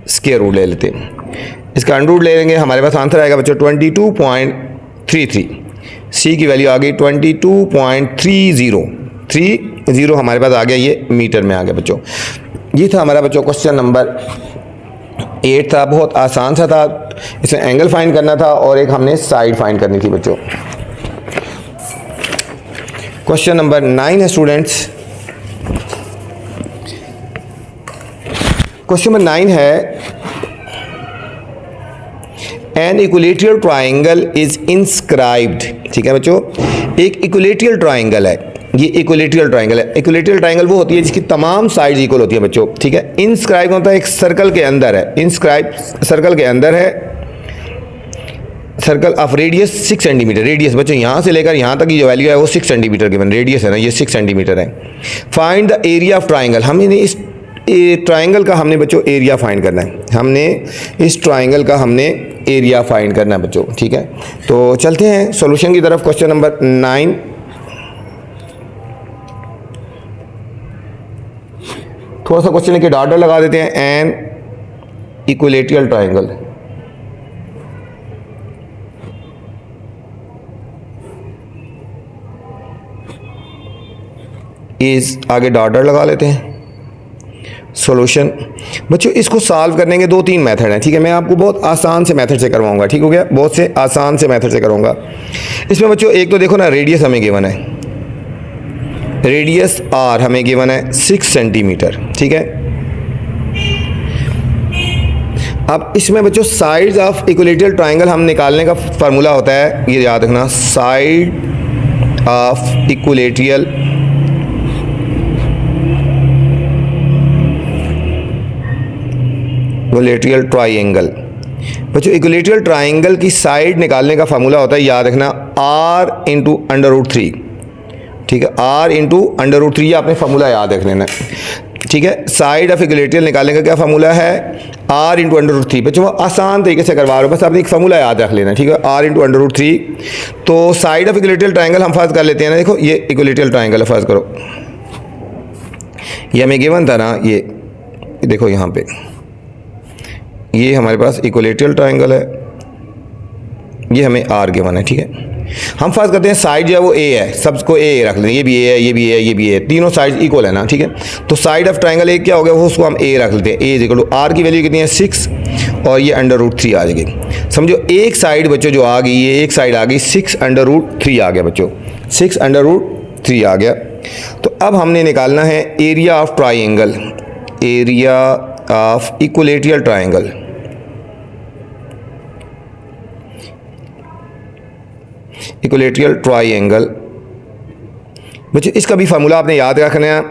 स्क्वायर रूट ले लेते हैं। इसका अंडर रूट ले लेंगे, हमारे पास आंसर आएगा बच्चों 22.33। सी की वैल्यू आ गई 22.30 हमारे पास आ गया, ये मीटर में आ गया बच्चों। ये था हमारा बच्चों क्वेश्चन नंबर 8 था, बहुत आसान सा था। इसमें एंगल फाइंड करना था और एक हमने साइड फाइंड करनी थी बच्चों। क्वेश्चन नंबर 9 है स्टूडेंट्स, क्वेश्चन नंबर 9 है an equilateral triangle is inscribed, ठीक है बच्चों। एक इक्विलेटरल ट्राइंगल है, ये इक्विलेटरल ट्राइंगल है। इक्विलेटरल ट्राइंगल वो होती है जिसकी तमाम साइड्स इक्वल होती है बच्चों, ठीक है। इंस्क्राइब होता है एक सर्कल के अंदर है, इंस्क्राइब सर्कल के अंदर है, circle of radius 6 centimetre. Radius बच्चों यहाँ से लेकर यहाँ तक की जो वैल्यू है वो 6 सेंटीमीटर की रेडियस है ना, ये 6 सेंटीमीटर है। Find the area of triangle, हमने इस ट्राइंगल का हमने बच्चों एरिया फाइंड करना है, हमने इस ट्राइंगल का हमने एरिया फाइंड करना है बच्चों, ठीक है। तो चलते हैं सॉल्यूशन की तरफ। क्वेश्चन नंबर 9, थोड़ा सा क्वेश्चन लेके डॉट लगा देते हैं। एन इक्विलेटरल ट्राइंगल इज, आगे डॉट लगा लेते हैं। सॉल्यूशन बच्चों, इसको सॉल्व करने के 2-3 मेथड हैं, ठीक है। मैं आपको बहुत आसान से मेथड से करवाऊंगा, ठीक हो गया, बहुत से आसान से मेथड से करूंगा। इसमें बच्चों एक तो देखो ना, रेडियस हमें गिवन है, रेडियस आर हमें गिवन है 6 सेंटीमीटर, ठीक है। अब इसमें बच्चों साइड्स ऑफ इक्विलेटरल ट्राइंगल हम निकालने का फार्मूला होता है, ये याद रखना, साइड ऑफ इक्विलेटरल ट्राइंगल। बच्चों इक्विलेटरल ट्राइंगल की साइड निकालने का फार्मूला होता है, याद रखना, r इंटू अंडर रूट 3, ठीक है, r इंटू अंडर रूट 3, ये आपने फार्मूला याद रख लेना। ठीक है। साइड ऑफ इक्विलेटरल निकालने का क्या फार्मूला है, r इंटू अंडर रूट 3। बच्चों आसान तरीके से करवा रहे हो, बस आपने एक फार्मूला याद रख लेना, ठीक है, r इंटू अंडर रूट 3। तो साइड ऑफ इक्विलेटरल ट्राइंगल हम फर्ज कर लेते हैं ना, देखो ये इक्विलेटरल ट्राइंगल है, फर्ज करो ये हमें गिवन था ना, ये देखो यहाँ पे ये हमारे पास इक्विलेटरल ट्राइंगल है, ये हमें r गिवन है, ठीक है। हम फर्ज करते हैं साइड जो है वो a है, सबको a रख लेते हैं, ये भी a है, ये भी a है, ये भी a है, तीनों साइड इक्वल है ना, ठीक है। तो साइड ऑफ ट्राइंगल एक क्या हो गया, वो उसको हम a रख लेते हैं, a is equal to r की वैल्यू कितनी है 6 और ये अंडर रूट 3 आ जाएगी। समझो एक साइड बच्चों जो आ गई, ये एक साइड आ गई 6 अंडर रूट 3 आ गया बच्चों, 6 अंडर रूट 3 आ गया। तो अब हमने निकालना है area of triangle, area of equilateral triangle. Equilateral triangle बच्चों इसका भी फार्मूला आपने याद रखना है,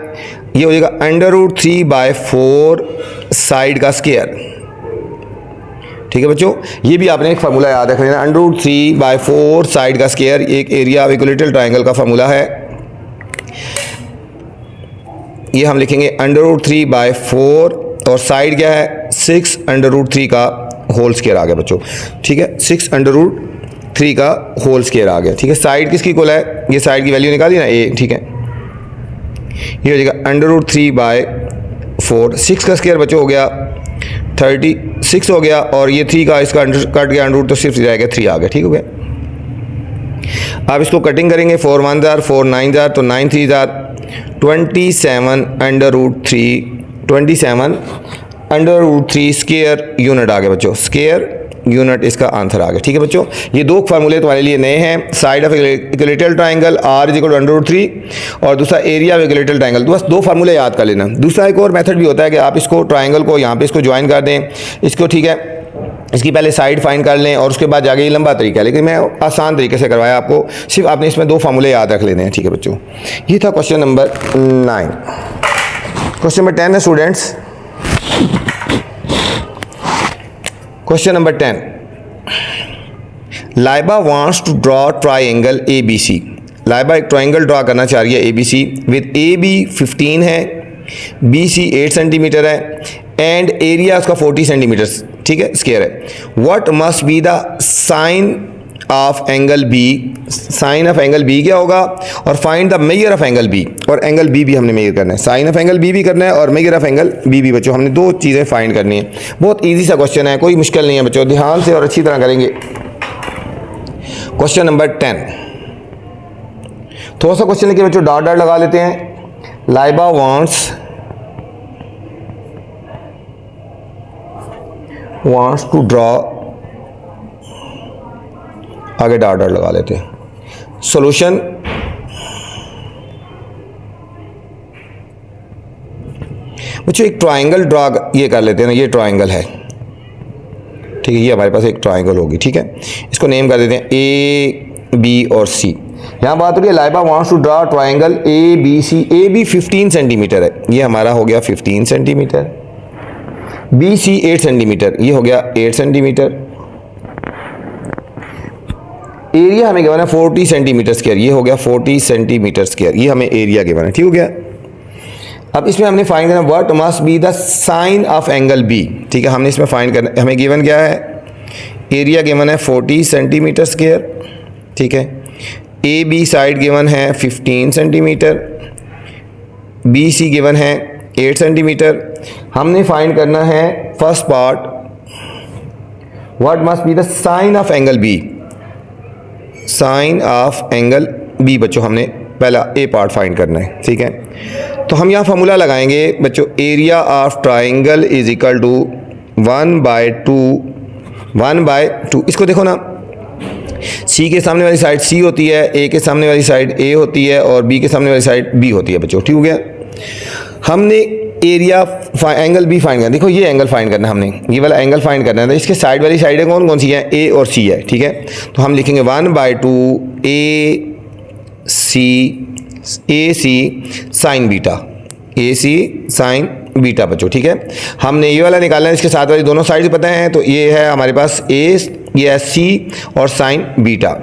ये हो जाएगा अंडर रूट 3/4 साइड का स्क्वायर, ठीक है बच्चों। ये भी आपने एक फार्मूला याद रखना है, अंडर रूट 3/4 साइड का स्क्वायर एक एरिया ऑफ इक्विलेटरल ट्राइंगल का फार्मूला है। ये हम लिखेंगे अंडर रूट 3/4 और साइड क्या है 6 अंडर रूट 3 का होल स्क्वायर आ गया बच्चों, ठीक है, 6 अंडर रूट 3 का होल स्क्वायर आ गया, ठीक है। साइड किसकी इक्वल है, ये साइड की वैल्यू निकाली ना a, ठीक है। ये हो जाएगा अंडर रूट 3/4, 6 का स्क्वायर बच्चों हो गया 36 हो गया, और ये 3 का इसका अंडर कट गया, अंडर रूट तो सिर्फ जाएगा 3 आ गया, ठीक हो गया। अब इसको कटिंग करेंगे, 4 1 जार 4 9 जार, तो 9 3 जार 27 under root 3, 27 under root 3 square unit आ गया बच्चों, स्क्वायर यूनिट इसका आंसर आ गया, ठीक है बच्चों। ये दो फार्मूले तुम्हारे लिए नए हैं, side of equilateral triangle r is equal to under root 3 और दूसरा एरिया ऑफ इक्विलेटरल ट्राइंगल। तो बस दो फार्मूले याद कर लेना। दूसरा एक और मेथड भी होता है कि आप इसको ट्राइंगल को यहाँ पे इसको ज्वाइन कर दें, इसको, ठीक है, इसकी पहले साइड फाइंड कर लें और उसके बाद जाके ये लंबा तरीका है, लेकिन मैं आसान तरीके से करवाया आपको, सिर्फ आपने इसमें दो फार्मूले याद रख लेने हैं, ठीक है बच्चों। ये था क्वेश्चन नंबर 9। क्वेश्चन नंबर 10 है students, question number 10, Laiba wants to draw triangle ABC। Laiba एक ट्राइंगल ड्रॉ करना चाह रही है ABC विद AB 15 है, BC 8 सेंटीमीटर है एंड एरिया उसका 40 सेंटीमीटर, ठीक है, स्क्वायर है। What must be the sine of angle B, sine of angle B क्या होगा, और find the measure of angle B, और एंगल B भी हमने मेजर करना है, साइन ऑफ एंगल B भी करना है और मेजर ऑफ एंगल B भी बच्चों, हमने दो चीज़ें फाइंड करनी है। बहुत ईजी सा क्वेश्चन है, कोई मुश्किल नहीं है बच्चों, ध्यान से और अच्छी तरह करेंगे। क्वेश्चन नंबर 10, थोड़ा सा क्वेश्चन लिखे बच्चों, डॉट डॉट लगा लेते हैं। लाइबा वांट्स टू ड्रॉ, आगे डॉट डॉट लगा लेते हैं। सॉल्यूशन, बच्चों एक ट्राइंगल ड्रॉ ये कर लेते हैं ना, ये ट्राइंगल है, ठीक है, ये हमारे पास एक ट्राइंगल होगी, ठीक है। इसको नेम कर देते हैं A B और C। यहाँ बात हो रही है Laiba wants to draw triangle ABC, AB 15 centimetre है, ये हमारा हो गया 15 सेंटीमीटर, BC 8 सेंटीमीटर, ये हो गया 8 सेंटीमीटर, एरिया हमें गिवन है 40 सेंटीमीटर स्क्वायर, ये हो गया 40 सेंटीमीटर स्क्वायर, ये हमें एरिया गिवन है, ठीक हो गया। अब इसमें हमने फाइंड करना what must be the sine of angle B, ठीक है, हमने इसमें फाइंड करना, हमें गिवन क्या है, एरिया गिवन है 40 सेंटीमीटर स्क्वायर, ठीक है, AB साइड गिवन है 15 सेंटीमीटर, BC गिवन है 8 सेंटीमीटर। हमने फाइंड करना है first part, what must be the sine of angle B, sine of angle B बच्चों हमने पहला A पार्ट फाइंड करना है, ठीक है। तो हम यहाँ फार्मूला लगाएंगे बच्चों, area of triangle is equal to 1/2। इसको देखो ना, C के सामने वाली साइड C होती है, A के सामने वाली साइड A होती है और B के सामने वाली साइड B होती है बच्चों, ठीक हो गया। हमने एरिया एंगल B फाइंड करना, देखो ये एंगल फाइंड करना है हमने, ये वाला एंगल फाइंड करना है, तो इसके साइड वाली साइडें कौन कौन सी हैं, A और C है, ठीक है। तो हम लिखेंगे 1/2 AC sign beta, AC sign beta बच्चों, ठीक है। हमने ये वाला निकालना है, इसके साथ वाली दोनों साइड पता है, तो ये है हमारे पास A, ये है C और साइन बीटा।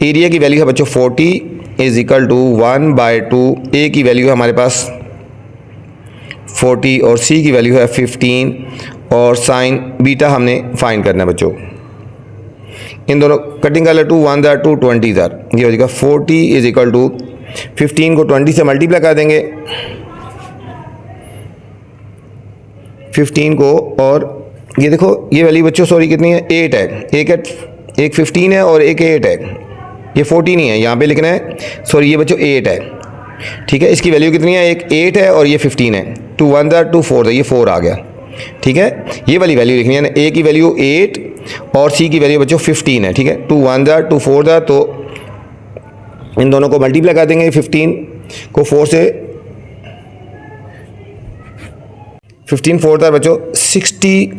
एरिया की वैल्यू है बच्चों 40 इज इक्वल टू 1/2, A की वैल्यू है हमारे पास 40 और सी की वैल्यू है 15 और साइन बीटा हमने फाइंड करना है बच्चों। इन दोनों कटिंग कर ले, 2 1 जार 2 20 जार, ये हो जाएगा 40 इज इक्वल टू 15 को 20 से मल्टीप्लाई कर देंगे 15 को, और ये देखो ये वैल्यू बच्चों सॉरी कितनी है, 8 है, एक 15 है और एक 8 है, ये 40 नहीं है, यहाँ पे लिखना है सॉरी ये बच्चों 8 है, ठीक है। इसकी वैल्यू कितनी है, एक 8 है और ये 15 है, 2 1 जार 2 4 ये 4 आ गया, ठीक है। ये वाली वैल्यू लिखनी है ना, ए की वैल्यू 8 और सी की वैल्यू बच्चों 15 है, ठीक है। 2 1 जार 2 4 जार, तो इन दोनों को मल्टीप्लाई कर देंगे, 15 को 4 से 15 4 जार बच्चों 60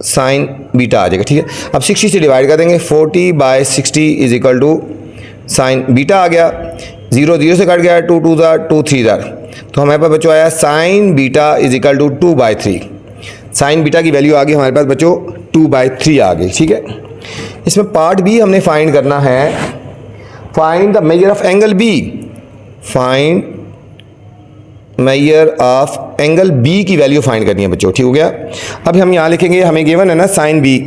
साइन बीटा आ जाएगा, ठीक है। अब 60 से डिवाइड कर देंगे, 40/60 is equal to sine beta आ गया, 0 0 से कट गया, 2 2 जार 2 3 जार, तो हमारे पास बच्चों आया sine beta is equal to 2/3। Sine beta की वैल्यू आ गई हमारे पास बच्चों 2/3 आ गई, ठीक है। इसमें पार्ट बी हमने फाइंड करना है, find the measure of angle B, find measure of angle B की वैल्यू फाइंड करनी है बच्चों, ठीक हो गया। अब हम यहाँ लिखेंगे, हमें गिवन है ना साइन बी,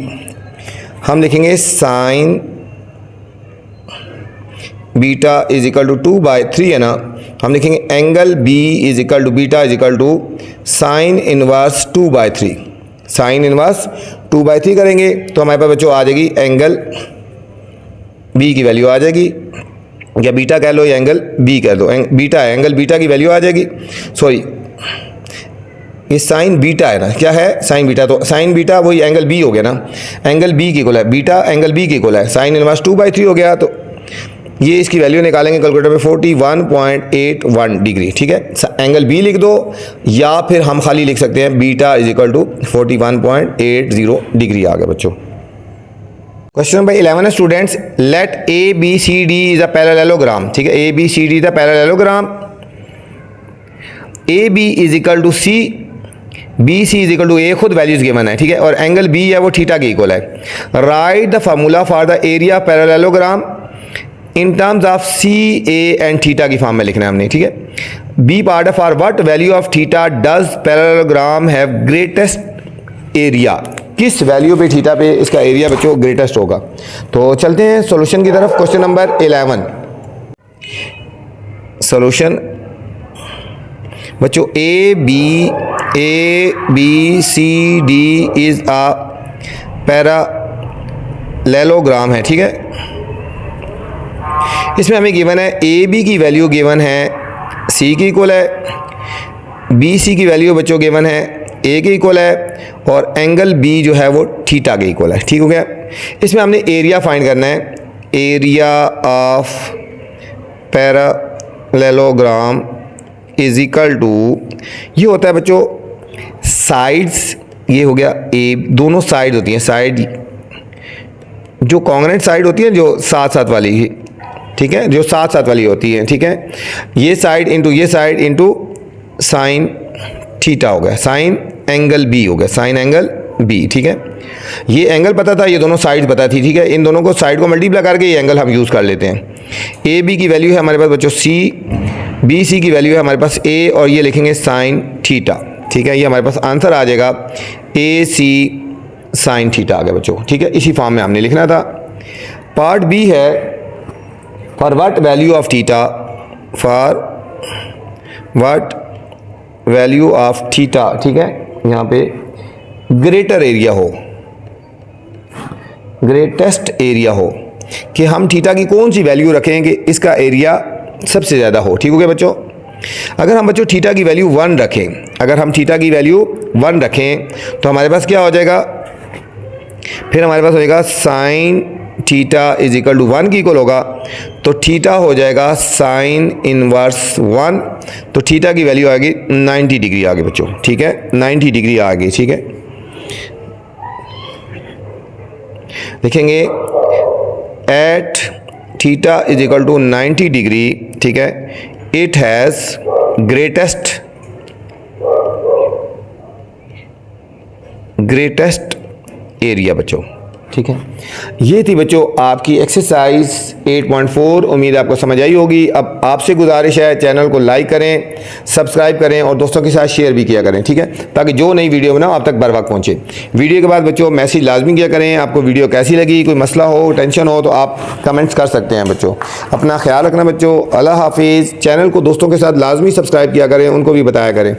हम लिखेंगे sine beta is equal to 2/3 है ना, हम लिखेंगे angle B is equal to beta is equal to sine inverse 2/3, sine inverse 2/3 करेंगे तो हमारे पास बच्चों आ जाएगी एंगल बी की वैल्यू आ जाएगी, या बीटा कह लो या एंगल बी कह दो, बीटा है, एंगल बीटा की वैल्यू आ जाएगी, सॉरी ये साइन बीटा है ना, क्या है साइन बीटा, तो साइन बीटा वही एंगल बी हो गया ना, एंगल बी की इक्वल है, बीटा एंगल बी की इक्वल है, साइन इनवर्स 2/3 हो गया, तो ये इसकी वैल्यू निकालेंगे कैलकुलेटर में 41.81 डिग्री, ठीक है। एंगल बी लिख दो या फिर हम खाली लिख सकते हैं beta is equal to 41.80 degree आ गया बच्चों। क्वेश्चन नंबर 11 है students, let A B C D is a parallelogram, ठीक है, ए B C D is a parallelogram, A B is equal to C, B C is equal to A, खुद वैल्यूज गिवन है, ठीक है, और एंगल बी है वो थीटा के इक्वल है। Write the formula for the area parallelogram in terms of C A and theta की फॉर्म में लिखना है हमने, ठीक है। बी पार्ट है for what value of theta does parallelogram have greatest area, किस वैल्यू पे थीटा पे इसका एरिया बच्चों ग्रेटेस्ट होगा। तो चलते हैं सॉल्यूशन की तरफ। क्वेश्चन नंबर 11 सॉल्यूशन बच्चों, A B C D is a parallelogram है, ठीक है। इसमें हमें गिवन है ए बी की वैल्यू गिवन है सी की इक्वल है, बी सी की वैल्यू बच्चों गिवन है ए के इक्वल है, और एंगल बी जो है वो थीटा के इक्वल है, ठीक हो गया। इसमें हमने एरिया फाइंड करना है, area of parallelogram is equal to, ये होता है बच्चों साइड्स, ये हो गया ए, दोनों साइड होती हैं, साइड जो कॉन्ग्रेंट साइड होती है जो साथ साथ वाली, ठीक है, जो साथ साथ वाली होती है, ठीक है, ये साइड इंटू साइन थीटा हो गया, साइन एंगल बी हो गया, साइन एंगल बी, ठीक है। ये एंगल पता था, ये दोनों साइड पता थी, ठीक है, इन दोनों को साइड को मल्टीप्लाई करके ये एंगल हम यूज़ कर लेते हैं। ए बी की वैल्यू है हमारे पास बच्चों सी, बी सी की वैल्यू है हमारे पास ए, और ये लिखेंगे साइन थीटा, ठीक है, ये हमारे पास आंसर आ जाएगा ए सी साइन थीटा आ गया बच्चों, ठीक है, इसी फॉर्म में हमने लिखना था। पार्ट बी है for what value of theta, for what value of theta, ठीक है, यहाँ पे ग्रेटर एरिया हो, ग्रेटेस्ट एरिया हो, कि हम थीटा की कौन सी वैल्यू रखें कि इसका एरिया सबसे ज़्यादा हो, ठीक हो गया बच्चों। अगर हम बच्चों थीटा की वैल्यू 1 रखें, अगर हम थीटा की वैल्यू 1 रखें तो हमारे पास क्या हो जाएगा, फिर हमारे पास हो जाएगा sine theta is equal to 1 की इक्वल होगा, तो थीटा हो जाएगा साइन इनवर्स 1, तो थीटा की वैल्यू आएगी 90 डिग्री आ गई बच्चों, ठीक है, 90 डिग्री आ गई, ठीक है। लिखेंगे at theta is equal to 90 degree, ठीक है, इट हैज़ ग्रेटेस्ट एरिया बच्चों, ठीक है, ये थी बच्चों आपकी एक्सरसाइज 8.4। उम्मीद आपको समझ आई होगी। अब आपसे गुजारिश है चैनल को लाइक करें, सब्सक्राइब करें और दोस्तों के साथ शेयर भी किया करें, ठीक है, ताकि जो नई वीडियो बनाओ आप तक बर वक्त पहुँचे। वीडियो के बाद बच्चों मैसेज लाजमी किया करें, आपको वीडियो कैसी लगी, कोई मसला हो, टेंशन हो तो आप कमेंट्स कर सकते हैं बच्चों। अपना ख्याल रखना बच्चों, अल्लाह हाफिज़। चैनल को दोस्तों के साथ लाजमी सब्सक्राइब किया करें, उनको भी बताया करें।